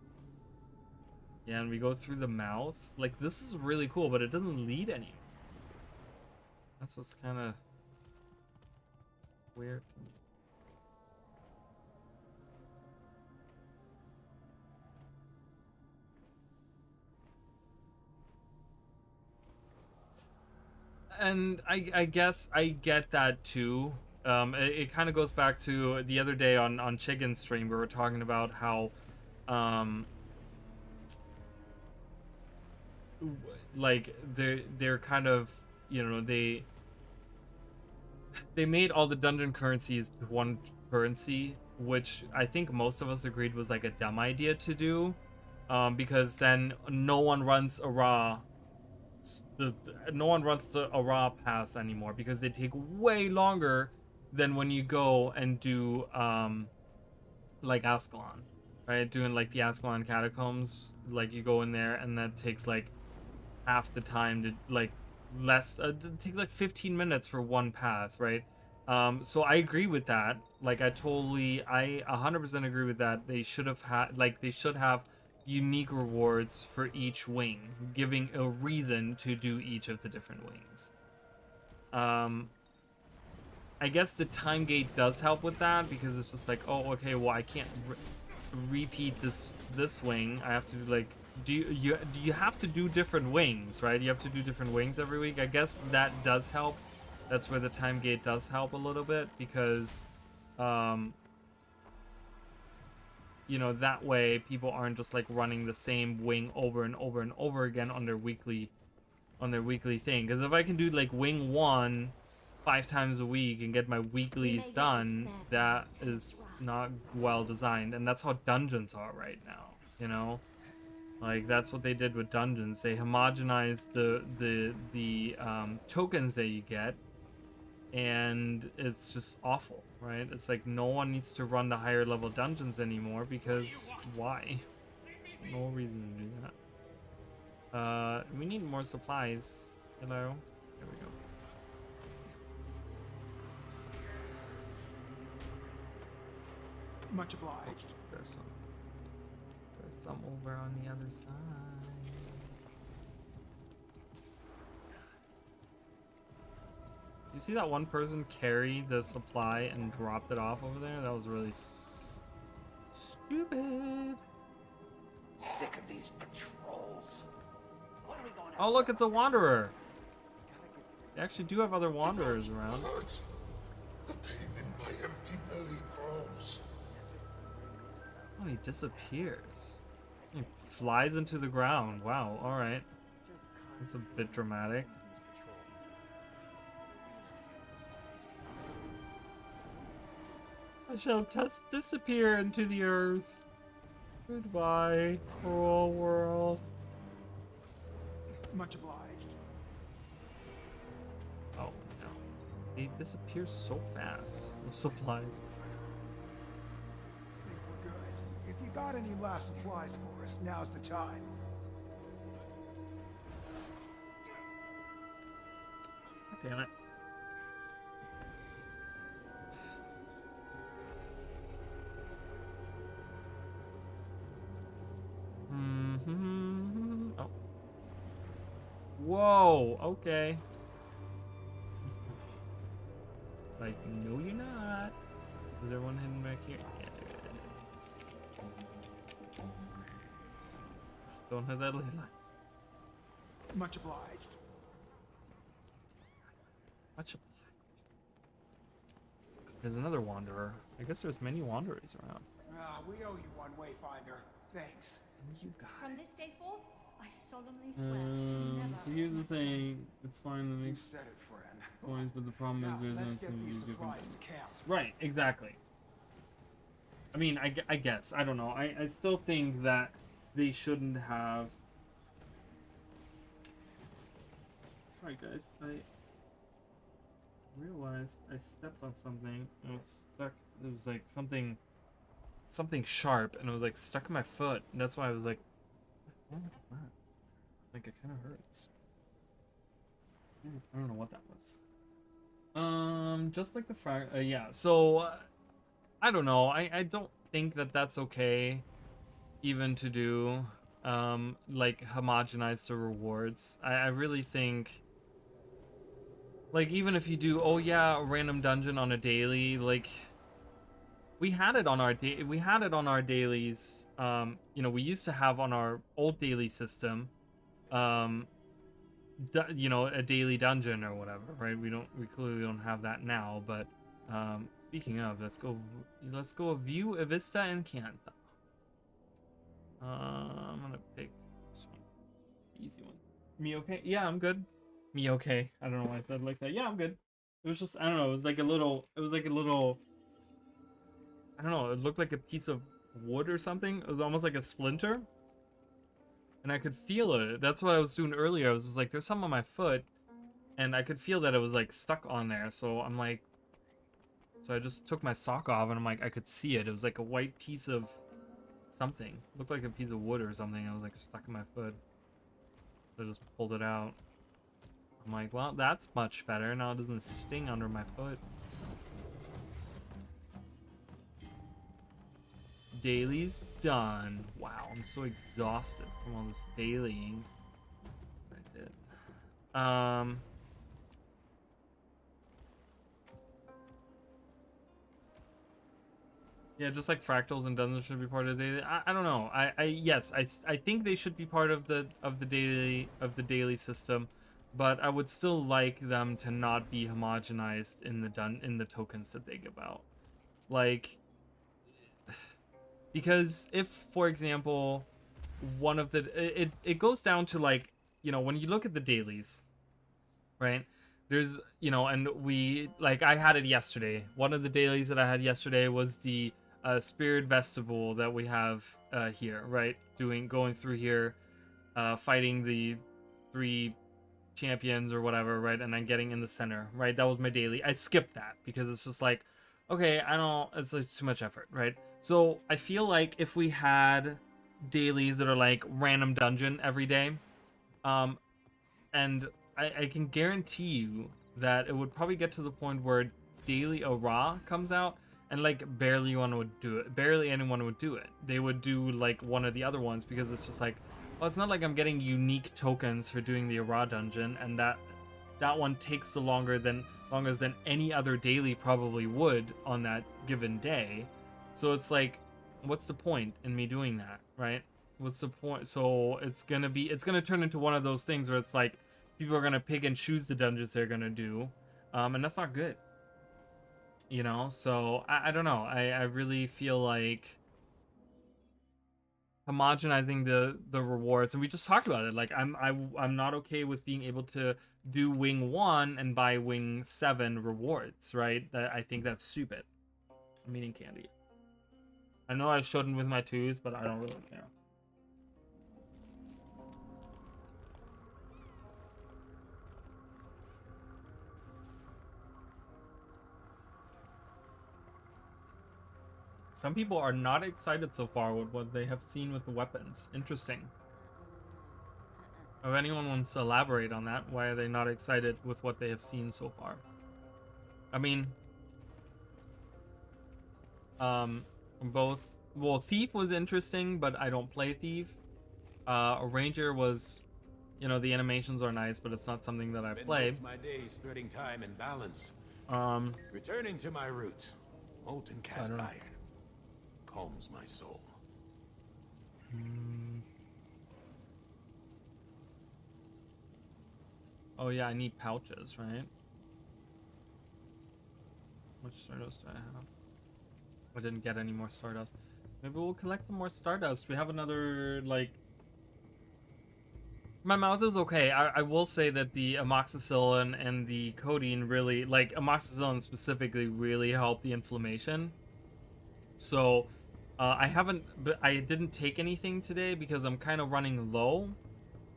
Yeah, and we go through the mouth. Like, this is really cool, but it doesn't lead anywhere. That's what's kind of weird to me. And I guess I get that too. It kind of goes back to the other day on Chicken's stream where we're talking about how like they're kind of, you know, they made all the dungeon currencies one currency, which I think most of us agreed was like a dumb idea to do, because then no one runs a raw pass anymore, because they take way longer than when you go and do like Ascalon, right? Doing like the Ascalon catacombs, like you go in there and that takes like half the time to like less, it takes like 15 minutes for one path, right? So I agree with that. Like I 100% agree with that. They should have had, like, they should have unique rewards for each wing, giving a reason to do each of the different wings. I guess the time gate does help with that, because it's just like, oh, okay, well, I can't repeat this wing. I have to do like, do you have to do different wings, right? You have to do different wings every week. I guess that does help. That's where the time gate does help a little bit, because you know, that way people aren't just like running the same wing over and over and over again on their weekly thing. Because if I can do like wing 1 5 times a week and get my weeklies done, that is not well designed. And that's how dungeons are right now, you know? Like, that's what they did with dungeons. They homogenized the tokens that you get, and it's just awful, right? It's like no one needs to run the higher level dungeons anymore, because why? No reason to do that. We need more supplies. Hello? There we go. Much obliged. There's some over on the other side. You see that one person carry the supply and dropped it off over there? That was really stupid. Sick of these patrols. Oh, look, it's a wanderer. They actually do have other wanderers around. The pain in my empty belly grows. Oh, he disappears. He flies into the ground. Wow, alright. That's a bit dramatic. I shall disappear into the earth. Goodbye, cruel world. Much obliged. Oh, no. He disappears so fast. The supplies. I think we're good. If you got any last supplies for us, now's the time. Damn it. Oh. Whoa, okay. It's like, no you're not. Is everyone hidden back here? Yeah, there it is. Don't have that ley line. Much obliged. Much obliged. There's another wanderer. I guess there's many wanderers around. We owe you one, Wayfinder. Thanks. You got From this day forth, I solemnly swear to never. So here's the thing. It's fine to You make said it, friend. coins, but the problem Now, is there's let's not get so these many different supplies to camp. things. Right, exactly. I mean, I guess. I don't know. I still think that they shouldn't have... Sorry, guys. I realized I stepped on something. It was stuck. It was like something sharp, and it was like stuck in my foot. And that's why I was like, what was that? Like, it kind of hurts. I don't know what that was. Just like the frag. Yeah. So, I don't know. I don't think that that's okay, even to do. Like homogenize the rewards. I really think. Like, even if you do, oh yeah, a random dungeon on a daily, like, we had it on our dailies. You know, we used to have on our old daily system, you know, a daily dungeon or whatever, right? We clearly don't have that now. But speaking of, let's go view a vista in Cantha. I'm gonna pick this one, easy one. Me okay? Yeah, I'm good. Me okay. I don't know why I said like that. Yeah, I'm good. It was just, I don't know, it was like a little I don't know, it looked like a piece of wood or something. It was almost like a splinter. And I could feel it. That's what I was doing earlier. I was just like, there's some on my foot. And I could feel that it was like stuck on there. So I'm like, so I just took my sock off and I'm like, I could see it. It was like a white piece of something. It looked like a piece of wood or something. It was like stuck in my foot. So I just pulled it out. I'm like, well, that's much better. Now it doesn't sting under my foot. Daily's done. Wow, I'm so exhausted from all this dailying I did. Yeah, just like fractals and dungeons should be part of the daily. I don't know. Yes, I think they should be part of the daily system, but I would still like them to not be homogenized in the tokens that they give out. Like, because if, for example, one of the it goes down to, like, you know, when you look at the dailies, right? There's, you know, and we, like, I had it yesterday. One of the dailies that I had yesterday was the Spirit Vestibule that we have here, right? Going through here, fighting the 3 champions or whatever, right? And then getting in the center, right? That was my daily. I skipped that because it's just like, okay, it's like too much effort, right? So I feel like if we had dailies that are like random dungeon every day, and I can guarantee you that it would probably get to the point where daily Ara comes out and like barely anyone would do it. They would do like one of the other ones because it's just like, well, it's not like I'm getting unique tokens for doing the Ara dungeon, and that one takes the longest than any other daily probably would on that given day. So it's like, what's the point in me doing that, right? What's the point? So it's gonna turn into one of those things where it's like, people are gonna pick and choose the dungeons they're gonna do, and that's not good. You know, so I don't know. I really feel like homogenizing the rewards, and we just talked about it. Like I'm not okay with being able to do wing 1 and buy wing 7 rewards, right? That I think that's stupid. I'm eating candy. I know I shouldn't with my tooth, but I don't really care. Some people are not excited so far with what they have seen with the weapons. Interesting. If anyone wants to elaborate on that, why are they not excited with what they have seen so far? I mean, both. Well, Thief was interesting, but I don't play Thief. A Ranger was, you know, the animations are nice, but it's not something that I play. Most of my days threading time and balance. Returning to my roots, molten cast iron calms my soul. Oh yeah, I need pouches, right? Which Stardust do I have? I didn't get any more Stardust. Maybe we'll collect some more Stardust. We have another, like... My mouth is okay. I will say that the amoxicillin and the codeine really, like amoxicillin specifically, really help the inflammation. So I didn't take anything today because I'm kind of running low.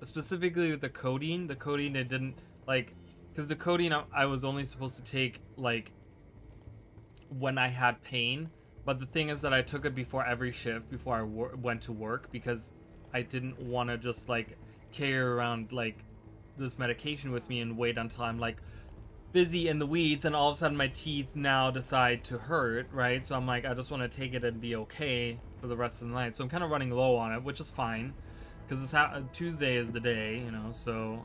Specifically with the codeine. The codeine, it didn't, like, because the codeine I was only supposed to take, like, when I had pain. But the thing is that I took it before every shift, before I went to work, because I didn't want to just, like, carry around, like, this medication with me and wait until I'm, like, busy in the weeds and all of a sudden my teeth now decide to hurt, right? So I'm like, I just want to take it and be okay for the rest of the night. So I'm kind of running low on it, which is fine. Because it's Tuesday is the day, you know, so,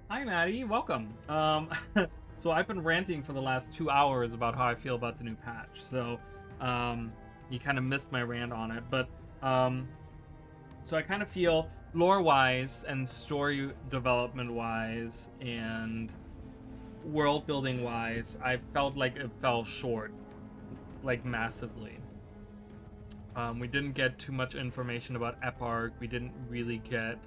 Hi, Maddie. Welcome. So I've been ranting for the last 2 hours about how I feel about the new patch. So, you kind of missed my rant on it. But, so I kind of feel lore-wise and story development-wise and world-building-wise, I felt like it fell short, like, massively. We didn't get too much information about Eparch. We didn't really get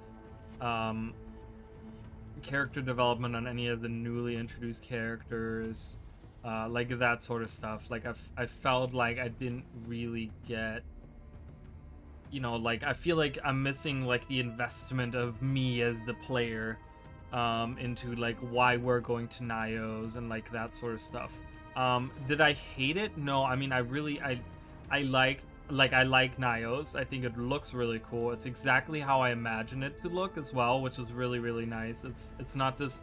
character development on any of the newly introduced characters, like that sort of stuff. Like I felt like I didn't really get, you know, like I feel like I'm missing like the investment of me as the player into like why we're going to Nios and like that sort of stuff. Did I hate it? No, I mean I like Nios. I think it looks really cool. It's exactly how I imagine it to look as well, which is really, really nice. It's not this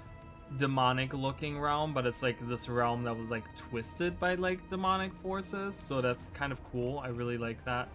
demonic looking realm, but it's like this realm that was like twisted by like demonic forces. So that's kind of cool. I really like that.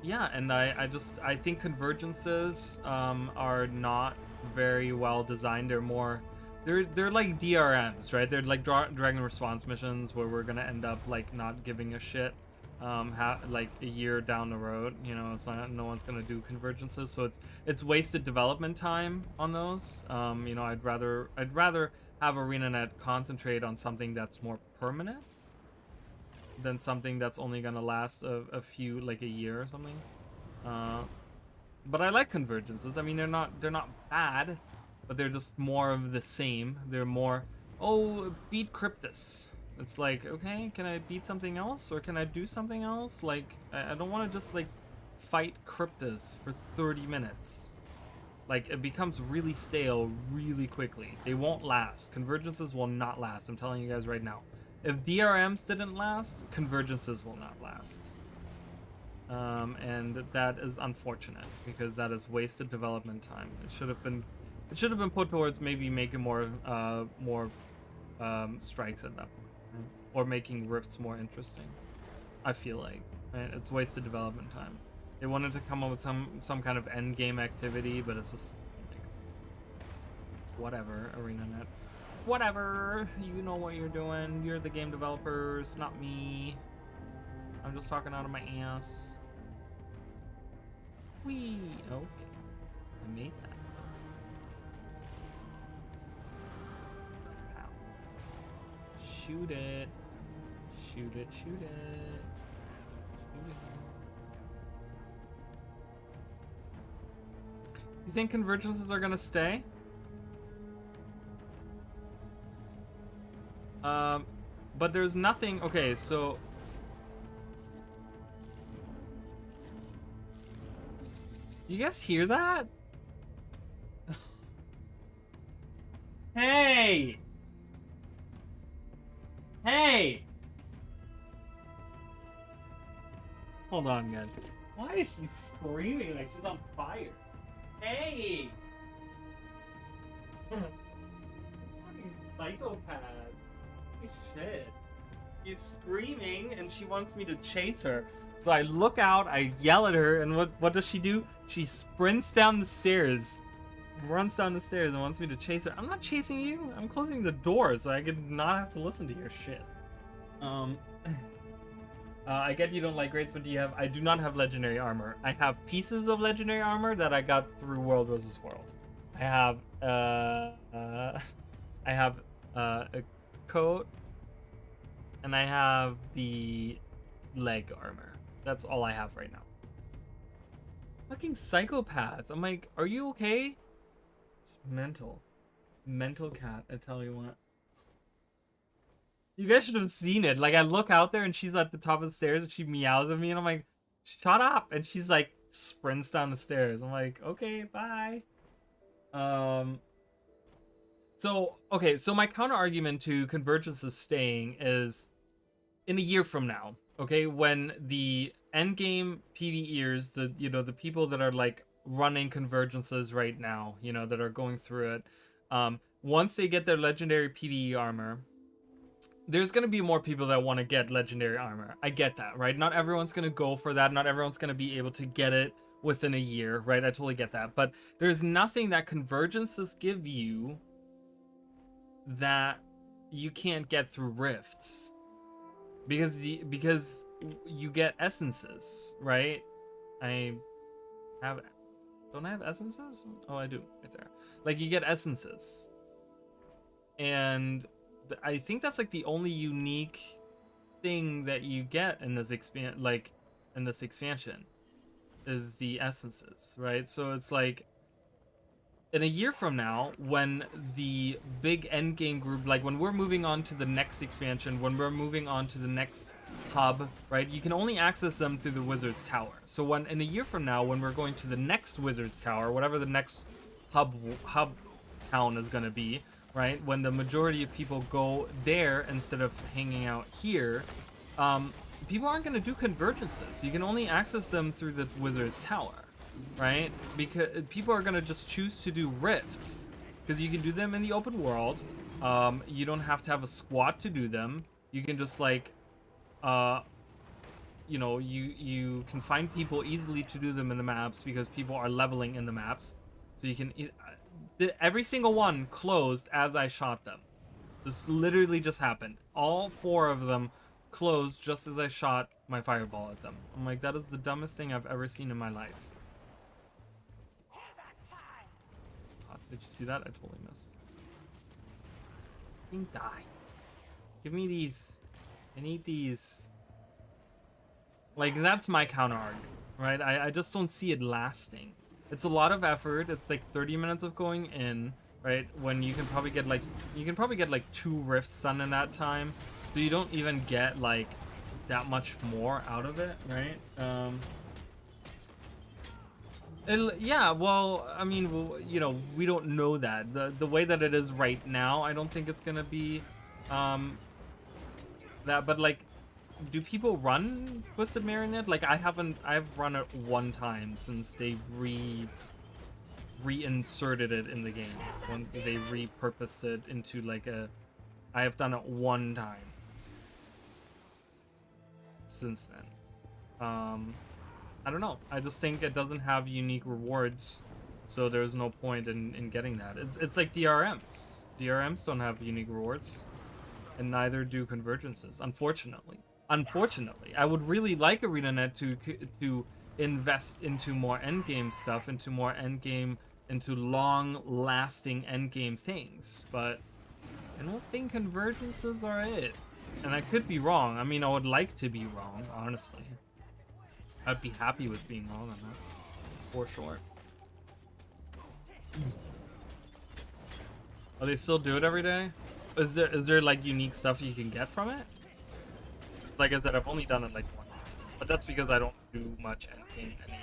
Yeah, and I think Convergences are not very well designed. They're like DRMs, right? They're like Dragon Response missions where we're gonna end up like not giving a shit like a year down the road. You know, it's not, no one's gonna do Convergences, so it's wasted development time on those. You know, I'd rather have ArenaNet concentrate on something that's more permanent than something that's only gonna last a few, like a year or something. But I like Convergences. I mean, they're not bad, but they're just more of the same. They're more, oh, beat Cryptus. It's like, okay, can I beat something else? Or can I do something else? Like, I don't want to just, like, fight Cryptus for 30 minutes. Like, it becomes really stale really quickly. They won't last. Convergences will not last. I'm telling you guys right now. If DRMs didn't last, Convergences will not last. And that is unfortunate, because that is wasted development time. It should have been put towards maybe making more strikes at that point. Or making rifts more interesting. I feel like, right? It's wasted development time. They wanted to come up with some kind of end game activity, but it's just like, whatever, ArenaNet. Whatever, you know what you're doing. You're the game developers, not me. I'm just talking out of my ass. Whee! Okay. I made that. Pow. Shoot it. Shoot it, shoot it. Shoot it. You think convergences are gonna stay? But there's nothing. Okay, so you guys hear that? Hey! Hey! Hold on, guys. Why is she screaming like she's on fire? Hey! Fucking psychopath. Holy shit. She's screaming and she wants me to chase her. So I look out, I yell at her, and what does she do? She sprints down the stairs, runs down the stairs, and wants me to chase her. I'm not chasing you. I'm closing the door so I could not have to listen to your shit. I get you don't like raids, but do you have? I do not have legendary armor. I have pieces of legendary armor that I got through World vs. World. I have a coat, and I have the leg armor. That's all I have right now. Fucking psychopath. I'm like, are you okay? Mental cat, I tell you what. You guys should have seen it. Like, I look out there and she's at the top of the stairs and she meows at me and I'm like, shut up. And she's like, sprints down the stairs. I'm like, okay, bye. So my counter argument to Convergences staying is in a year from now, okay, when the endgame PvEers, the people that are like running Convergences right now, that are going through it, once they get their legendary PvE armor, there's going to be more people that want to get legendary armor. I get that, right? Not everyone's going to go for that. Not everyone's going to be able to get it within a year, right? I totally get that. But there's nothing that Convergences give you that you can't get through rifts. Because you get essences, right? Don't I have essences? Oh, I do, right there. Like, you get essences. And I think that's like the only unique thing that you get in this expansion is the essences, right? So it's like in a year from now, when the big endgame group, like when we're moving on to the next expansion, when we're moving on to the next hub, right? You can only access them through the Wizard's Tower. So in a year from now, when we're going to the next Wizard's Tower, whatever the next hub town is going to be, right? When the majority of people go there instead of hanging out here, people aren't going to do Convergences. You can only access them through the Wizard's Tower, right? Because people are going to just choose to do rifts because you can do them in the open world. You don't have to have a squad to do them. You can just like, you can find people easily to do them in the maps because people are leveling in the maps. So you can... Every single one closed as I shot them. This literally just happened. All 4 of them closed just as I shot my fireball at them. I'm like, that is the dumbest thing I've ever seen in my life. Did you see that? I totally missed. Die. Give me these. I need these. Like, that's my counter argument, right? I just don't see it lasting. It's a lot of effort. It's like 30 minutes of going in, right? When you can probably get like 2 rifts done in that time. So you don't even get like that much more out of it, right? Yeah, well, I mean, we don't know that. The way that it is right now, I don't think it's gonna be that, but like, do people run Twisted Marionette? Like, I've run it 1 time since they reinserted it in the game. When they repurposed it into like I have done it 1 time since then. I don't know. I just think it doesn't have unique rewards, so there's no point in getting that. It's like DRMs. DRMs don't have unique rewards, and neither do Convergences, unfortunately. I would really like ArenaNet to invest into more endgame stuff, into more endgame, into long-lasting endgame things. But I don't think convergences are it. And I could be wrong. I mean, I would like to be wrong, honestly. I'd be happy with being wrong on that, for sure. Oh, they still do it every day? Is there like unique stuff you can get from it? It's like I said, I've only done it like one time, but that's because I don't do much endgame anymore.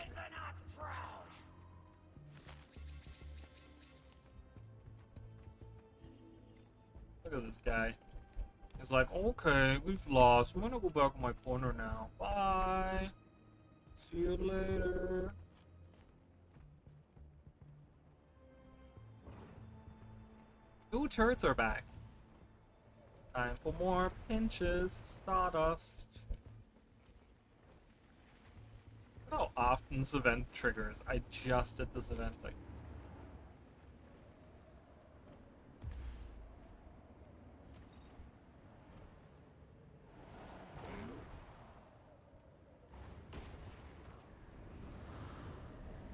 Look at this guy. He's like, okay, we've lost. I'm gonna go back in my corner now. Bye. See you later. Ooh, turrets are back. Time for more pinches. Stardust. Look how often this event triggers. I just did this event like.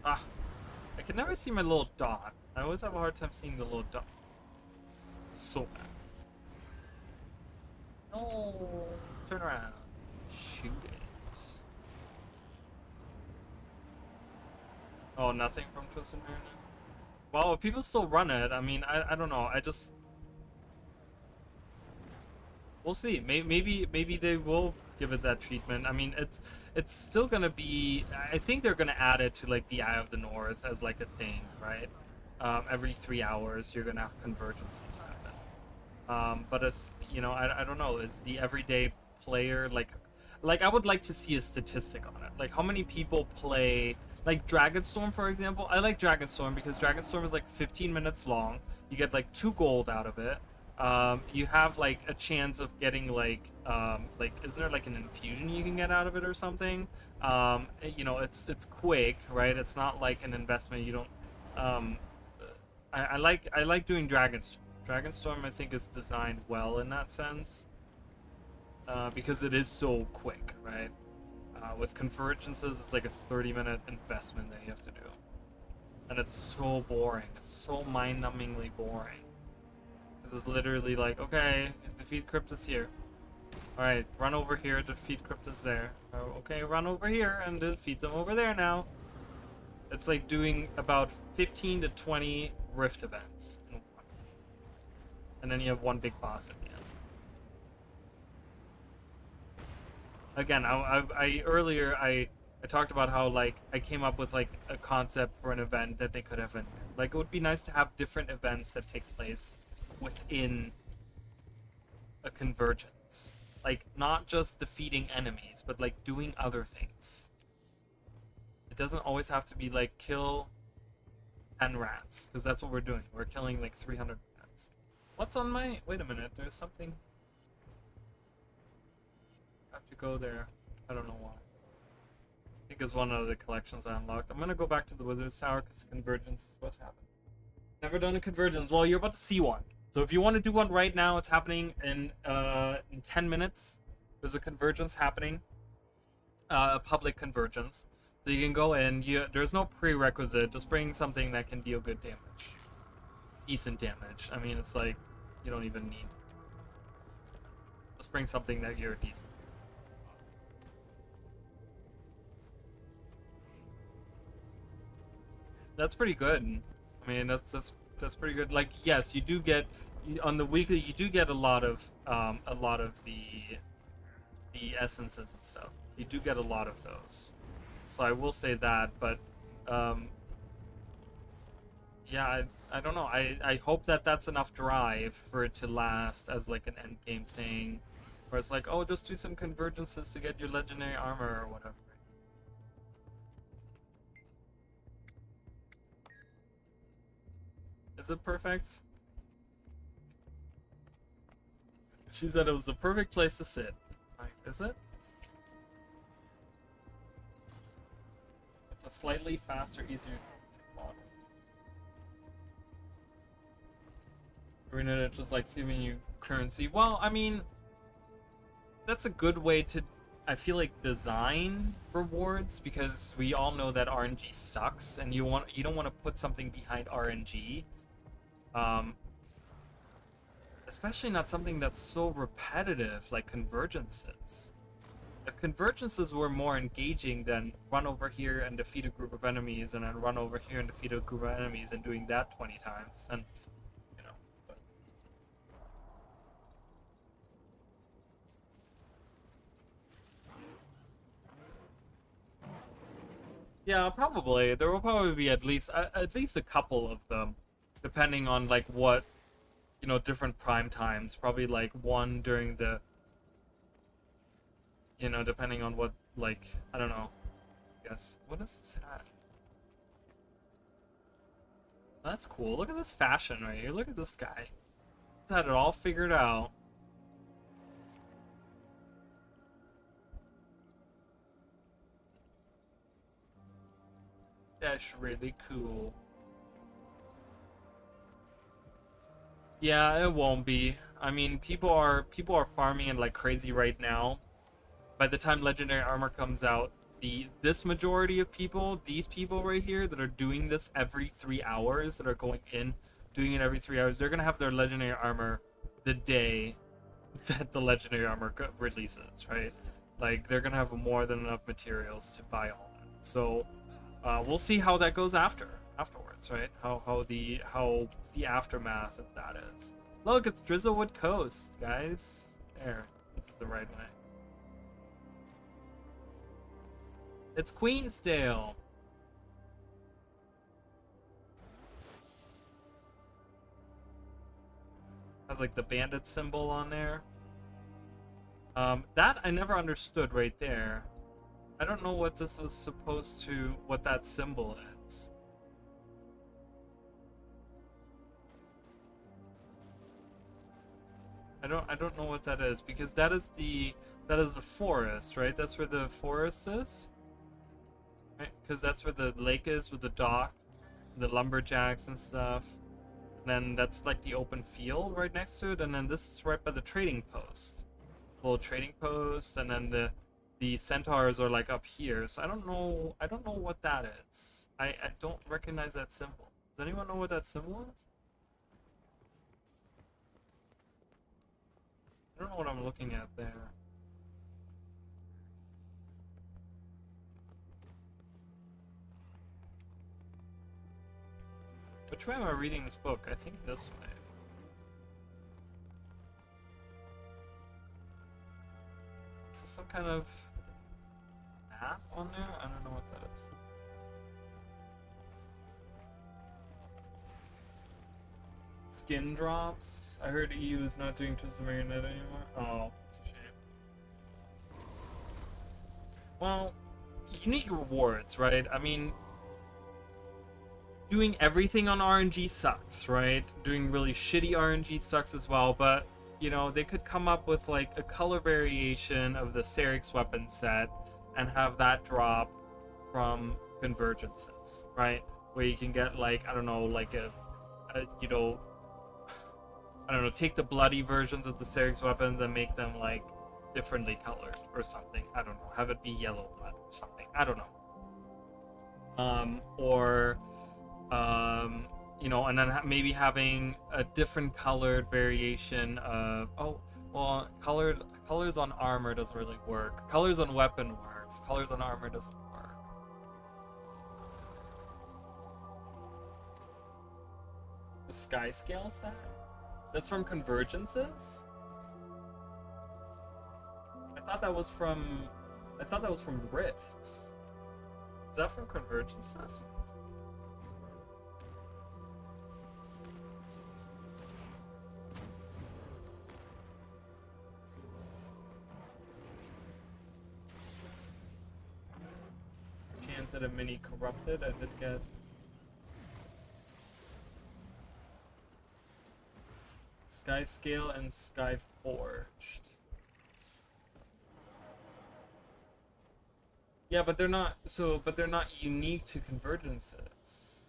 Ah, I can never see my little dot. I always have a hard time seeing the little dot. It's so bad. No, turn around. Shoot it. Oh, nothing from Twisted Mirror now? Well, people still run it. I mean, I don't know. I just... We'll see. Maybe they will give it that treatment. I mean, it's still gonna be... I think they're gonna add it to, like, the Eye of the North as, like, a thing, right? Every 3 hours, you're gonna have convergences happen. But it's, you know, I don't know. Is the everyday player, like, I would like to see a statistic on it. Like, how many people play... Like, Dragonstorm, for example. I like Dragonstorm because Dragonstorm is, like, 15 minutes long. You get, like, 2 gold out of it. You have like a chance of getting like is there like an infusion you can get out of it or something? You know, it's quick, right? It's not like an investment. You don't. I like doing Dragonstorm. Dragonstorm I think is designed well in that sense because it is so quick, right? With Convergences, it's like a 30-minute investment that you have to do, and it's so boring. It's so mind-numbingly boring. This is literally like, okay, defeat Cryptus here. Alright, run over here, defeat Cryptus there. Okay, run over here and defeat them over there now. It's like doing about 15 to 20 Rift events. And then you have one big boss at the end. Again, earlier I talked about how like I came up with like a concept for an event that they could have in. Like it would be nice to have different events that take place within a convergence, like not just defeating enemies but like doing other things. It doesn't always have to be like kill 10 rats, because that's what we're doing. We're killing like 300 rats. What's on my... Wait a minute, there's something. I have to go there. I don't know why. I think it's one of the collections I unlocked. I'm gonna go back to the Wizard's Tower because convergence is what happened. Never done a convergence. Well, you're about to see one. So if you want to do one right now, it's happening in 10 minutes. There's a convergence happening, a public convergence. So you can go in. There's no prerequisite. Just bring something that can deal good damage, decent damage. I mean, it's like you don't even need. Just bring something that you're decent. That's pretty good. I mean, that's pretty good. Like, yes, you do get on the weekly. You do get a lot of the essences and stuff. You do get a lot of those. So I will say that, but yeah, I don't know. I hope that that's enough drive for it to last as like an end game thing, where it's like, oh, just do some convergences to get your legendary armor or whatever. Is it perfect? She said it was the perfect place to sit. Like, is it? It's a slightly faster, easier to model. Arena just like giving you currency. Well, I mean, that's a good way to I feel like design rewards, because we all know that RNG sucks, and you don't want to put something behind RNG, especially not something that's so repetitive like convergences. If convergences were more engaging than run over here and defeat a group of enemies, and then run over here and defeat a group of enemies, and doing that 20 times, then you know. But... yeah, probably there will probably be at least a couple of them, depending on like what, you know, different prime times. Probably like one during the, you know, depending on what, like, I don't know. Yes. What is this hat? That's cool. Look at this fashion right here. Look at this guy. He's had it all figured out. That's really cool. Yeah, it won't be. I mean, people are farming it like crazy right now. By the time legendary armor comes out, this majority of people, these people right here that are doing this every 3 hours, that are going in, doing it every 3 hours, they're gonna have their legendary armor the day that the legendary armor releases, right? Like, they're gonna have more than enough materials to buy all that. So we'll see how that goes afterwards, right? How the aftermath of that is. Look, it's Drizzlewood Coast, guys. There, this is the right way. It's Queensdale. Has like the bandit symbol on there. That I never understood right there. I don't know what this is supposed to, what that symbol is. I don't know what that is, because that is the forest, right? That's where the forest is. Right? Because that's where the lake is with the dock, the lumberjacks and stuff. And then that's like the open field right next to it, and then this is right by the trading post. Little trading post, and then the centaurs are like up here. So I don't know what that is. I don't recognize that symbol. Does anyone know what that symbol is? I don't know what I'm looking at there. Which way am I reading this book? I think this way. Is this some kind of map on there? I don't know what that is. Skin drops. I heard EU is not doing Twisted Marionette anymore. Oh, that's a shame. Well, unique rewards, right? I mean, doing everything on RNG sucks, right? Doing really shitty RNG sucks as well, but, you know, they could come up with, like, a color variation of the Serix weapon set and have that drop from Convergences, right? Where you can get, like, I don't know, like you know, I don't know, take the bloody versions of the Serix weapons and make them, like, differently colored or something. I don't know. Have it be yellow blood or something. I don't know. You know, and then maybe having a different colored variation of... oh, well, colors on armor doesn't really work. Colors on weapon works. Colors on armor doesn't work. The Sky Scale set? That's from Convergences? I thought that was from Rifts. Is that from Convergences? Chance at a mini corrupted. I did get... Sky Scale and Sky Forged. Yeah, but they're not unique to Convergences.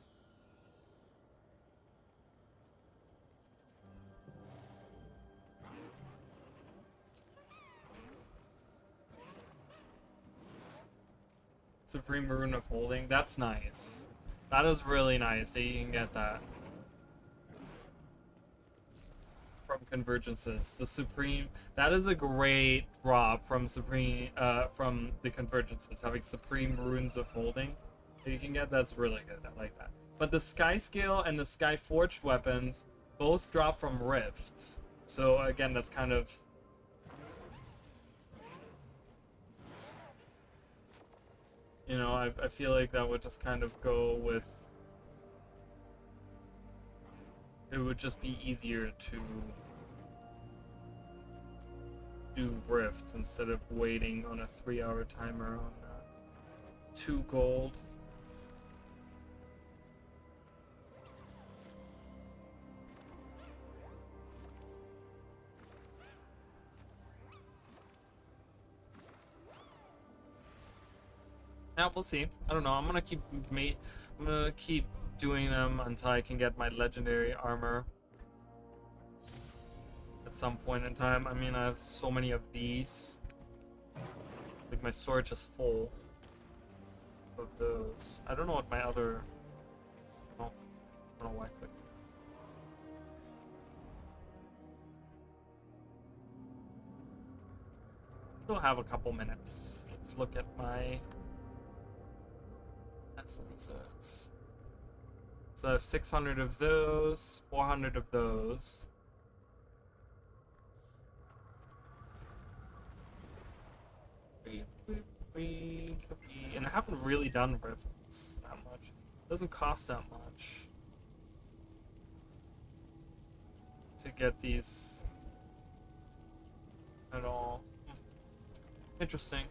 Supreme Rune of Holding. That's nice. That is really nice that you can get that. From Convergences. The Supreme... That is a great drop from Supreme... from the Convergences. Having Supreme Runes of Holding that you can get, that's really good. I like that. But the Sky Scale and the Sky Forged weapons both drop from Rifts. So again, that's kind of... You know, I feel like that would just kind of go with... It would just be easier to do Rifts instead of waiting on a 3-hour timer on 2 gold. Now we'll see. I don't know. I'm gonna keep doing them until I can get my legendary armor at some point in time. I mean, I have so many of these. Like, my storage is full of those. I don't know what my other... Oh, I don't know why I clicked. Still have a couple minutes. Let's look at my essences. So I have 600 of those, 400 of those. And I haven't really done Rifts that much. It doesn't cost that much to get these at all. Interesting.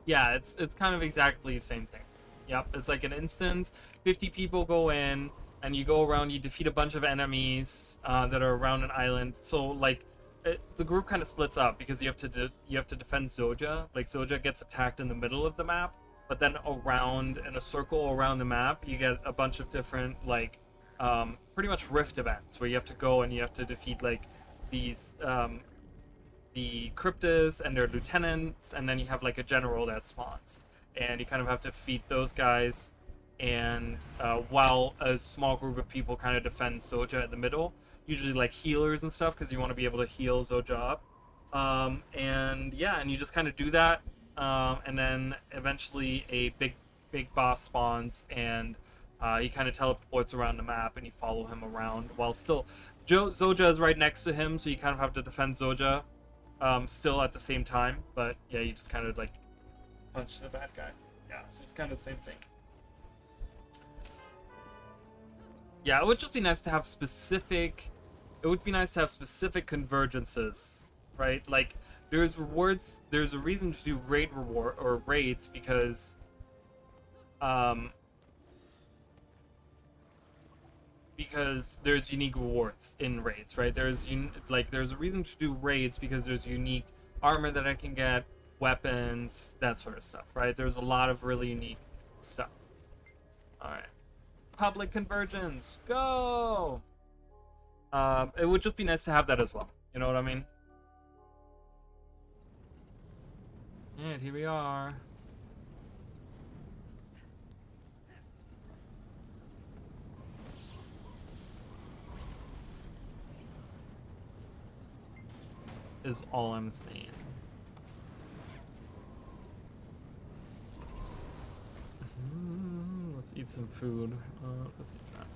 Yeah, it's kind of exactly the same thing. Yep, it's like an instance. 50 people go in, and you go around. You defeat a bunch of enemies that are around an island. So like, the group kind of splits up because you have to defend Zoja. Like, Zoja gets attacked in the middle of the map, but then around in a circle around the map, you get a bunch of different like, pretty much rift events where you have to go and you have to defeat like these. The cryptas and their lieutenants, and then you have like a general that spawns, and you kind of have to defeat those guys, and while a small group of people kind of defend Zoja in the middle, usually like healers and stuff, because you want to be able to heal Zoja up. And yeah, and you just kind of do that, and then eventually a big boss spawns, and he kind of teleports around the map, and you follow him around while still Zoja is right next to him, so you kind of have to defend Zoja still at the same time. But yeah, you just kind of like punch the bad guy. Yeah, so it's kind of the same thing. Yeah, it would just be nice to have specific... It would be nice to have specific convergences, right? Like, there's rewards... There's a reason to do raid reward or raids because... because there's unique rewards in raids, right? There's a reason to do raids because there's unique armor that I can get, weapons, that sort of stuff, right? There's a lot of really unique stuff. All right, public convergence, go! It would just be nice to have that as well. You know what I mean? And here we are. Is all I'm saying. Let's eat some food. Let's eat that.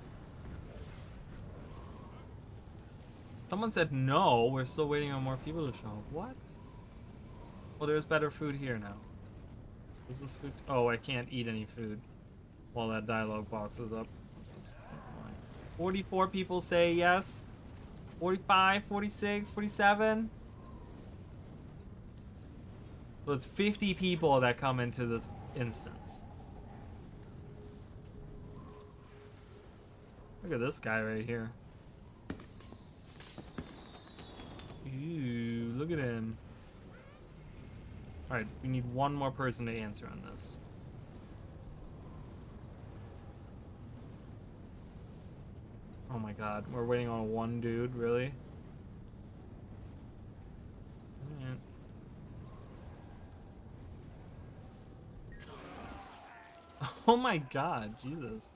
Someone said no, we're still waiting on more people to show up. What? Well, there's better food here now. Is this food? Oh, I can't eat any food while that dialogue box is up. 44 people say yes. 45, 46, 47. So it's 50 people that come into this instance. Look at this guy right here. Ooh, look at him. Alright, we need one more person to answer on this. Oh my god, we're waiting on one dude, really? Alright. Oh my god, Jesus.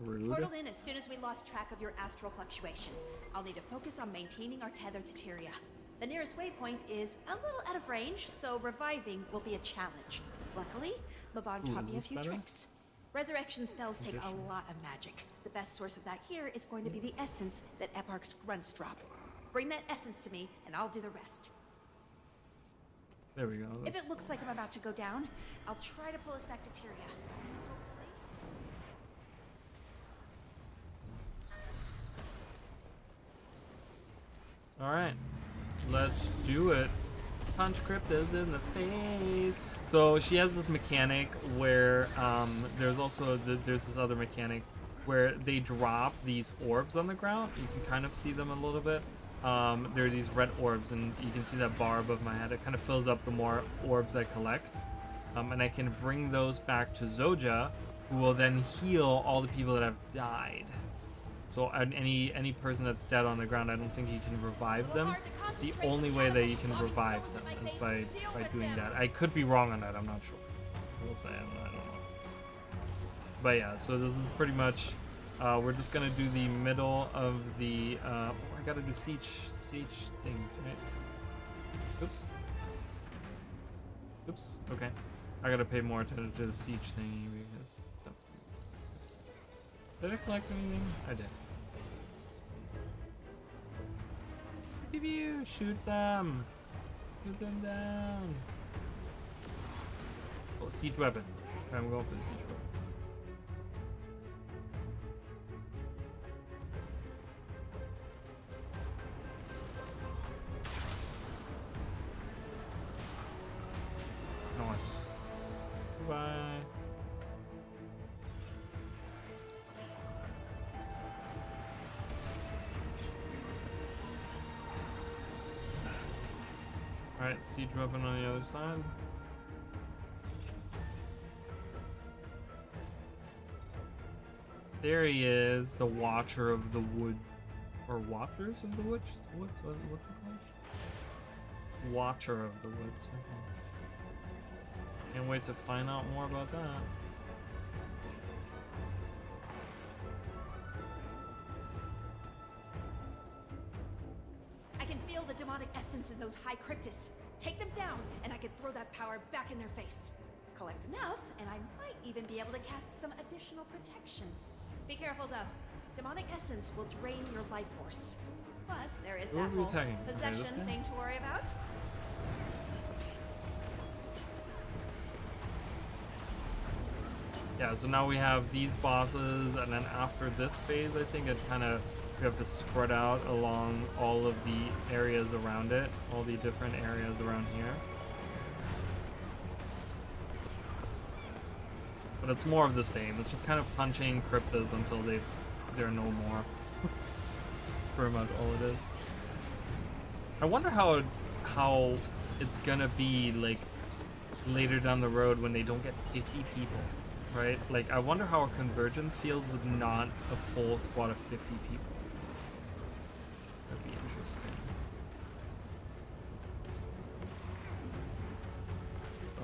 Rude. Portal in as soon as we lost track of your astral fluctuation. I'll need to focus on maintaining our tether to Tyria. The nearest waypoint is a little out of range, so reviving will be a challenge. Luckily, Maban taught me a few tricks. Resurrection spells take a lot of magic. The best source of that here is going to be the essence that Eparch's grunts drop. Bring that essence to me, and I'll do the rest. There we go. If it looks like I'm about to go down, I'll try to pull us back to Tyria. Alright, let's do it. Punch Cryptas in the face. So she has this mechanic where there's also there's this other mechanic where they drop these orbs on the ground. You can kind of see them a little bit. There are these red orbs, and you can see that bar above my head. It kind of fills up the more orbs I collect. And I can bring those back to Zoja, who will then heal all the people that have died. So any person that's dead on the ground, I don't think you can revive them. It's the only way that you can revive them is by doing that. I could be wrong on that, I'm not sure. I will say, I don't know. But yeah, so this is pretty much, we're just gonna do the middle of the, I gotta do siege things, right? Oops. Oops, okay. I gotta pay more attention to the siege thingy because that's... Did I collect anything? I did. Pew pew! Shoot them! Shoot them down! Oh, siege weapon. Okay, I'm going for the siege weapon. Nice. Goodbye. Alright, siege weapon on the other side. There he is, the Watcher of the Woods. Or Watchers of the Woods? What's it called? Watcher of the Woods. Okay. Can't wait to find out more about that. I can feel the demonic essence in those high cryptis. Take them down, and I can throw that power back in their face. Collect enough, and I might even be able to cast some additional protections. Be careful, though. Demonic essence will drain your life force. Plus, there is that whole possession thing to worry about. Yeah, so now we have these bosses, and then after this phase, I think it kind of, we have to spread out along all of the areas around it, all the different areas around here. But it's more of the same. It's just kind of punching cryptas until they're no more. That's pretty much all it is. I wonder how it's gonna be like later down the road when they don't get 50 people, right? Like I wonder how a Convergence feels with not a full squad of 50 people. That'd be interesting.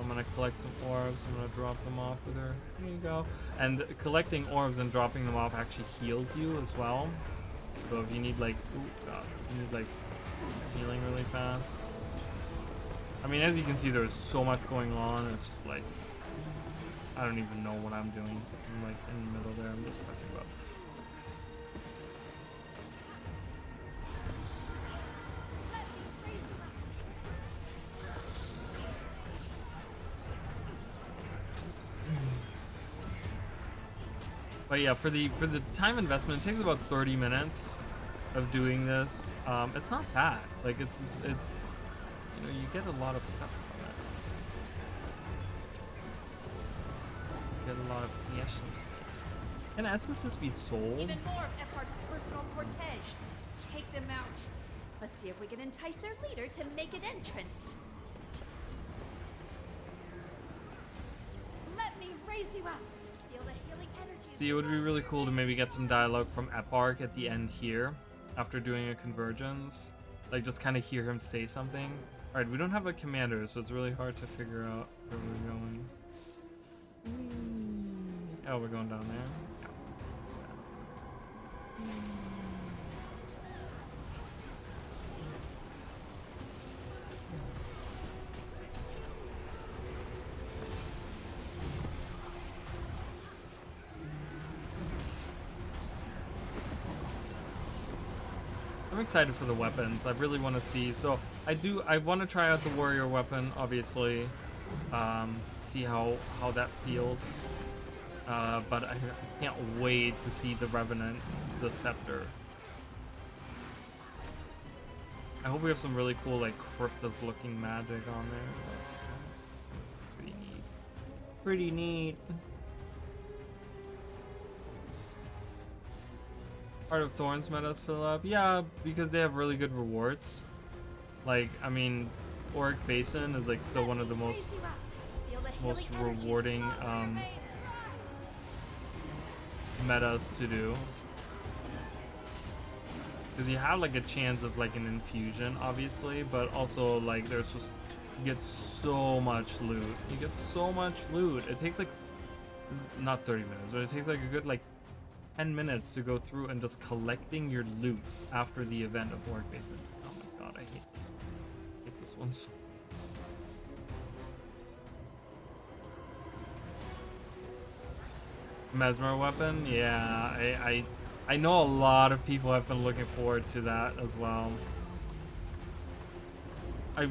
I'm gonna collect some orbs, I'm gonna drop them off with her. There you go. And collecting orbs and dropping them off actually heals you as well. So if you need like, you need like healing really fast. I mean, as you can see, there's so much going on, it's just like, I don't even know what I'm doing. I'm like in the middle there, I'm just pressing up. But yeah, for the time investment, it takes about 30 minutes of doing this. It's not bad. Like it's you know, you get a lot of stuff from it. You get a lot of creations. Can essences be sold? Even more of Eparch's personal cortege. Take them out. Let's see if we can entice their leader to make an entrance. Let me raise you up. Feel the healing energy See, it would be really cool to maybe get some dialogue from Eparch at the end here, after doing a convergence. Like, just kind of hear him say something. Alright, we don't have a commander, so it's really hard to figure out where we're going. Oh, we're going down there? Yeah. I'm excited for the weapons. I really want to see. So I want to try out the warrior weapon, obviously. See how that feels. But I can't wait to see the Revenant, the Scepter. I hope we have some really cool, like, Cryptus looking magic on there. Pretty neat. Pretty neat. Heart of Thorns metas fill up. Yeah, because they have really good rewards. Like, I mean, Auric Basin is, like, still one of the most rewarding, metas to do, because you have like a chance of like an infusion, obviously, but also like there's just, you get so much loot. You get so much loot. It takes like, not 30 minutes, but it takes like a good like 10 minutes to go through and just collecting your loot after the event of Auric Basin. Oh my god, I hate this one. I hate this one so. Mesmer weapon, yeah, I know a lot of people have been looking forward to that as well. I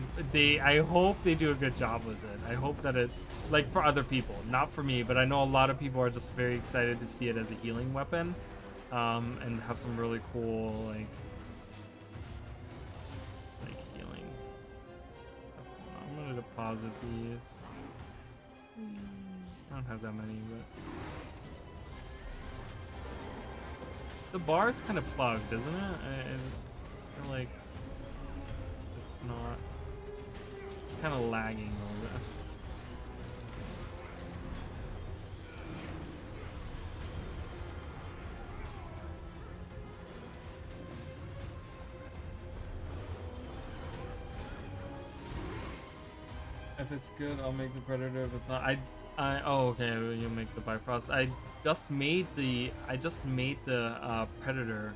hope they do a good job with it. I hope that it's like for other people, not for me, but I know a lot of people are just very excited to see it as a healing weapon, and have some really cool like healing stuff going on. I'm gonna deposit these. I don't have that many, but. The bar is kind of plugged, isn't it? I just feel like it's not. It's kind of lagging a little bit. If it's good, I'll make the Predator. If it's not, oh, okay, you'll make the Bifrost. I just made the Predator.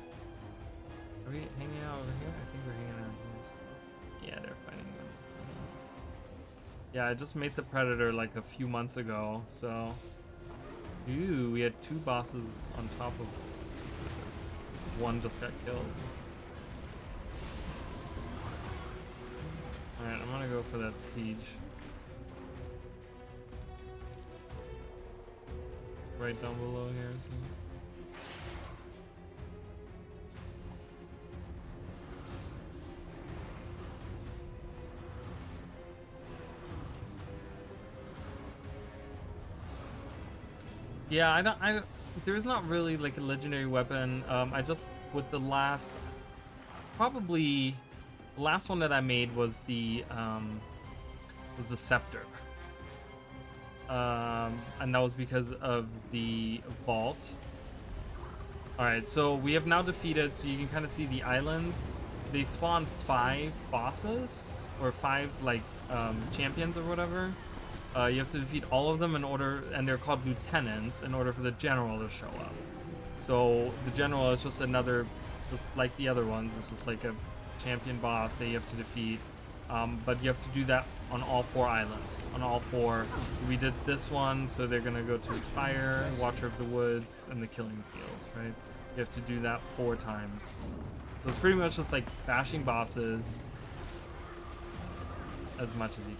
Are we hanging out over here? I think we're hanging out here. So. Yeah, they're fighting them. Yeah, I just made the Predator like a few months ago, so. Ooh, we had 2 bosses on top of. One just got killed. Alright, I'm gonna go for that siege. Right down below here, so. Yeah, there's not really like a legendary weapon. I just, with the last, probably, the last one that I made was the Scepter. And that was because of the vault. Alright, so we have now defeated, so you can kind of see the islands. They spawn 5 bosses, or 5 like champions or whatever. You have to defeat all of them in order, and they're called lieutenants, in order for the general to show up. So the general is just another, just like the other ones, it's just like a champion boss that you have to defeat. But you have to do that on all 4 islands. On all 4. We did this one, so they're gonna go to the Spire, Watcher of the Woods, and the Killing Fields, right? You have to do that 4 times. So it's pretty much just like bashing bosses as much as you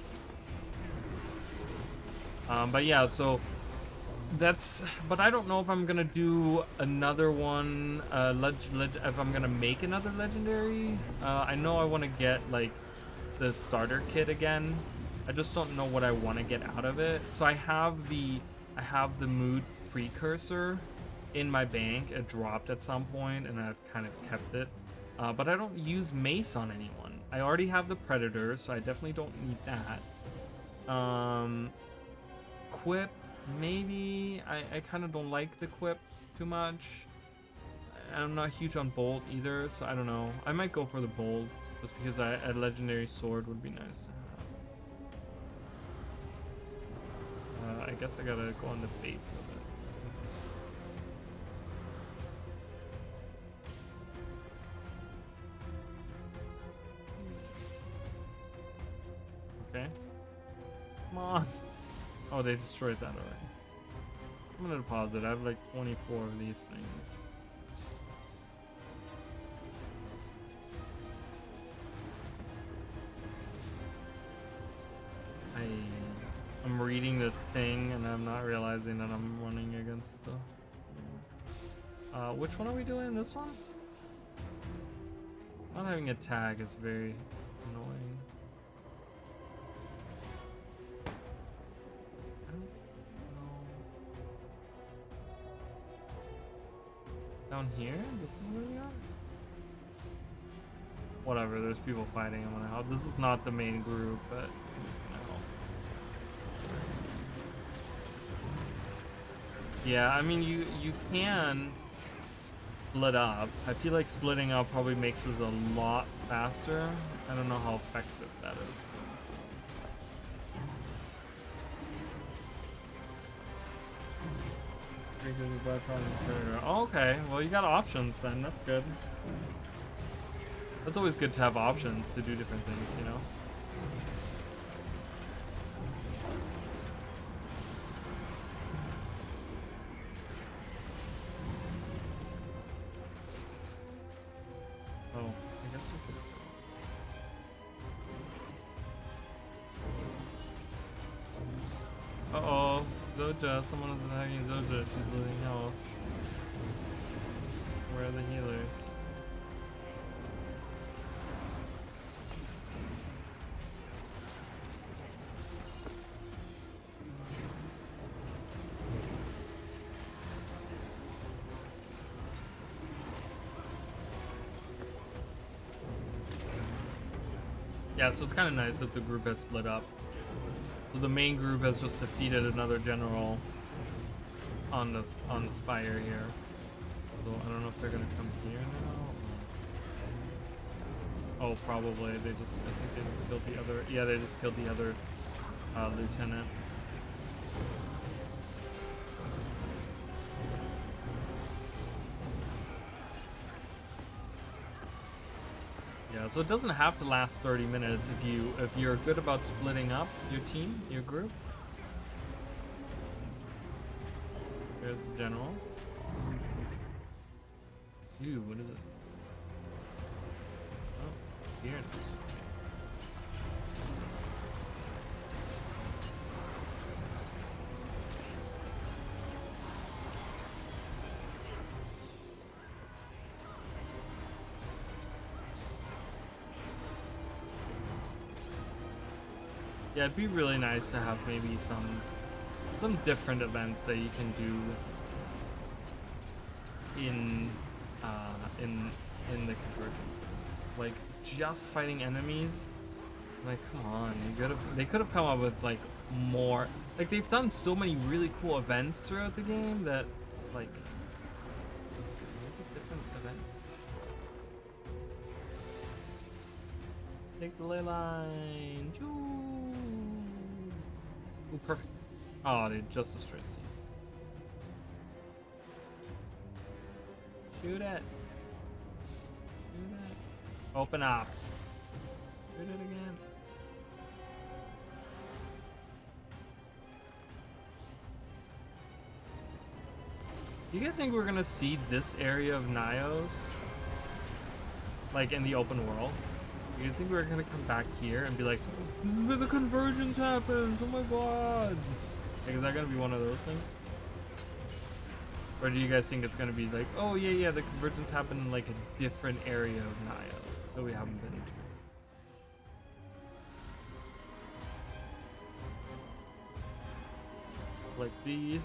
can. But yeah, so that's. But I don't know if I'm gonna do another one. If I'm gonna make another legendary. I know I want to get like the starter kit again. I just don't know what I want to get out of it. So I have the mood precursor in my bank. It dropped at some point and I've kind of kept it. But I don't use mace on anyone. I already have the Predator, so I definitely don't need that. Quip, maybe I kind of don't like the quip too much. And I'm not huge on bolt either, so I don't know. I might go for the bolt just because a legendary sword would be nice to have. I guess I gotta go on the base of it. Okay. Come on. Oh, they destroyed that already. I'm gonna deposit. I have like 24 of these things. I'm reading the thing and I'm not realizing that I'm running against the... which one are we doing? This one? Not having a tag is very annoying. I don't know. Down here? This is where we are? Whatever, there's people fighting. I'm gonna help. This is not the main group, but I'm just gonna help. Yeah, I mean, you can split up. I feel like splitting up probably makes this a lot faster. I don't know how effective that is. Oh, okay, well you got options then, that's good. It's always good to have options to do different things, you know? Oh, I guess we could. Uh-oh, Zoja, someone is attacking Zoja, she's losing health. Where are the healers? Yeah, so it's kind of nice that the group has split up. So the main group has just defeated another general on the spire here. So I don't know if they're gonna come here now. Oh, probably. I think they just killed the other. Yeah, they just killed the other lieutenant. Yeah, so it doesn't have to last 30 minutes if you're good about splitting up your team, your group. There's the general. Ooh, what is this? Oh, here it is. Yeah, it'd be really nice to have maybe some different events that you can do in the Convergences. Like just fighting enemies. Like, come on, they could have come up with like more. Like they've done so many really cool events throughout the game that it's like make a different event. Take the ley line. Ooh, perfect. Oh, they just destroyed C. Shoot it. Shoot it. Open up. Shoot it again. Do you guys think we're gonna see this area of Nios? Like in the open world? You guys think we're gonna come back here and be like, this is where the convergence happens, oh my god! Like, is that gonna be one of those things? Or do you guys think it's gonna be like, oh yeah, the convergence happened in like a different area of Nio, so we haven't been to? Like these.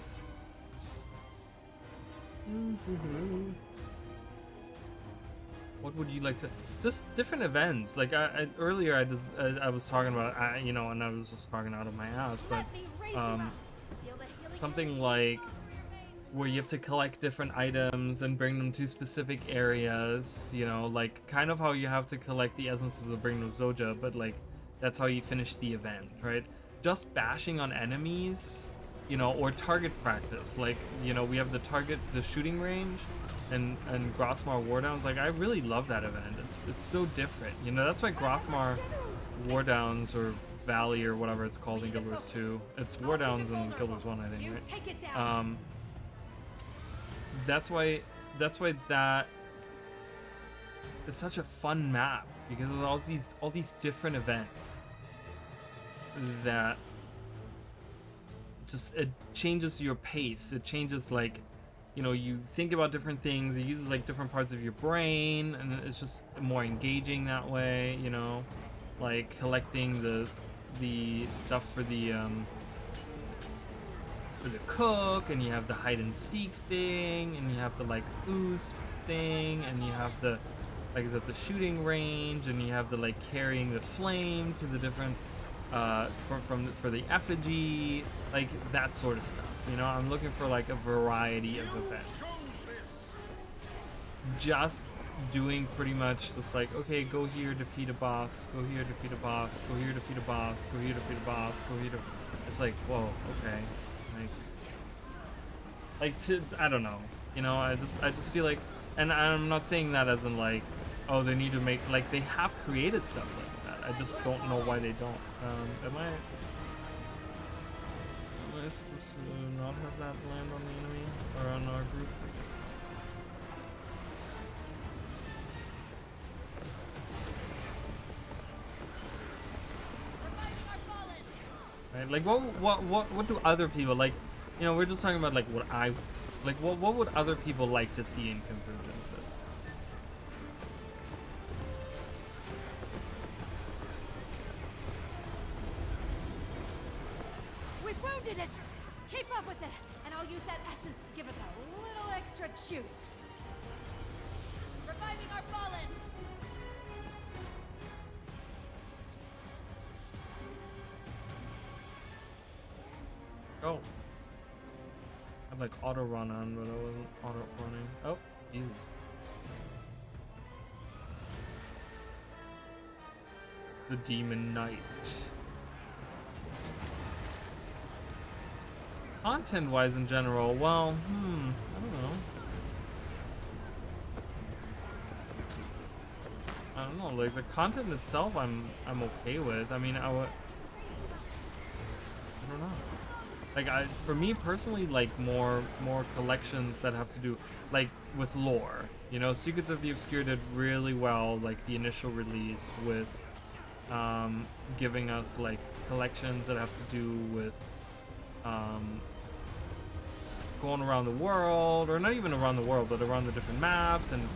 What would you like to? Just different events. Like earlier, I was talking about, you know, and I was just talking out of my ass, but something like where you have to collect different items and bring them to specific areas, you know, like kind of how you have to collect the essences of Bring No Zoja, but like that's how you finish the event, right? Just bashing on enemies, you know, or target practice, like, you know, we have the shooting range and Grothmar War Downs. Like, I really love that event. It's so different, you know. That's why Grothmar War Downs, or Valley, or whatever it's called in Guild Wars 2. It's War Downs in Guild Wars 1, I think, right? That's why that is such a fun map, because of all these different events that just, it changes your pace. It changes, like, you know, you think about different things. It uses like different parts of your brain, and it's just more engaging that way, you know, like collecting the stuff for the cook, and you have the hide and seek thing, and you have the like ooze thing, and you have the, like, the shooting range, and you have the like carrying the flame to the different for the effigy, like that sort of stuff, you know. I'm looking for like a variety of events. Just doing pretty much just like, okay, go here, defeat a boss, go here, defeat a boss, go here, defeat a boss, go here, defeat a boss, go here, it's like, whoa, okay. Like to, I don't know, you know, I just feel like, and I'm not saying that as in like, oh, they need to make, like, they have created stuff like that. I just don't know why they don't. Am I supposed to not have that land on the enemy or on our group? I guess. Right, like what do other people like? You know, we're just talking about like what would other people like to see in Convergences? We've wounded it! Keep up with it, and I'll use that essence to give us a little extra juice. Reviving our fallen! Oh. I had like auto run on, but I wasn't auto running. Oh, Jesus. The Demon Knight. Content-wise in general, well, I don't know. I don't know, like the content itself I'm okay with. I mean, I don't know. Like, for me personally, like more collections that have to do like with lore. You know, Secrets of the Obscure did really well, like the initial release, with giving us like collections that have to do with going around the world, or not even around the world, but around the different maps, and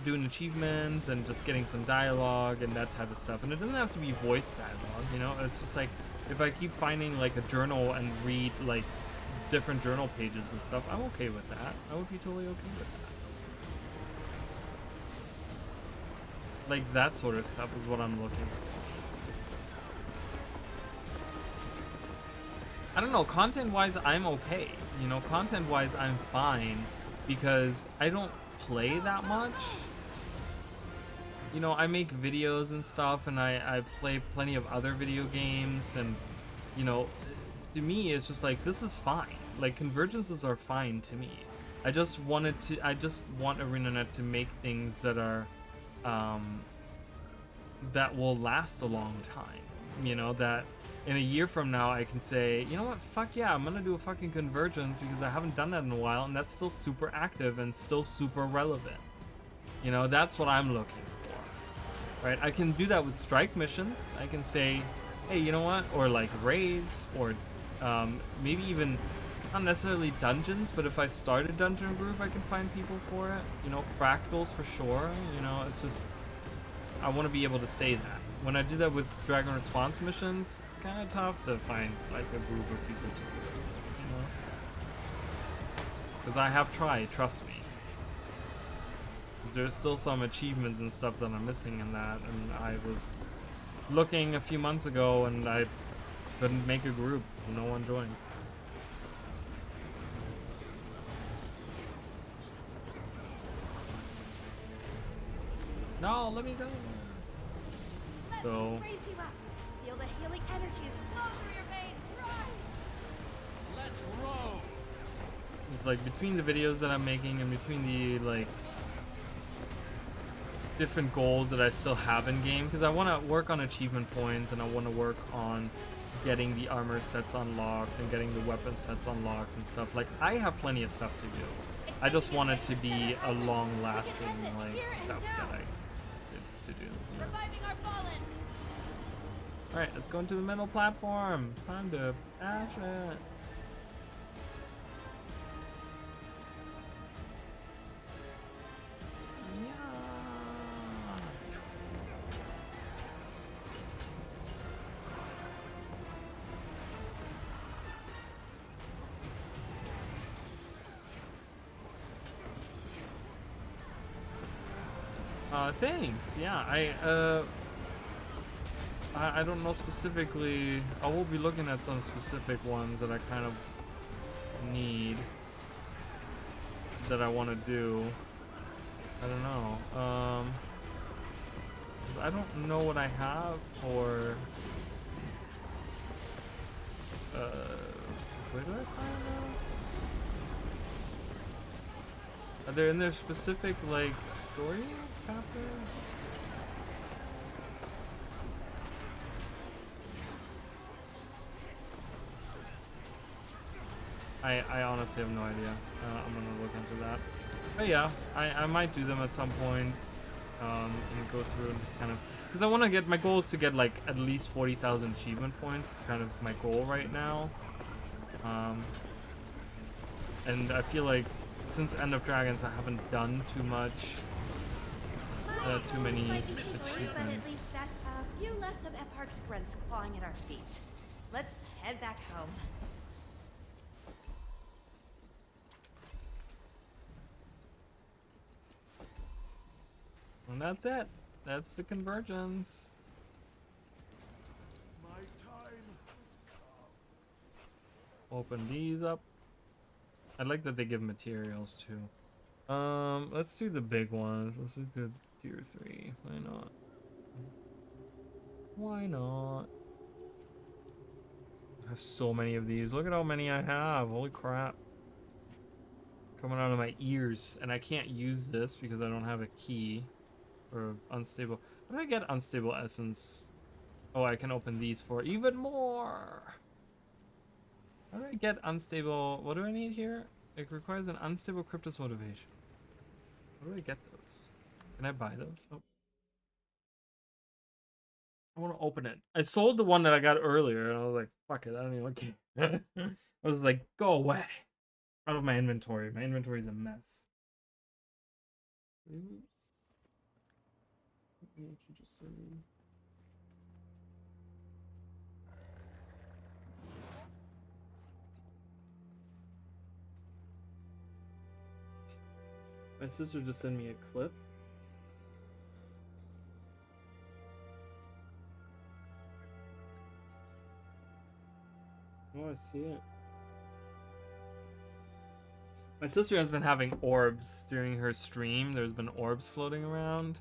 doing achievements, and just getting some dialogue and that type of stuff. And it doesn't have to be voice dialogue, you know. It's just like, if I keep finding like a journal and read like different journal pages and stuff, I'm okay with that. I would be totally okay with that. Like that sort of stuff is what I'm looking for. I don't know, content-wise I'm okay. You know, content-wise I'm fine, because I don't play that much. You know, I make videos and stuff, and I play plenty of other video games, and, you know, to me, it's just like, this is fine. Like, Convergences are fine to me. I just want ArenaNet to make things that are, that will last a long time. You know, that in a year from now, I can say, you know what, fuck yeah, I'm gonna do a fucking Convergence, because I haven't done that in a while, and that's still super active and still super relevant. You know, that's what I'm looking for. Right, I can do that with strike missions. I can say, hey, you know what, or like raids, or maybe even not necessarily dungeons, but if I start a dungeon group, I can find people for it. You know, fractals for sure. You know, it's just, I want to be able to say that. When I do that with Dragon Response missions, it's kind of tough to find like a group of people to do it, you know, because I have tried, trust me. There's still some achievements and stuff that I'm missing in that, and I was looking a few months ago and I couldn't make a group. No one joined. No, let me go. So. Raise you up. Feel the healing energies flow through your veins. Rise. Let's roll. Like between the videos that I'm making and between the like different goals that I still have in game, because I want to work on achievement points and I want to work on getting the armor sets unlocked and getting the weapon sets unlocked and stuff. Like I have plenty of stuff to do. I just want it to be a long-lasting like stuff that I to do. Yeah. Reviving our fallen. All right, let's go into the middle platform. Time to bash it. Thanks. Yeah, I don't know specifically. I will be looking at some specific ones that I kind of need that I want to do. I don't know. 'Cause I don't know what I have for. Where do I find those? Are there in their specific like story chapters? I honestly have no idea. I'm gonna look into that. But yeah, I might do them at some point. And go through and just kind of, because I want to get, my goal is to get like at least 40,000 achievement points. It's kind of my goal right now. And I feel like since End of Dragons, I haven't done too much, too many achievements. But at least that's a few less of Eparch's grunts clawing at our feet. Let's head back home. And that's it. That's the convergence. My time has come. Open these up. I like that they give materials too. Let's do the big ones. Let's do the tier 3. Why not? Why not? I have so many of these. Look at how many I have. Holy crap. Coming out of my ears. And I can't use this because I don't have a key. Or unstable. How do I get unstable essence? Oh, I can open these for even more. How do I get unstable? What do I need here? It requires an unstable Cryptos motivation. How do I get those? Can I buy those? Oh. I want to open it. I sold the one that I got earlier, and I was like, fuck it, I don't even care. I was like, go away. Out of my inventory. My inventory is a mess. My sister just sent me a clip. Oh, I see it. My sister has been having orbs during her stream. There's been orbs floating around.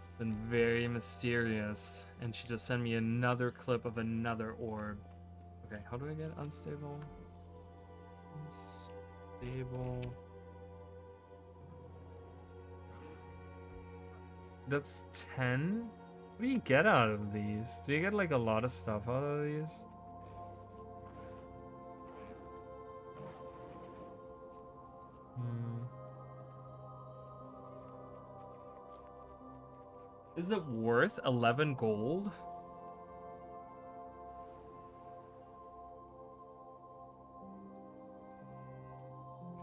It's been very mysterious. And she just sent me another clip of another orb. Okay, how do I get unstable? Unstable. That's 10? What do you get out of these? Do you get like a lot of stuff out of these? Is it worth 11 gold?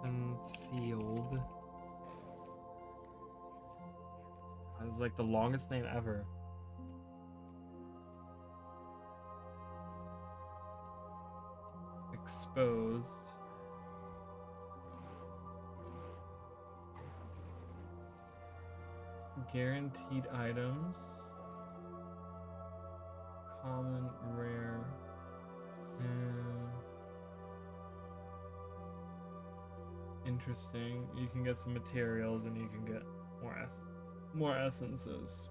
Concealed. That was like the longest name ever. Exposed. Guaranteed items. Common, rare. Interesting. You can get some materials and you can get more assets. More essences.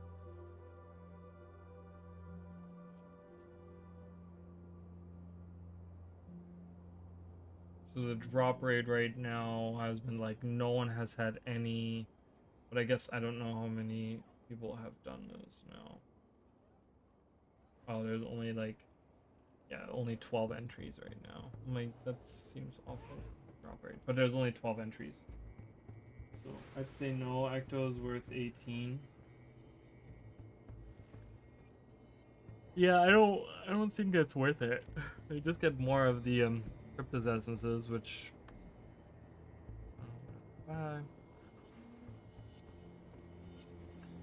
So the drop rate right now has been like no one has had any, but I guess I don't know how many people have done this now. Oh, there's only like, yeah, only 12 entries right now. I'm like, that seems awful. Drop rate, but there's only 12 entries. So I'd say no. Ecto's worth 18. Yeah, I don't think that's worth it. I just get more of the Cryptos essences, which bye.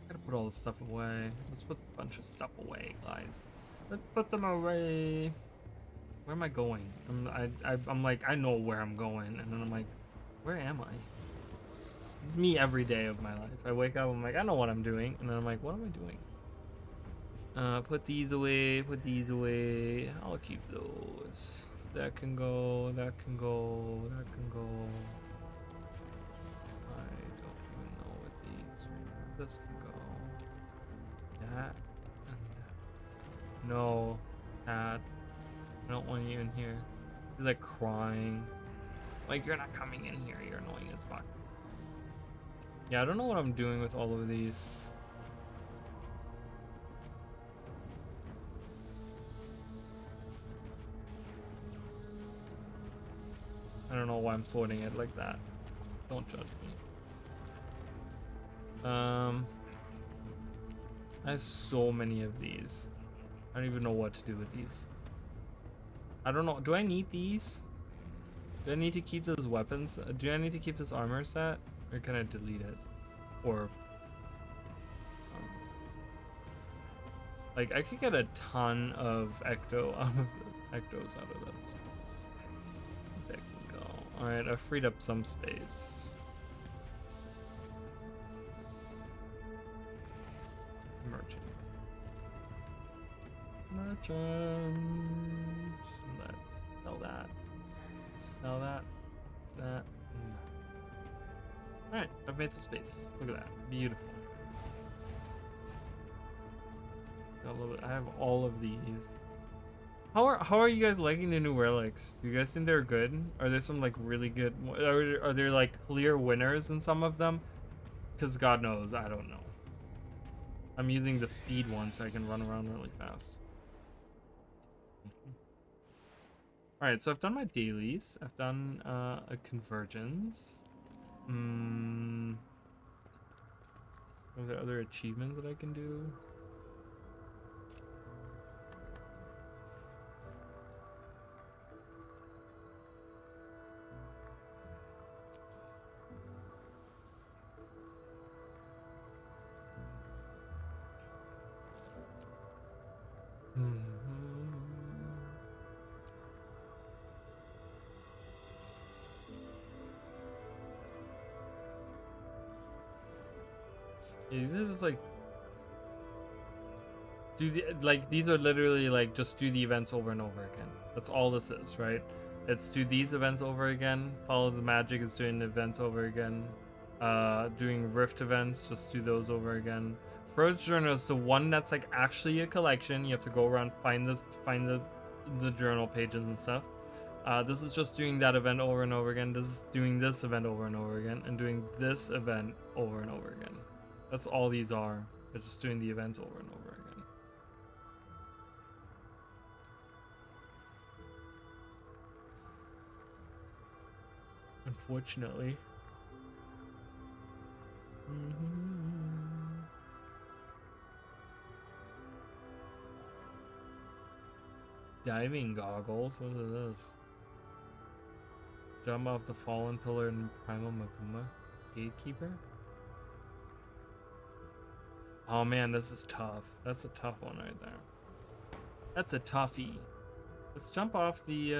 Gotta put all this stuff away. Let's put a bunch of stuff away, guys. Let's put them away. Where am I going? I'm like, I know where I'm going, and then I'm like, where am I? It's me every day of my life. I wake up, I'm like, I know what I'm doing, and then I'm like, what am I doing? Put these away, put these away. I'll keep those. That can go, that can go, that can go. I don't even know what these right now. This can go. That and that. No, that. I don't want you in here. He's like crying. Like, you're not coming in here. You're annoying as fuck. Yeah, I don't know what I'm doing with all of these. I don't know why I'm sorting it like that. Don't judge me. I have so many of these. I don't even know what to do with these. I don't know. Do I need these? Do I need to keep those weapons? Do I need to keep this armor set? Or can I delete it? Or... like, I could get a ton of ectos out of this. There we go. Alright, I've freed up some space. Merchant. Let's sell that. Sell that. That. Alright, I've made some space. Look at that. Beautiful. Got a little bit. I have all of these. How are you guys liking the new relics? Do you guys think they're good? Are there some like really good? Are there like clear winners in some of them? Because God knows, I don't know. I'm using the speed one so I can run around really fast. Alright, so I've done my dailies. I've done a convergence. Are there other achievements that I can do? These are just like these are literally like just do the events over and over again. That's all this is, right? It's do these events over again. Follow the magic is doing the events over again. Doing rift events, just do those over again. First journal is the one that's like actually a collection. You have to go around find the journal pages and stuff. This is just doing that event over and over again. This is doing this event over and over again, and doing this event over and over again. That's all these are. They're just doing the events over and over again. Unfortunately. Diving goggles? What is this? Jump off the fallen pillar in Primal Maguma. Gatekeeper? Oh man, this is tough. That's a tough one right there. That's a toughie. Let's jump off the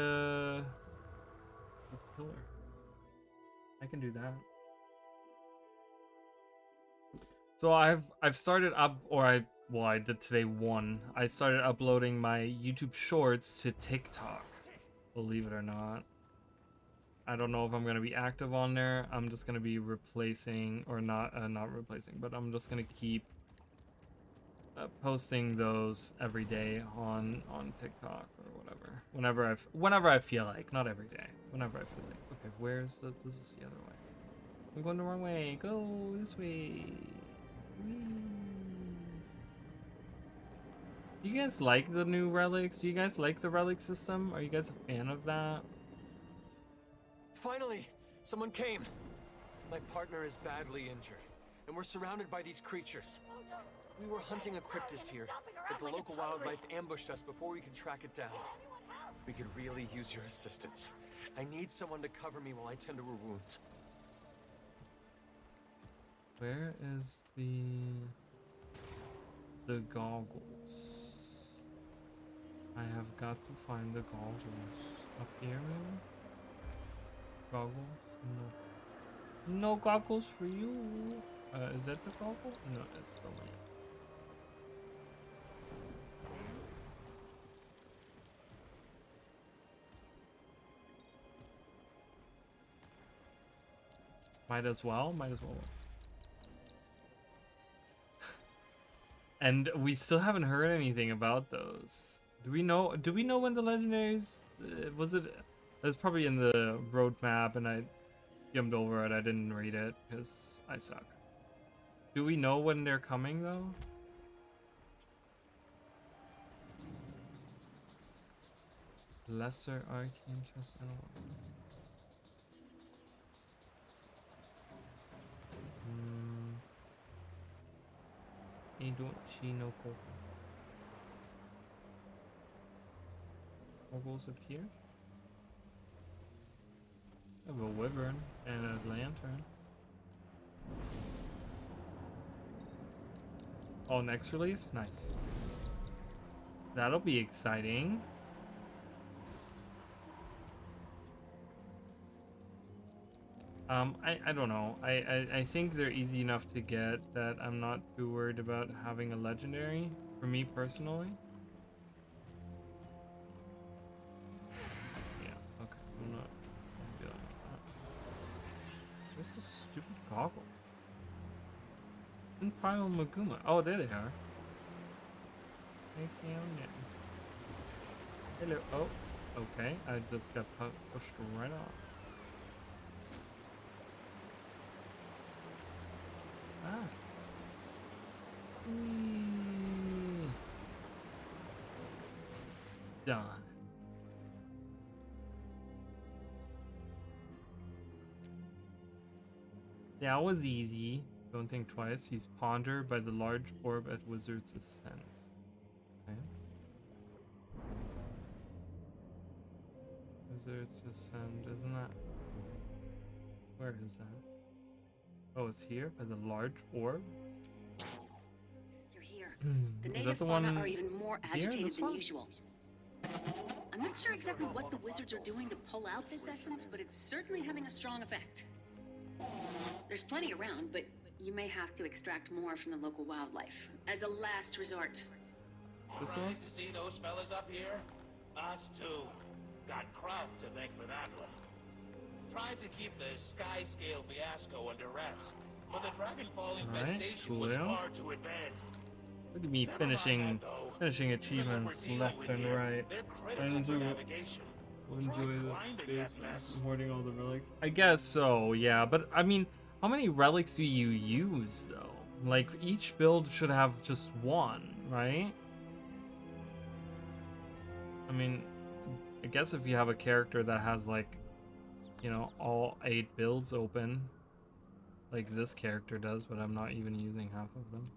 pillar. I can do that. So I've started up, or I did today one. I started uploading my YouTube shorts to TikTok. Believe it or not. I don't know if I'm gonna be active on there. I'm just gonna be replacing, or not replacing, but I'm just gonna keep posting those every day on TikTok or whatever. Whenever I feel like, not every day. Whenever I feel like. Okay, where's the? This is the other way. I'm going the wrong way. Go this way. Whee. Do you guys like the new relics? Do you guys like the relic system? Are you guys a fan of that? Finally, someone came. My partner is badly injured, and we're surrounded by these creatures. We were hunting a cryptis here, but the local wildlife ambushed us before we could track it down. We could really use your assistance. I need someone to cover me while I tend to her wounds. Where is the goggles? I have got to find the goggles. Up here, maybe? Goggles? No. No goggles for you. Is that the goggle? No, that's the lamp. Might as well. And we still haven't heard anything about those. Do we know when the legendaries was it? It's probably in the roadmap, and I skimmed over it. I didn't read it because I suck. Do we know when they're coming though? Lesser arcane chest and what? I don't see no goggles. Goggles up here? I have a wyvern and a lantern. Oh, next release? Nice. That'll be exciting. I don't know. I think they're easy enough to get that I'm not too worried about having a legendary, for me personally. Yeah, okay. I'm not dealing with that. This is stupid goggles. Imperial Maguma. Oh, there they are. I found it. Hello. Oh, okay. I just got pushed right off. Ah. Done. That was easy. Don't think twice. He's pondered by the large orb at Wizard's Ascent. Okay. Wizard's Ascent, isn't that? Where is that? Oh, it's here by the large orb? You're here. The native the fauna one are even more here, agitated this than one? usual. I'm not sure exactly what the wizards are doing to pull out this essence, but it's certainly having a strong effect. There's plenty around, but you may have to extract more from the local wildlife as a last resort. This one? Nice to see those fellas up here. Us too. Got Kraut to thank for that one. Tried to keep the sky scale fiasco under wraps, but the Dragonfall infestation was far too advanced. Look at me finishing achievements left and right. I enjoy the space hoarding all the relics. I guess so, yeah, but I mean, how many relics do you use though? Like each build should have just one, right? I mean, I guess if you have a character that has like, you know, all 8 builds open, like this character does, but I'm not even using half of them.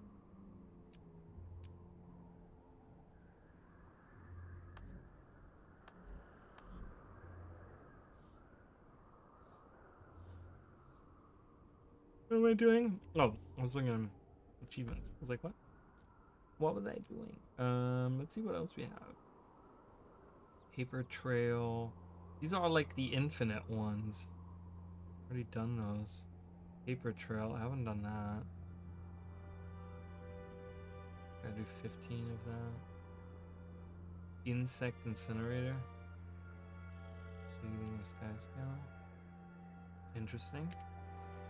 What am I doing? Oh, I was looking at achievements. I was like, what? What was I doing? Let's see what else we have. Paper trail. These are like the infinite ones. Already done those. Paper trail. I haven't done that. Gotta do 15 of that. Insect incinerator. Using the sky scale. Interesting.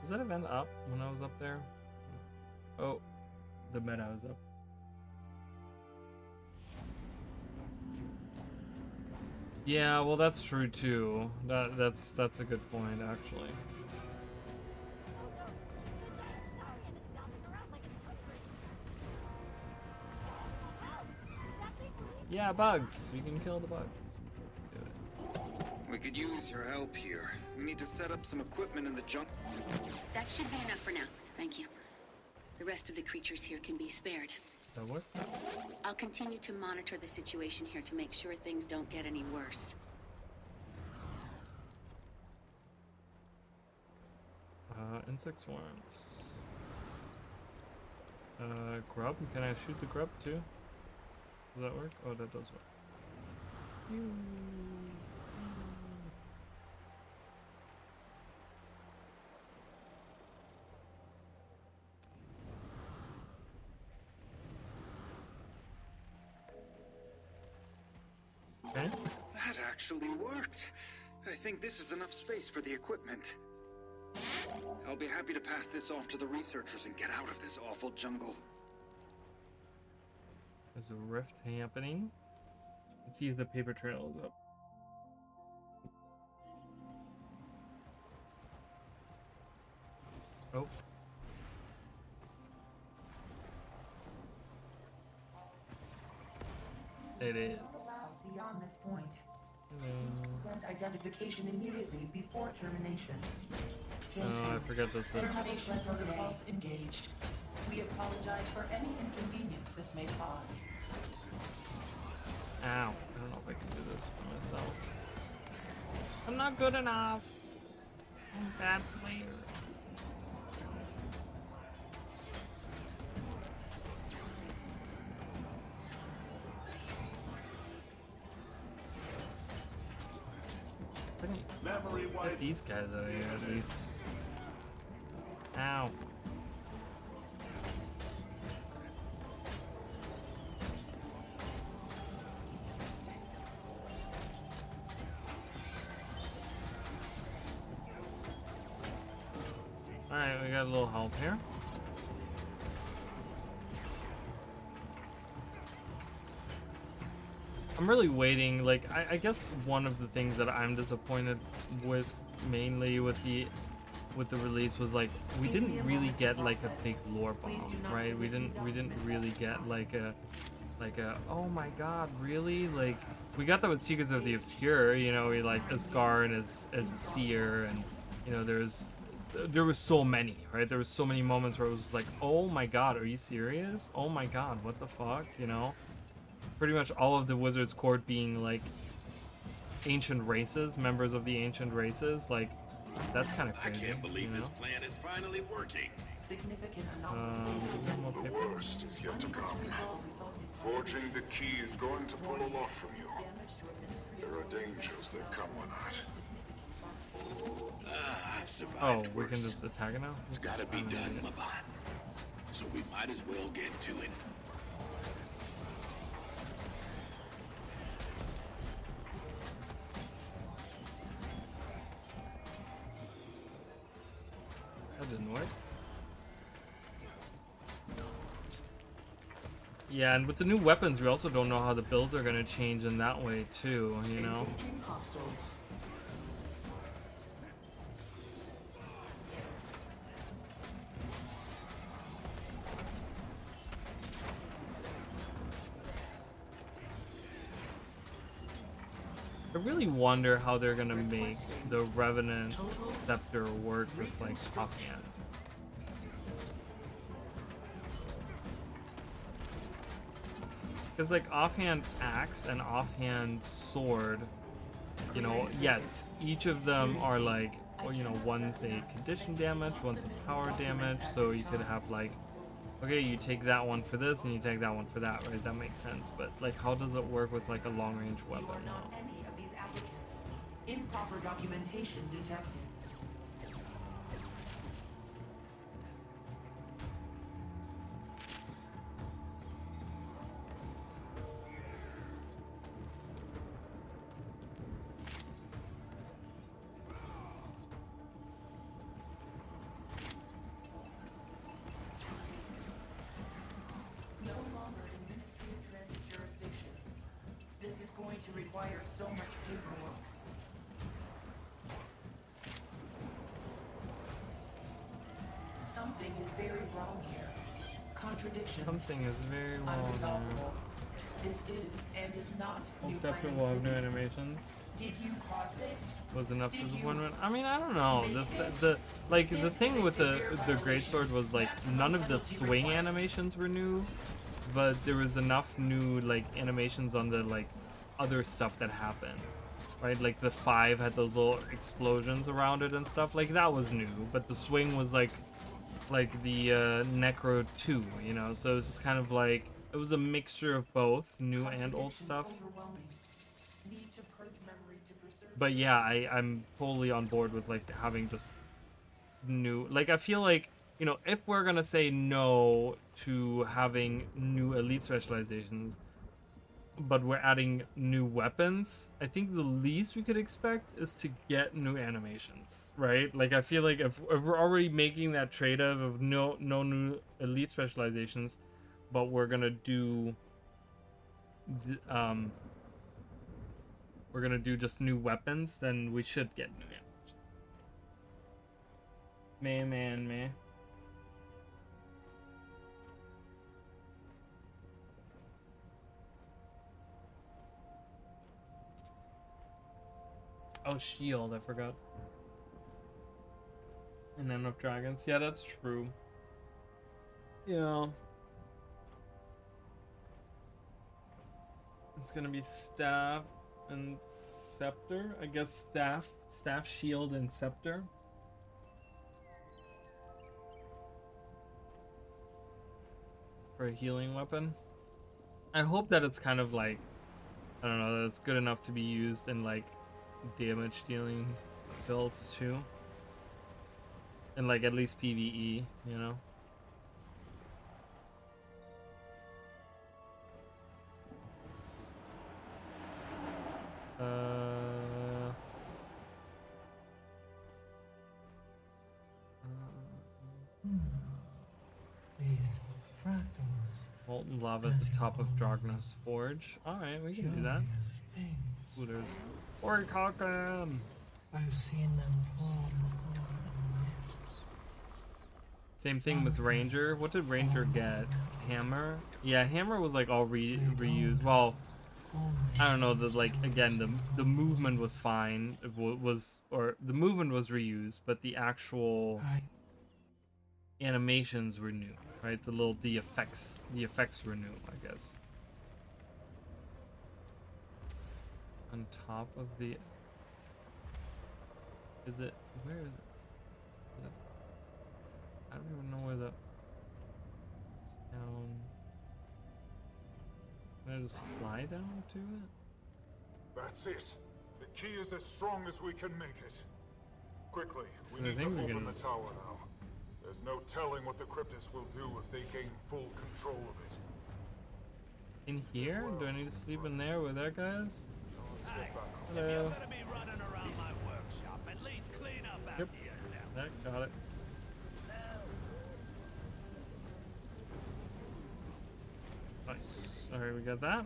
Was that event up when I was up there? Oh, the meta is up. Yeah, well that's true too. That's a good point actually. Yeah, bugs. We can kill the bugs. We could use your help here. We need to set up some equipment in the jungle. That should be enough for now. Thank you. The rest of the creatures here can be spared. That what? I'll continue to monitor the situation here to make sure things don't get any worse. Insect swarms. Grub? Can I shoot the grub too? Does that work? Oh, that does work. Okay. That actually worked. I think this is enough space for the equipment. I'll be happy to pass this off to the researchers and get out of this awful jungle. There's a rift happening. Let's see if the paper trail is up. Oh. It is. Beyond this point. Grant identification immediately before termination. Oh, I forgot that's it. Termination protocols engaged. We apologize for any inconvenience this may cause. Ow. I don't know if I can do this for myself. I'm not good enough. I'm a bad player. Get these guys out of here at least. Ow. Alright, we got a little help here. I'm really waiting, like, I guess one of the things that I'm disappointed with, mainly with the release, was like, we didn't really get like a big lore bomb, right? We didn't really get like a oh my god, really? Like, we got that with Secrets of the Obscure, you know, we like Asgar and as a seer, and you know, there was so many, right? There was so many moments where it was like, oh my god, are you serious? Oh my god, what the fuck, you know? Pretty much all of the Wizards court being like ancient races, members of the ancient races, like that's kind of crazy. I can't believe you know? this plan is finally working. Significant The worst is yet to come. Forging the key is going to pull a lot from you. There are dangers that come with that. I've survived Oh, we worse. can just attack it now? It's gotta be done, Laban. So we might as well get to it. That didn't work. Yeah, and with the new weapons, we also don't know how the builds are going to change in that way too, you know? Hostiles. I really wonder how they're gonna make the Revenant Scepter work with like offhand. Because like offhand axe and offhand sword, you know, yes, each of them are like, well, you know, one's a condition damage, one's a power damage, so you could have like, okay, you take that one for this and you take that one for that, right? That makes sense. But like, how does it work with like a long range weapon? Improper documentation detected. Something is very wrong here. Contradictions. Something is very wrong. Unresolvable. This is and is not Acceptable of new animations. Did you cause this? Was enough disappointment. I mean, I don't know. The thing with the greatsword was like none of the swing animations were new, but there was enough new like animations on the like other stuff that happened. Right, like the 5 had those little explosions around it and stuff. Like that was new, but the swing was like the Necro 2, you know. So it was just kind of like it was a mixture of both new and old stuff. But yeah, I'm totally on board with like having just new. Like I feel like, you know, if we're gonna say no to having new elite specializations, but we're adding new weapons, I think the least we could expect is to get new animations, right? Like I feel like if we're already making that trade-off of no new elite specializations, but we're gonna do just new weapons, then we should get new animations. Man. Oh, shield, I forgot. And then of dragons. Yeah, that's true. Yeah. It's gonna be staff and scepter. I guess staff, shield, and scepter. For a healing weapon. I hope that it's kind of like, I don't know, that it's good enough to be used in like damage dealing builds too, and like at least PvE, you know. These fractals. Molten lava at the top of Dragnos Forge. Alright, we can do that. Ooh, there's Orikakan! I've seen them form. Same thing with Ranger. What did Ranger get? Hammer? Yeah, Hammer was like all reused. Well, I don't know. Again, the movement was fine. The movement was reused, but the actual animations were new, right? The effects were new, I guess. On top of the, where is it? I don't even know where the, it's down. Can I just fly down to it? That's it. The key is as strong as we can make it. Quickly, we need to we open can the tower now. There's no telling what the Cryptus will do if they gain full control of it. In here? Do I need to sleep in there where that guy is? Hello. Yep. That got it. Nice. Alright, we got that.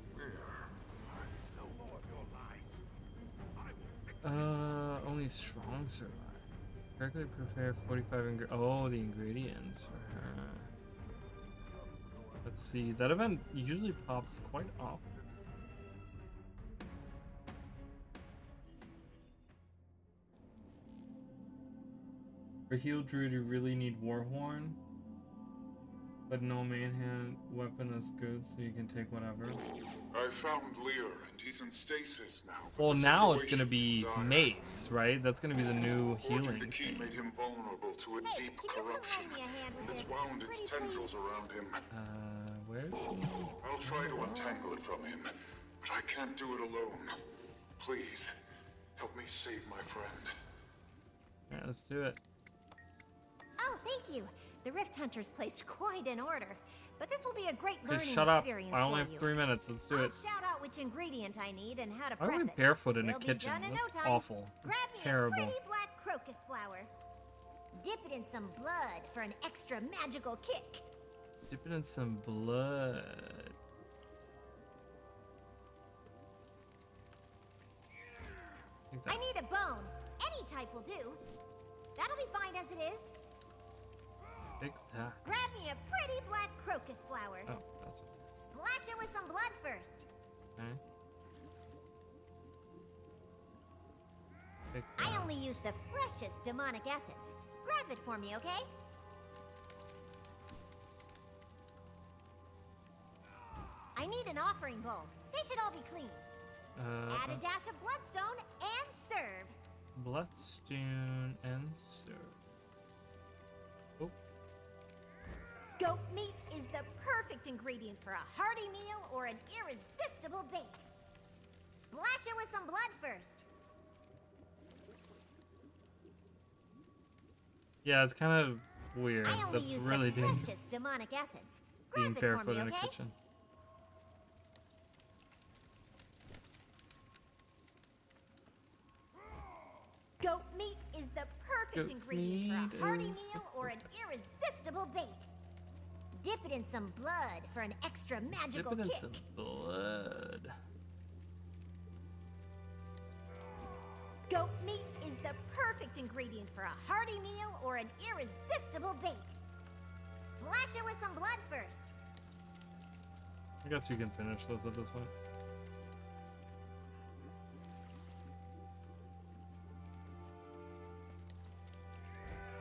Only strong survive. Correctly prepare 45 the ingredients for her. Let's see. That event usually pops quite often. For heal druid, you really need Warhorn, but no manhand weapon is good, so you can take whatever. I found Lear, and he's in stasis now. Well, now it's gonna be Mace, right? That's gonna be the new Forging healing the key thing. made him vulnerable to a deep corruption, and it's wound its tendrils around him. Where? I'll try to untangle it from him, but I can't do it alone. Please, help me save my friend. Yeah, let's do it. Oh, thank you. The Rift Hunters placed quite an order. But this will be a great Okay, learning shut up. experience I only for have you. 3 minutes. Let's do I'll it. shout out which ingredient I need and how to Why are prep we it. barefoot in a It'll be kitchen? done in That's no time. awful. Grab That's me terrible. a pretty black crocus flower. Dip it in some blood for an extra magical kick. Dip it in some blood. I need a bone. Any type will do. That'll be fine as it is. Take that. Grab me a pretty black crocus flower. Oh, that's it. Splash it with some blood first. Okay. I only use the freshest demonic essence. Grab it for me, okay? I need an offering bowl. They should all be clean. Add a dash of bloodstone and serve. Bloodstone and serve. Oh. Goat meat is the perfect ingredient for a hearty meal or an irresistible bait. Splash it with some blood first. Yeah, it's kind of weird. I only That's use really the dangerous. freshest demonic essence. Being Grab it for barefoot me, in a okay? kitchen. Goat meat is the perfect ingredient for a hearty meal or an irresistible bait. Dip it in some blood for an extra magical Dip it in kick. some blood. Goat meat is the perfect ingredient for a hearty meal or an irresistible bait. Splash it with some blood first. I guess we can finish this at this point.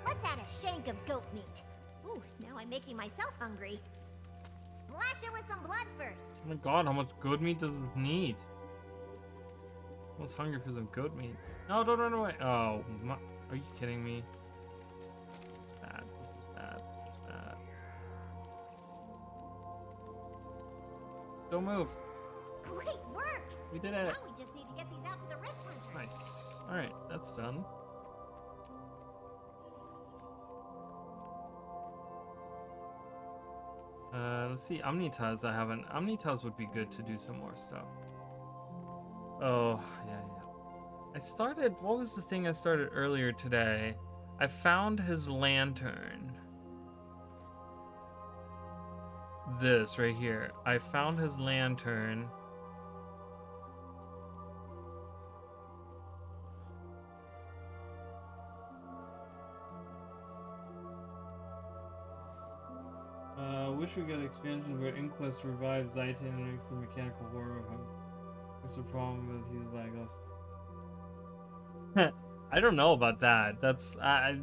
Let's add a shank of goat meat. Ooh, now I'm making myself hungry. Splash it with some blood first. Oh my god, how much goat meat does it need? I was hungry for some goat meat. No, don't run away. Oh, are you kidding me? This is bad. This is bad. This is bad. Don't move. Great work! We did it. Now we just need to get these out to the Rift Hunters. Nice. Alright, that's done. Let's see. Omnitaz, I haven't. Omnitaz would be good to do some more stuff. Oh, yeah. I started. What was the thing I started earlier today? I found his lantern. This right here. I found his lantern. Wish we got expansion where Inquest revives Zaitan and makes the mechanical horror of him. That's the problem with he's like us. I don't know about that. That's I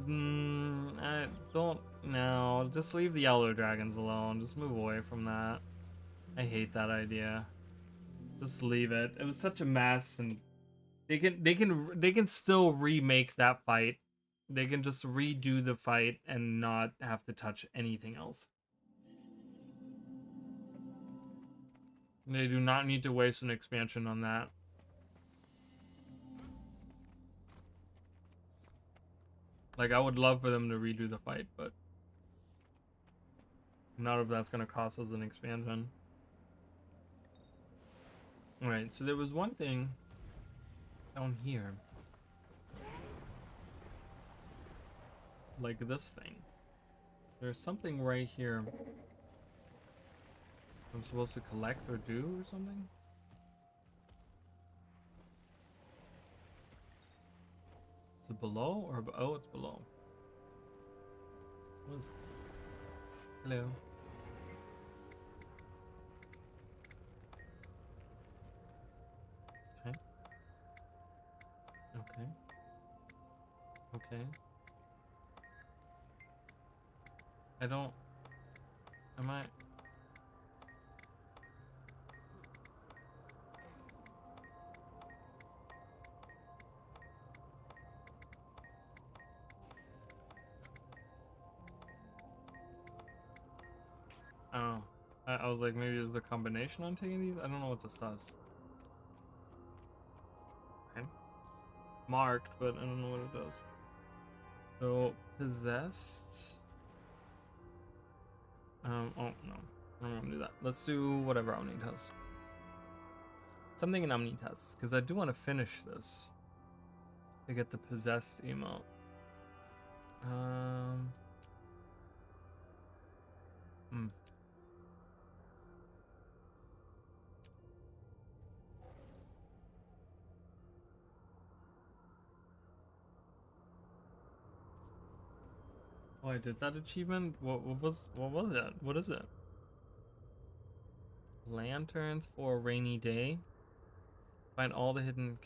don't know. Just leave the yellow dragons alone. Just move away from that. I hate that idea. Just leave it. It was such a mess, and they can still remake that fight. They can just redo the fight and not have to touch anything else. They do not need to waste an expansion on that. Like, I would love for them to redo the fight, but none of that's gonna cost us an expansion. Alright, so there was one thing down here. Like this thing. There's something right here I'm supposed to collect or do or something? Is it below or oh, it's below. What is it? Hello. Okay. Okay. Okay. I don't. Am I? Oh, I was like, maybe there's a combination on taking these? I don't know what this does. Okay. Marked, but I don't know what it does. So, possessed. Oh, no. I don't want to do that. Let's do whatever Omnitas. Something in Omnitas, because I do want to finish this. To get the possessed emote. Oh, I did that achievement? What was it? What is it? Lanterns for a rainy day. Find all the hidden...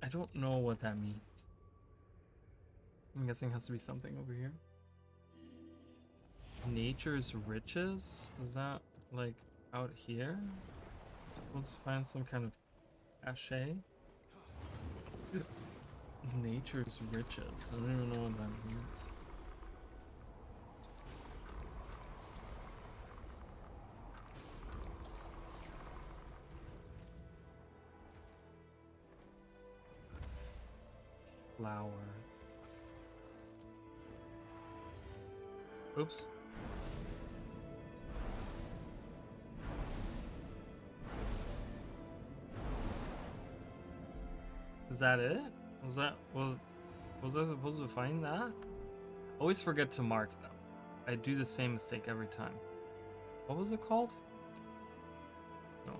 I don't know what that means. I'm guessing it has to be something over here. Nature's riches? Is that like out here? Let's find some kind of cachet. Nature's riches. I don't even know what that means. Flower. Oops. Is that it? Was I supposed to find that? Always forget to mark them. I do the same mistake every time. What was it called? No.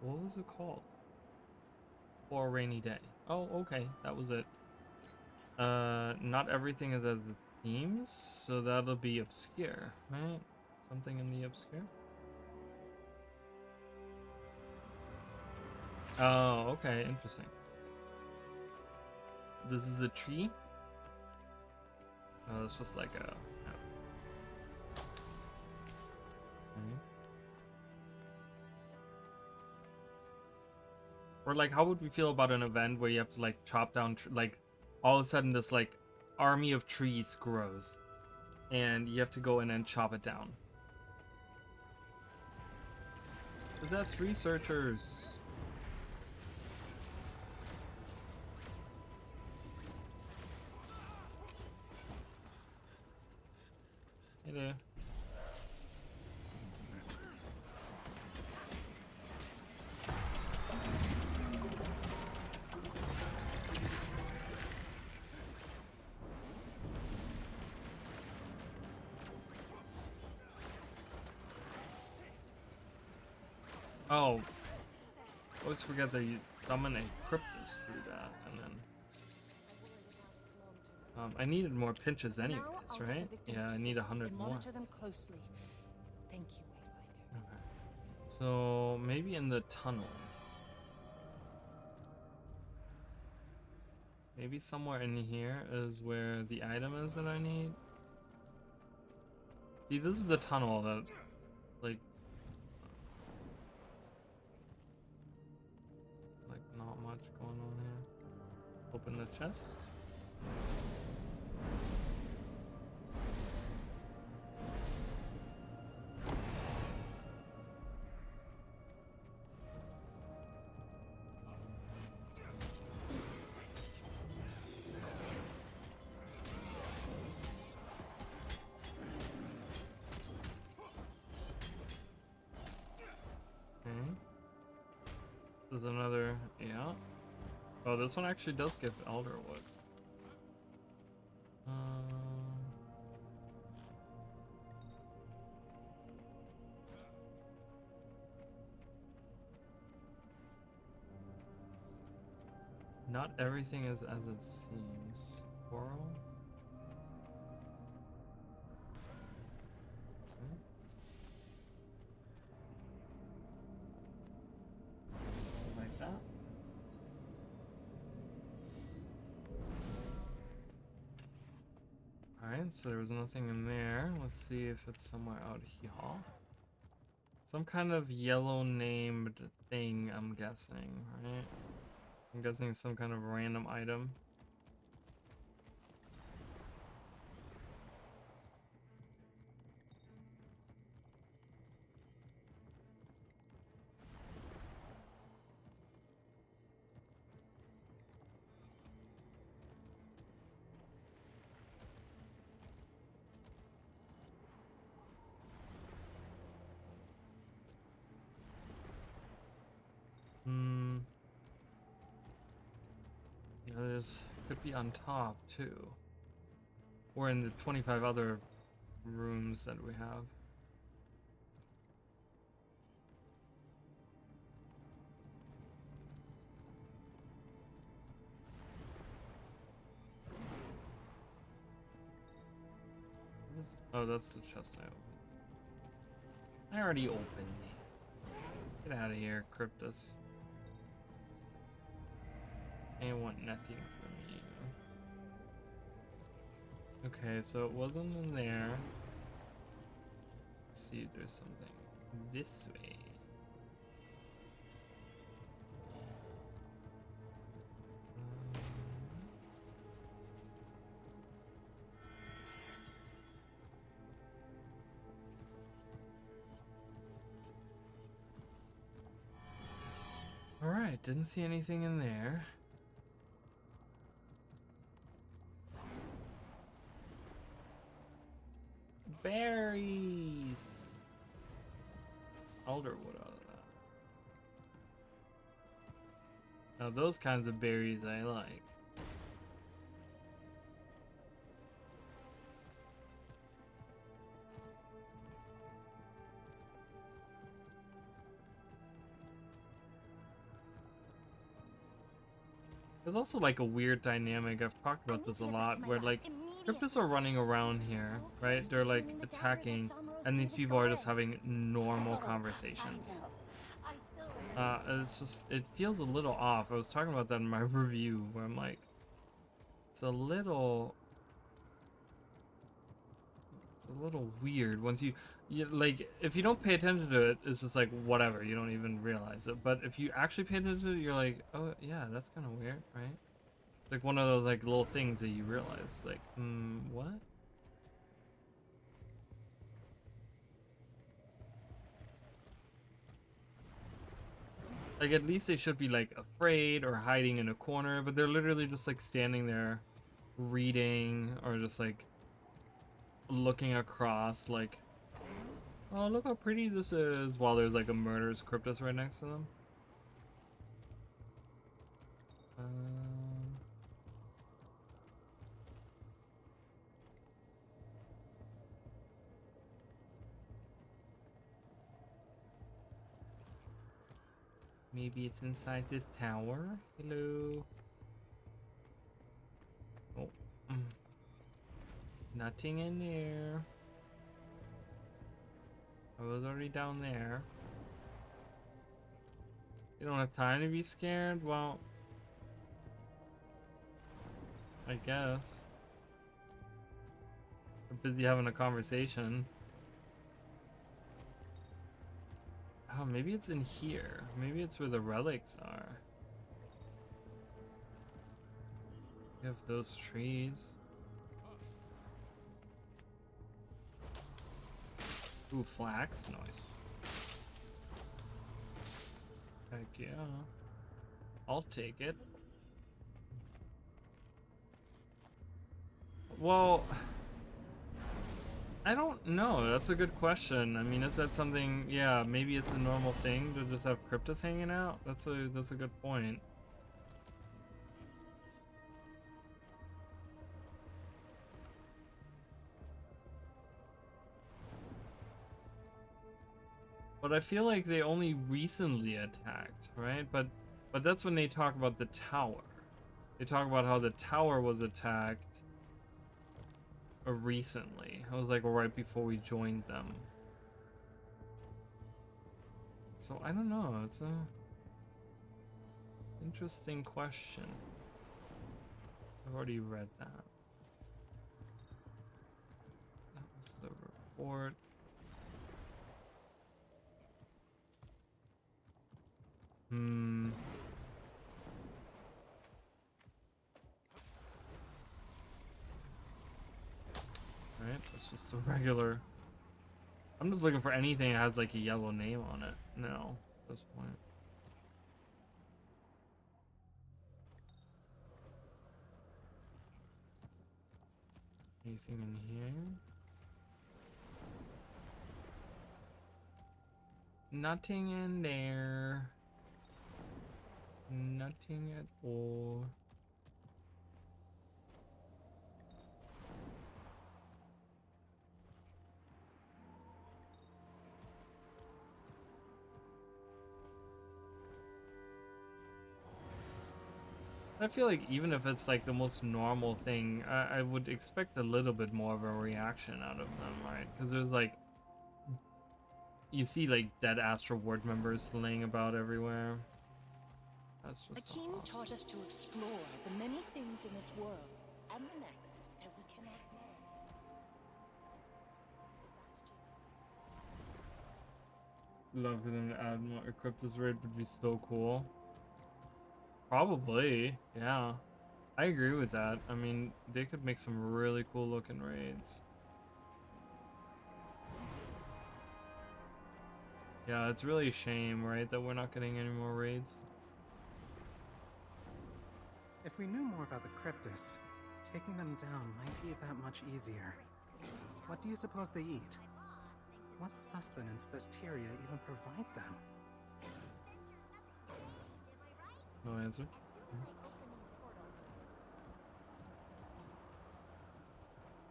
What was it called? For a rainy day. Oh, okay, that was it. Not everything is as it seems, so that'll be obscure, right? Something in the obscure? Oh, okay, interesting. This is a tree? Oh, it's just like a... Or like, how would we feel about an event where you have to like chop down, like all of a sudden this like army of trees grows and you have to go in and chop it down. Possessed researchers. Hey there. Oh, I always forget that you summon a cryptus through that, and then I needed more pinches anyways, right? Yeah, I need 100 more. Monitor them closely. Thank you, Wayfinder. Okay, so maybe in the tunnel. Maybe somewhere in here is where the item is that I need. See, this is the tunnel that, like not much going on here. Open the chest. There's another, yeah. Oh, this one actually does give Elderwood. Not everything is as it seems. Coral? Like that. Alright, so there was nothing in there. Let's see if it's somewhere out here. Some kind of yellow named thing, I'm guessing, right? I'm guessing some kind of random item. There's could be on top too. or in the 25 other rooms that we have. Oh, that's the chest I opened. I already opened it. Get out of here, Cryptus. I want nothing from you. Okay, so it wasn't in there. Let's see if there's something this way. Alright, didn't see anything in there. Berries! Alderwood out of that. Now those kinds of berries I like. There's also like a weird dynamic, I've talked about this a lot, where like Cryptus are running around here, right? They're like attacking, and these people are just having normal conversations. It's just, it feels a little off. I was talking about that in my review, where I'm like, it's a little weird once you like, if you don't pay attention to it, it's just like whatever, you don't even realize it. But if you actually pay attention to it, you're like, oh yeah, that's kind of weird, right? Like one of those like little things that you realize, like, what? Like at least they should be like afraid or hiding in a corner, but they're literally just like standing there reading or just like looking across like, oh, look how pretty this is, while there's like a murderous Cryptus right next to them. Maybe it's inside this tower. Hello. Oh. Nothing in there. I was already down there. You don't have time to be scared? Well, I guess. We're busy having a conversation. Oh, maybe it's in here. Maybe it's where the relics are. You have those trees. Ooh, flax. Nice. Heck yeah. I'll take it. Well, I don't know. That's a good question. I mean, is that something? Yeah, maybe it's a normal thing to just have Cryptus hanging out. That's a good point. But I feel like they only recently attacked, right? But that's when they talk about the tower. They talk about how the tower was attacked recently. It was like right before we joined them. So I don't know. It's a interesting question. I've already read that. That was the report. Right, that's just a regular. I'm just looking for anything that has like a yellow name on it now at this point. Anything in here? Nothing in there. Nothing at all. I feel like even if it's like the most normal thing, I would expect a little bit more of a reaction out of them, right? Because there's like, you see like dead Astral Ward members laying about everywhere. That's just Akeem taught us to explore the many things in this world and the next that we cannot know. Love for them to add more. A Cryptus raid would be so cool. Probably, yeah. I agree with that. I mean, they could make some really cool looking raids. Yeah, it's really a shame, right, that we're not getting any more raids. If we knew more about the Cryptus, taking them down might be that much easier. What do you suppose they eat? What sustenance does Tyria even provide them? No answer.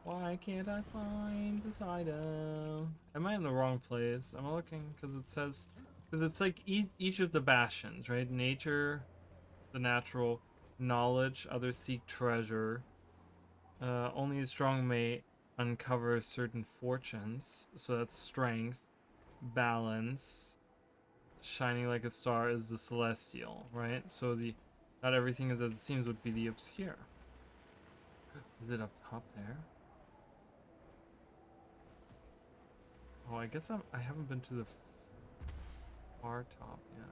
Why can't I find this item? Am I in the wrong place? I'm looking because it says, because it's like each of the bastions, right? Nature, the natural, knowledge, others seek treasure. Only the strong may uncover certain fortunes. So that's strength, balance. Shining like a star is the celestial, right? So the not everything is as it seems would be the obscure. Is it up top there? Oh, I guess I haven't been to the far top yet.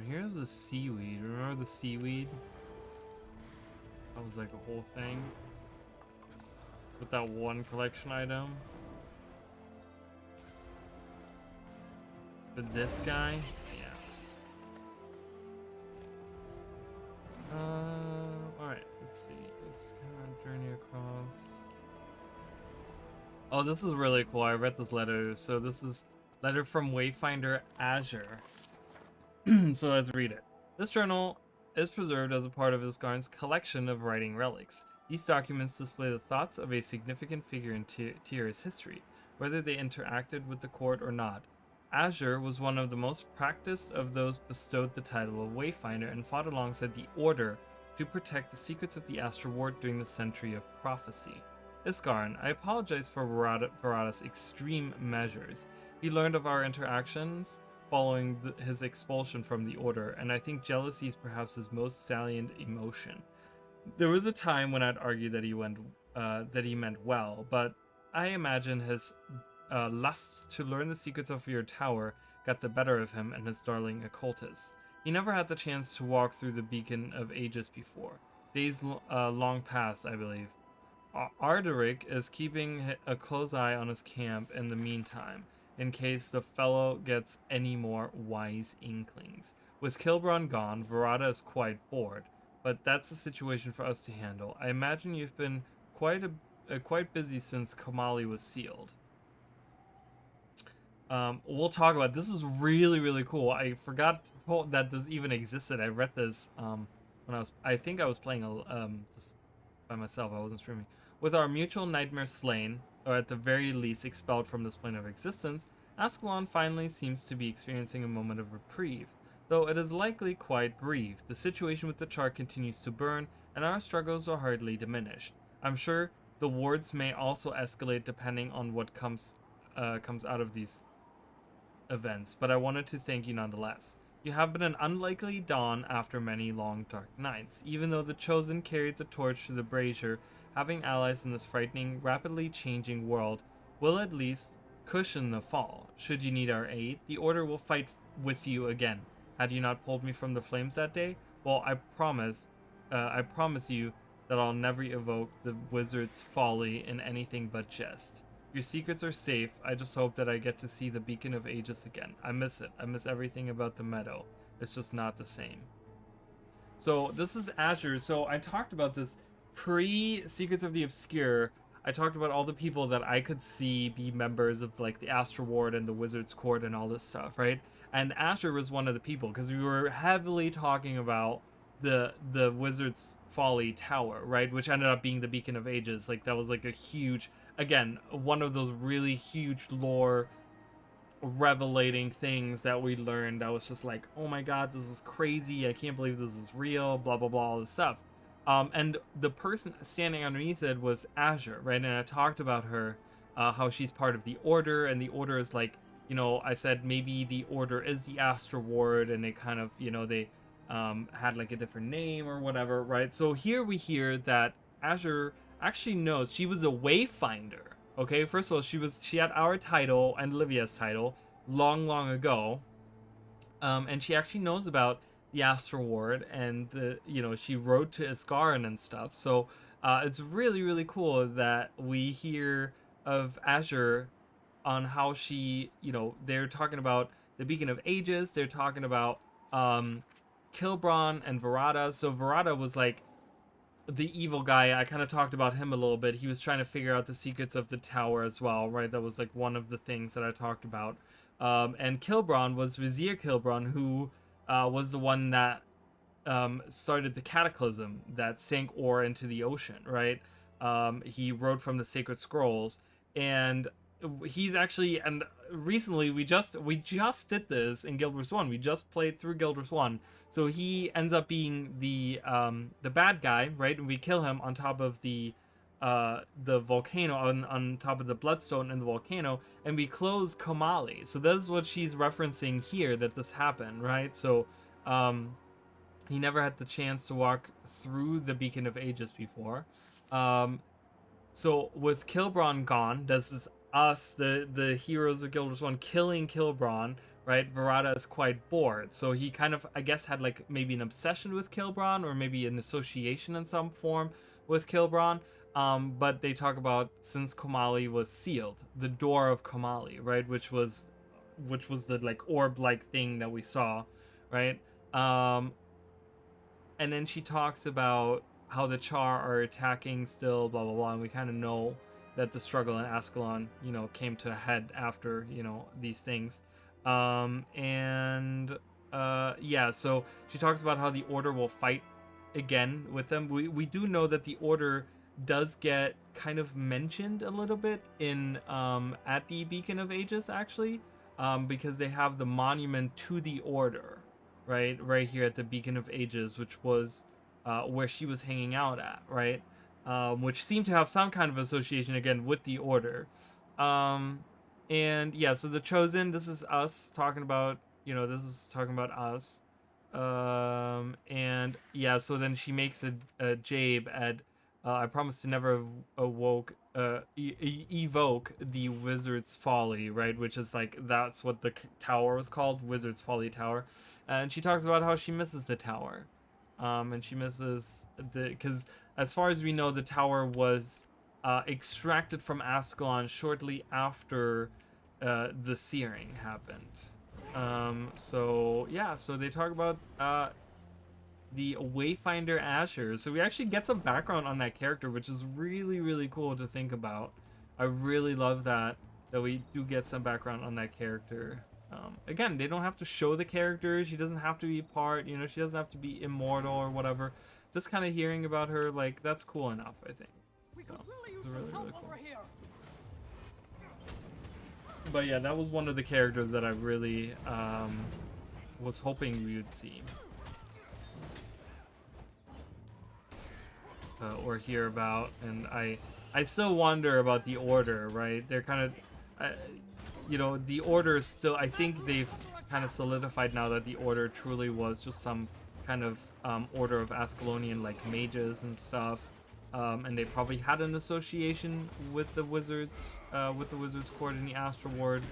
Here's the seaweed. Remember the seaweed? That was like a whole thing. With that one collection item. But this guy? Yeah. Alright, let's see. Let's kind of journey across. Oh, this is really cool. I read this letter. So this is letter from Wayfinder Azure. So let's read it. This journal is preserved as a part of Isgarn's collection of writing relics. These documents display the thoughts of a significant figure in Tyr's history, whether they interacted with the court or not. Azure was one of the most practiced of those bestowed the title of Wayfinder and fought alongside the Order to protect the secrets of the Astral Ward during the Century of Prophecy. Isgarn, I apologize for Varada's extreme measures. He learned of our interactions following his expulsion from the Order, and I think jealousy is perhaps his most salient emotion. There was a time when I'd argue that he meant well, but I imagine his lust to learn the secrets of your tower got the better of him and his darling occultists. He never had the chance to walk through the Beacon of Ages before. Days long past, I believe. Arderic is keeping a close eye on his camp in the meantime, in case the fellow gets any more wise inklings. With Kilbron gone, Varada is quite bored, but that's a situation for us to handle. I imagine you've been quite busy since Kamali was sealed. We'll talk about this. Is really, really cool. I forgot that this even existed. I read this when I think I was playing just by myself. I wasn't streaming. With our mutual nightmare slain, or at the very least expelled from this plane of existence, Ascalon finally seems to be experiencing a moment of reprieve. Though it is likely quite brief, the situation with the chart continues to burn, and our struggles are hardly diminished. I'm sure the wards may also escalate depending on what comes out of these events, but I wanted to thank you nonetheless. You have been an unlikely dawn after many long dark nights. Even though the Chosen carried the torch to the brazier, having allies in this frightening, rapidly changing world will at least cushion the fall. Should you need our aid, the Order will fight with you again. Had you not pulled me from the flames that day, well, I promise you that I'll never evoke the wizard's folly in anything but jest. Your secrets are safe. I just hope that I get to see the Beacon of Ages again. I miss it. I miss everything about the meadow. It's just not the same. So this is Azure. So I talked about this pre-Secrets of the Obscure. I talked about all the people that I could see be members of like the Astral Ward and the Wizard's Court and all this stuff, right? And Azure was one of the people because we were heavily talking about the Wizard's Folly Tower, right? Which ended up being the Beacon of Ages. Like that was like a huge, again, one of those really huge lore revelating things that we learned that was just like, oh my god, this is crazy, I can't believe this is real, blah blah blah, all this stuff. And the person standing underneath it was Azure, right? And I talked about her, how she's part of the Order, and the Order is like, you know, I said maybe the Order is the Astral Ward, and they kind of, you know, they had like a different name or whatever, right? So here we hear that Azure actually knows. She was a Wayfinder. Okay, first of all, she had our title and Livia's title long ago, and she actually knows about the Astral Ward, and she wrote to Iskaran and stuff. So it's really cool that we hear of Azure on how she, they're talking about the Beacon of Ages. They're talking about Kilbron and Verada. So Verada was like the evil guy. I kind of talked about him a little bit. He was trying to figure out the secrets of the tower as well, right? That was like one of the things that I talked about. And Kilbron was Vizier Kilbron, who was the one that started the cataclysm that sank ore into the ocean, right? He wrote from the sacred scrolls, and he's actually, and recently we just did this in Guild Wars 1. We just played through Guild Wars 1. So he ends up being the bad guy, right? And we kill him on top of the volcano, on top of the bloodstone in the volcano, and we close Komali. So that's what she's referencing here, that this happened, right? So he never had the chance to walk through the Beacon of Ages before. So with Kilbron gone, this is us, the heroes of Guild Wars 1, killing Kilbron, right? Verada is quite bored. So he kind of, I guess, had like maybe an obsession with Kilbron, or maybe an association in some form with Kilbron. But they talk about, since Komali was sealed, the door of Komali, right? Which was the like orb-like thing that we saw, right? And then she talks about how the Char are attacking still, blah blah blah, and we kind of know that the struggle in Ascalon, came to a head after, these things. Yeah, so she talks about how the Order will fight again with them. We do know that the Order does get kind of mentioned a little bit in at the Beacon of Ages, actually, because they have the monument to the Order, right here at the Beacon of Ages, which was where she was hanging out at, right? Which seemed to have some kind of association again with the Order. And yeah, so the Chosen, this is us talking about, this is talking about us. And yeah, so then she makes a jabe at, I promise to never evoke the Wizard's Folly, right? Which is like, that's what the tower was called, Wizard's Folly Tower. And she talks about how she misses the tower. And she misses because as far as we know, the tower was extracted from Ascalon shortly after the searing happened. So yeah, so they talk about the Wayfinder Asher. So we actually get some background on that character, which is really cool to think about. I really love that we do get some background on that character. Again, they don't have to show the character. She doesn't have to be part, she doesn't have to be immortal or whatever. Just kind of hearing about her, like, that's cool enough, I think. So, it's really cool. But yeah, that was one of the characters that I really was hoping we would see. Or hear about. And I still wonder about the Order, right? They're kind of... the Order is still, I think they've kind of solidified now that the Order truly was just some kind of order of Ascalonian like mages and stuff, and they probably had an association with the Wizards Court in the Astral Ward,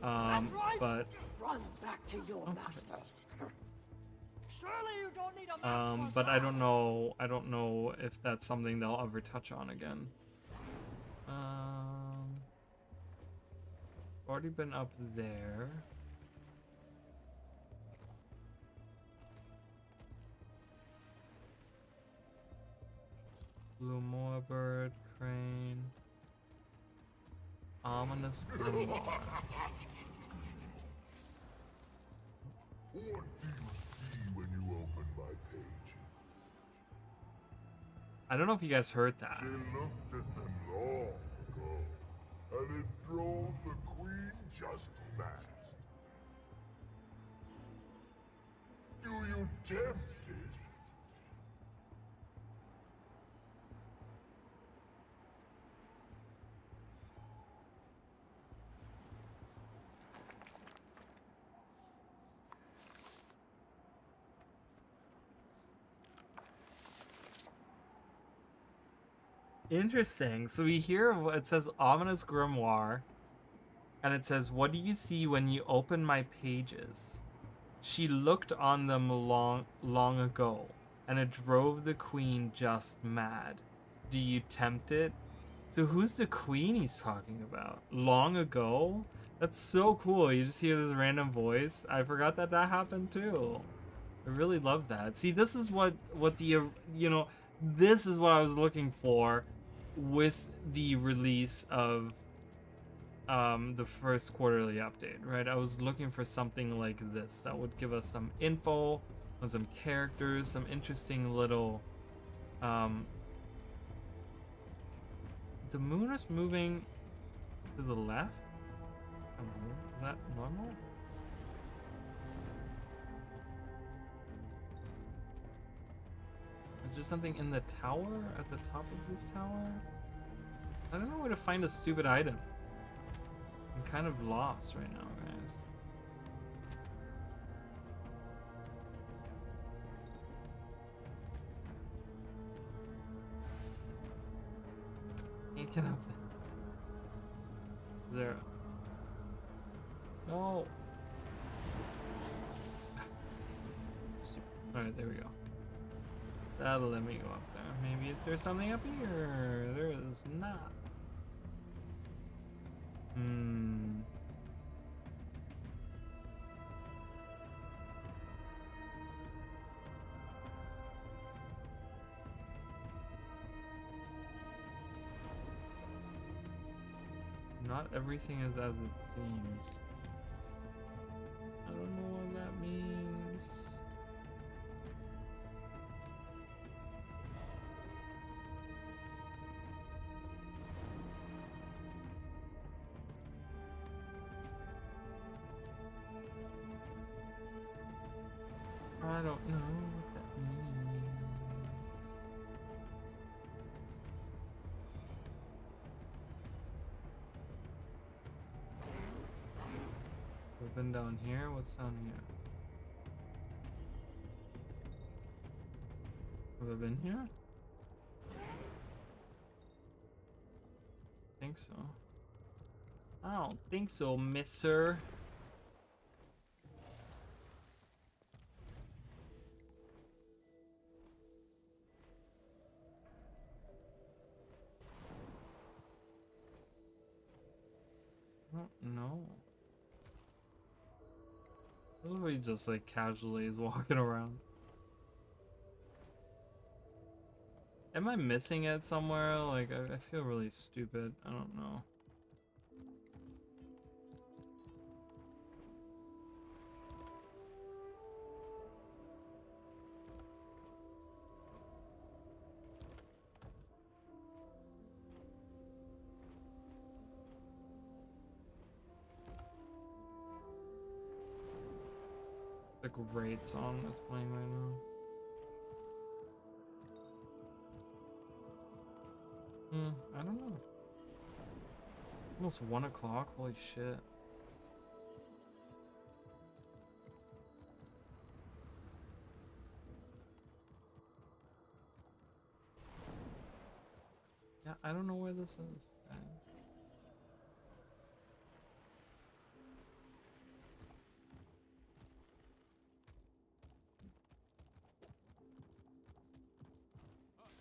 but run back to your masters. Surely you don't need a but I don't know if that's something they'll ever touch on again. Already been up there. Blue Moorbird, Crane. Ominous Grimoire. What do you see when you open my page? I don't know if you guys heard that. She looked at them long ago, and it drove the queen just mad. tempted. Interesting. So we hear it says ominous grimoire, and it says, "What do you see when you open my pages? She looked on them long ago, and it drove the queen just mad. Do you tempt it?" So who's the queen he's talking about? Long ago? That's so cool. You just hear this random voice. I forgot that happened too. I really love that. See, this is what the, you know, this is what I was looking for with the release of the first quarterly update, right? I was looking for something like this that would give us some info on some characters, some interesting little the moon is moving to the left. Is that normal? Is there something in the tower at the top of this tower? I don't know where to find a stupid item. I'm kind of lost right now, guys. Can't get up there. Is there? No. Alright, there we go. That'll let me go up there. Maybe if there's something up here. There is not. Not everything is as it seems. I don't know what that means. I don't know what that means. We've been down here. What's down here? Have I been here? I think so. I don't think so, mister. I don't know. Everybody just like casually is walking around. Am I missing it somewhere? Like, I feel really stupid. I don't know. The great song that's playing right now. I don't know. Almost 1 o'clock? Holy shit. Yeah, I don't know where this is.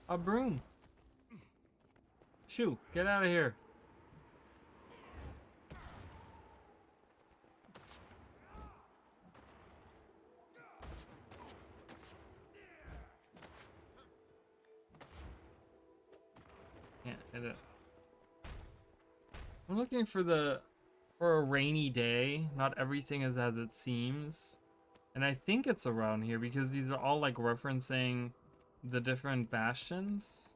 A broom. Shoo, get out of here. Can't hit it. I'm looking for a rainy day. Not everything is as it seems. And I think it's around here because these are all like referencing the different bastions.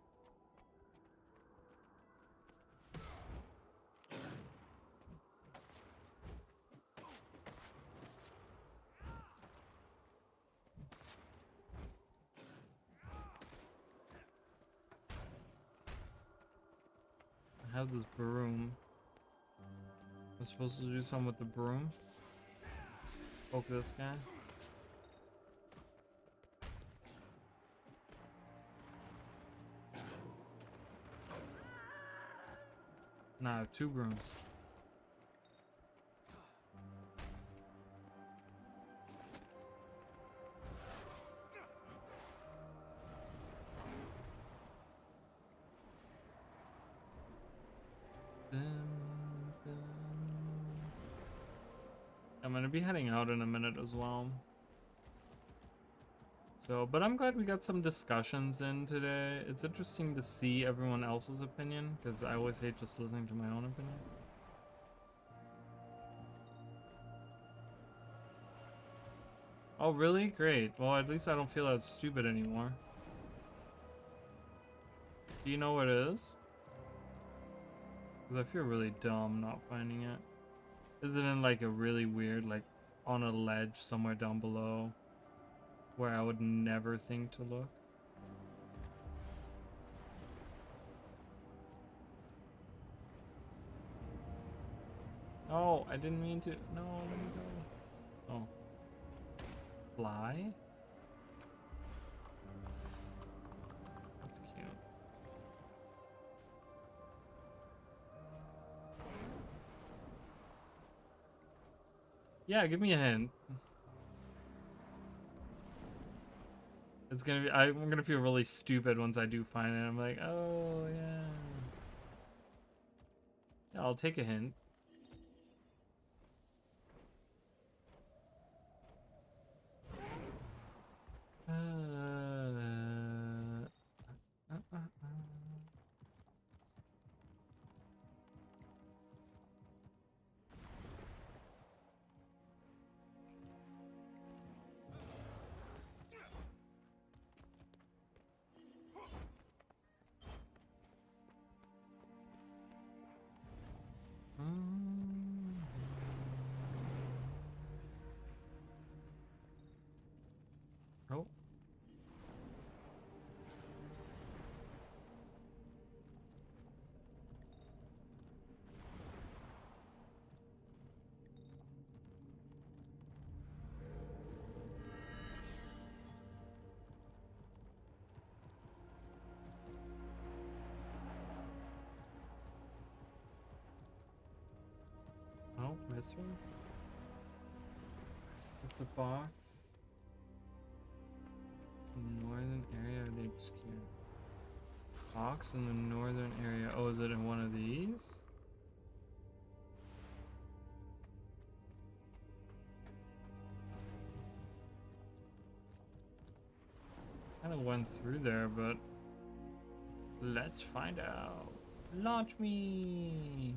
I have this broom. I'm supposed to do something with the broom. Poke this guy. Now I have 2 brooms. I'm gonna be heading out in a minute as well. So, but I'm glad we got some discussions in today. It's interesting to see everyone else's opinion, because I always hate just listening to my own opinion. Oh, really? Great. Well, at least I don't feel as stupid anymore. Do you know what it is? Because I feel really dumb not finding it. Is it in like a really weird, like on a ledge somewhere down below where I would never think to look? Oh, I didn't mean to. No, let me go. Oh. Fly? That's cute. Yeah, give me a hint. It's gonna be, I'm gonna feel really stupid once I do find it. I'm like, oh yeah. Yeah, I'll take a hint. Oh. Oh, this one? It's a box. Northern area of the obscure. Box in the northern area. Oh, is it in one of these? Kind of went through there, but let's find out. Launch me!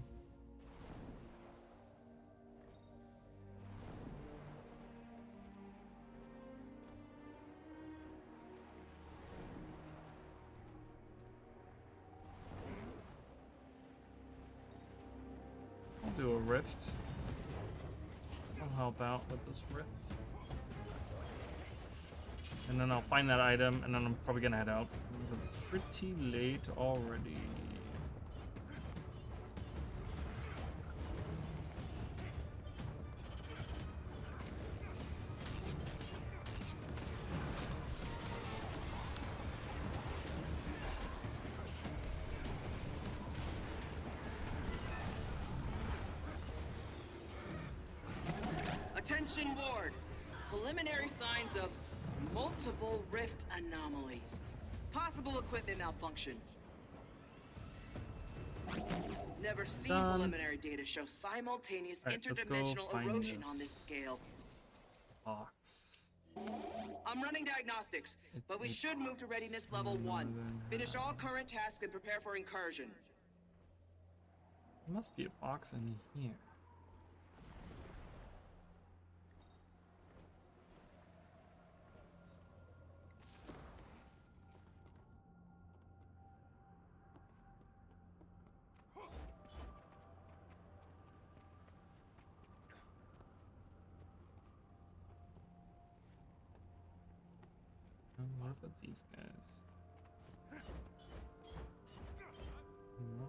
I'll do a rift. I'll help out with this rift. And then I'll find that item, and then I'm probably gonna head out because it's pretty late already. Attention ward. Preliminary signs of multiple rift anomalies. Possible equipment malfunction. Never seen preliminary data show simultaneous interdimensional erosion on this scale. Box. I'm running diagnostics, but we should move to readiness level 1. Finish all current tasks and prepare for incursion. There must be a box in here. What about these guys? No.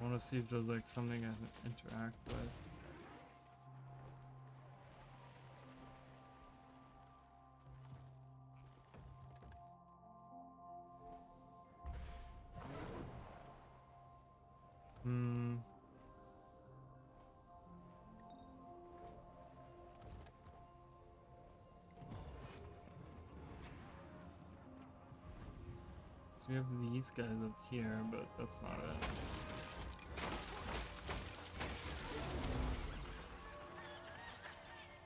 I want to see if there's like something I can interact with. So we have these guys up here, but that's not it.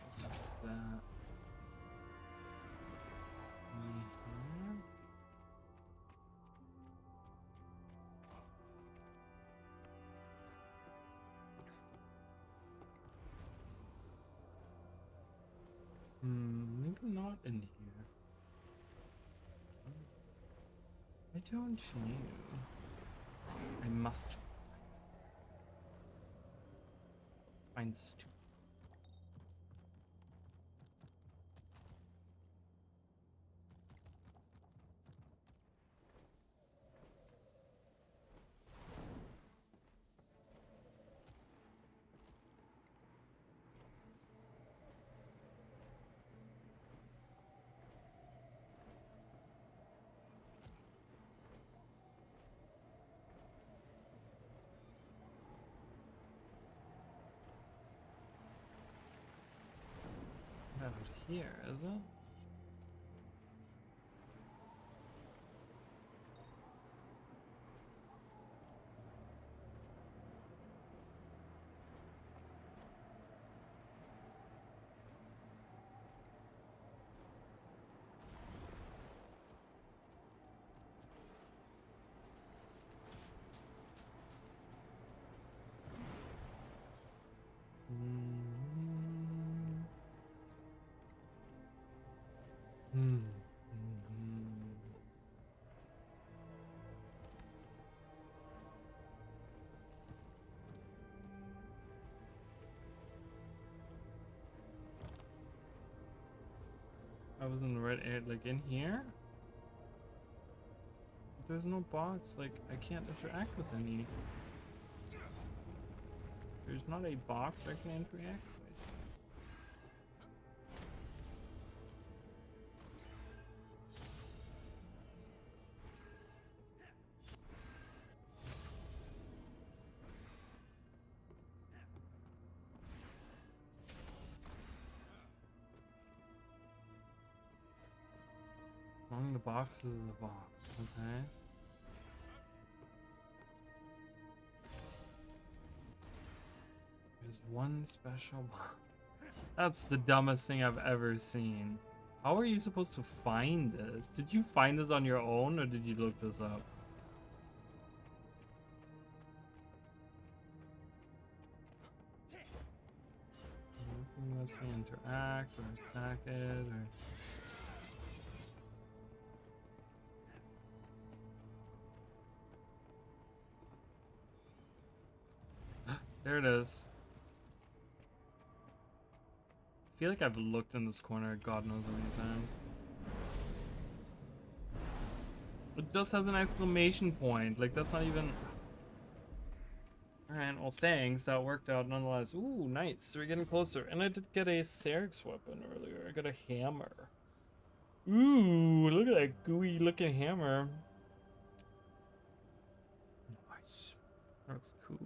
It's just that. Maybe not in here. I don't know. I must find stupid. Out here, is it? I was in the red area, like in here? There's no bots, like I can't interact with any. There's not a box I can interact with. Among the boxes of the box, okay. There's one special box. That's the dumbest thing I've ever seen. How are you supposed to find this? Did you find this on your own or did you look this up? Nothing lets me interact or attack it or... There it is. I feel like I've looked in this corner God knows how many times. It just has an exclamation point. Like, that's not even... Alright, well thanks. That worked out nonetheless. Ooh, nice. We're getting closer. And I did get a Serix weapon earlier. I got a hammer. Ooh, look at that gooey looking hammer. Nice. That looks cool.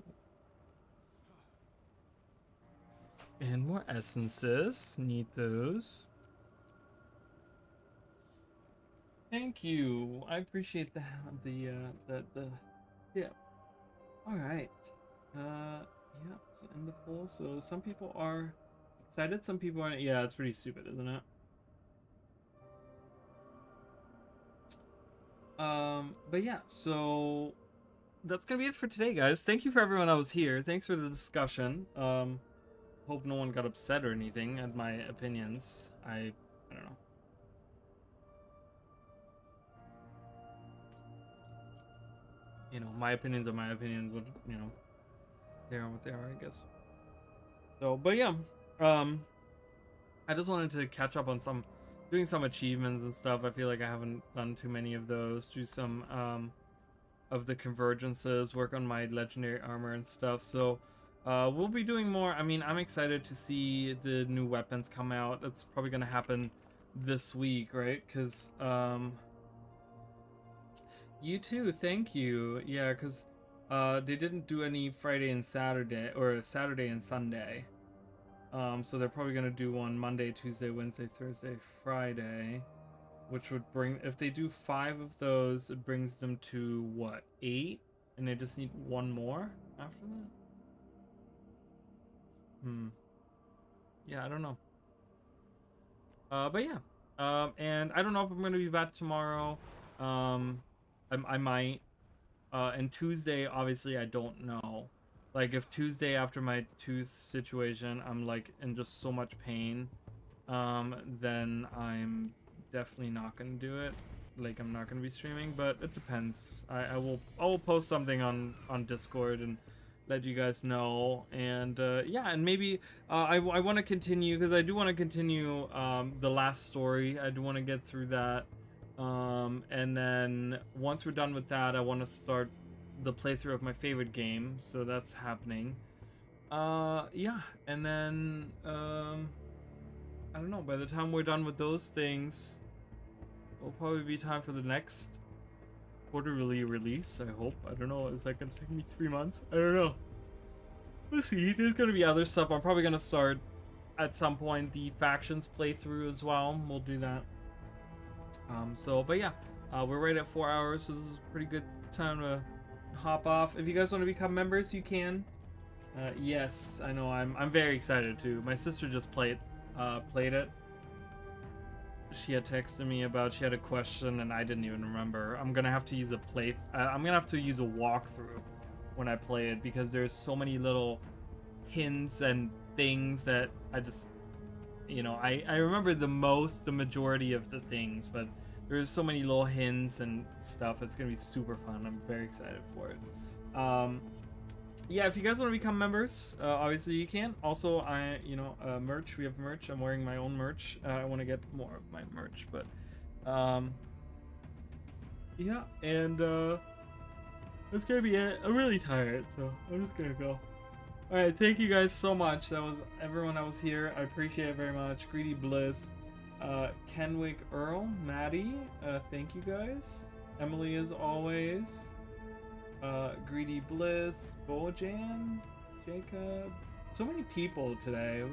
And more essences. Need those. Thank you. I appreciate the yeah. All right. Yeah. So end the poll. So some people are excited. Some people aren't. Yeah, it's pretty stupid, isn't it? But yeah. So that's gonna be it for today, guys. Thank you for everyone that was here. Thanks for the discussion. Hope no one got upset or anything at my opinions. I don't know. You know, my opinions are my opinions, but you know, they are what they are, I guess. So, but yeah, I just wanted to catch up on doing some achievements and stuff. I feel like I haven't done too many of those. Do some the Convergences, work on my legendary armor and stuff. So we'll be doing more. I mean, I'm excited to see the new weapons come out. That's probably gonna happen this week, right? Because you too, thank you. Yeah, because they didn't do any Friday and Saturday, or Saturday and Sunday. So they're probably gonna do one Monday, Tuesday, Wednesday, Thursday, Friday, which would bring, if they do 5 of those, it brings them to what, 8? And they just need 1 more after that? Yeah, I don't know. But yeah. And I don't know if I'm gonna be back tomorrow. I might. And Tuesday, obviously, I don't know. Like, if Tuesday after my tooth situation, I'm like in just so much pain, then I'm definitely not gonna do it. Like, I'm not gonna be streaming, but it depends. I will post something on Discord and let you guys know. And yeah, and maybe I want to continue, because I do want to continue the last story. I do want to get through that. And then once we're done with that, I want to start the playthrough of my favorite game, so that's happening. Yeah, and then I don't know, by the time we're done with those things, it'll probably be time for the next quarterly release, I hope. I don't know, is that gonna take me 3 months? I don't know. We'll see. There's gonna be other stuff. I'm probably gonna start at some point the factions playthrough as well. We'll do that. But yeah, we're right at 4 hours, so this is a pretty good time to hop off. If you guys want to become members, you can. Yes, I know. I'm very excited too. My sister just played it. She had texted me about, she had a question and I didn't even remember. I'm gonna have to use a I'm gonna have to use a walkthrough when I play it, because there's so many little hints and things that I just, you know, I remember the majority of the things, but there's so many little hints and stuff. It's gonna be super fun. I'm very excited for it. Yeah, if you guys want to become members, obviously you can. Also, merch. We have merch. I'm wearing my own merch. I want to get more of my merch, but yeah, and that's gonna be it. I'm really tired, so I'm just gonna go. All right, thank you guys so much. That was everyone that was here. I appreciate it very much. Greedy Bliss, Kenwick Earl, Maddie, thank you guys. Emily, as always. Greedy Bliss, Bojan, Jacob. So many people today.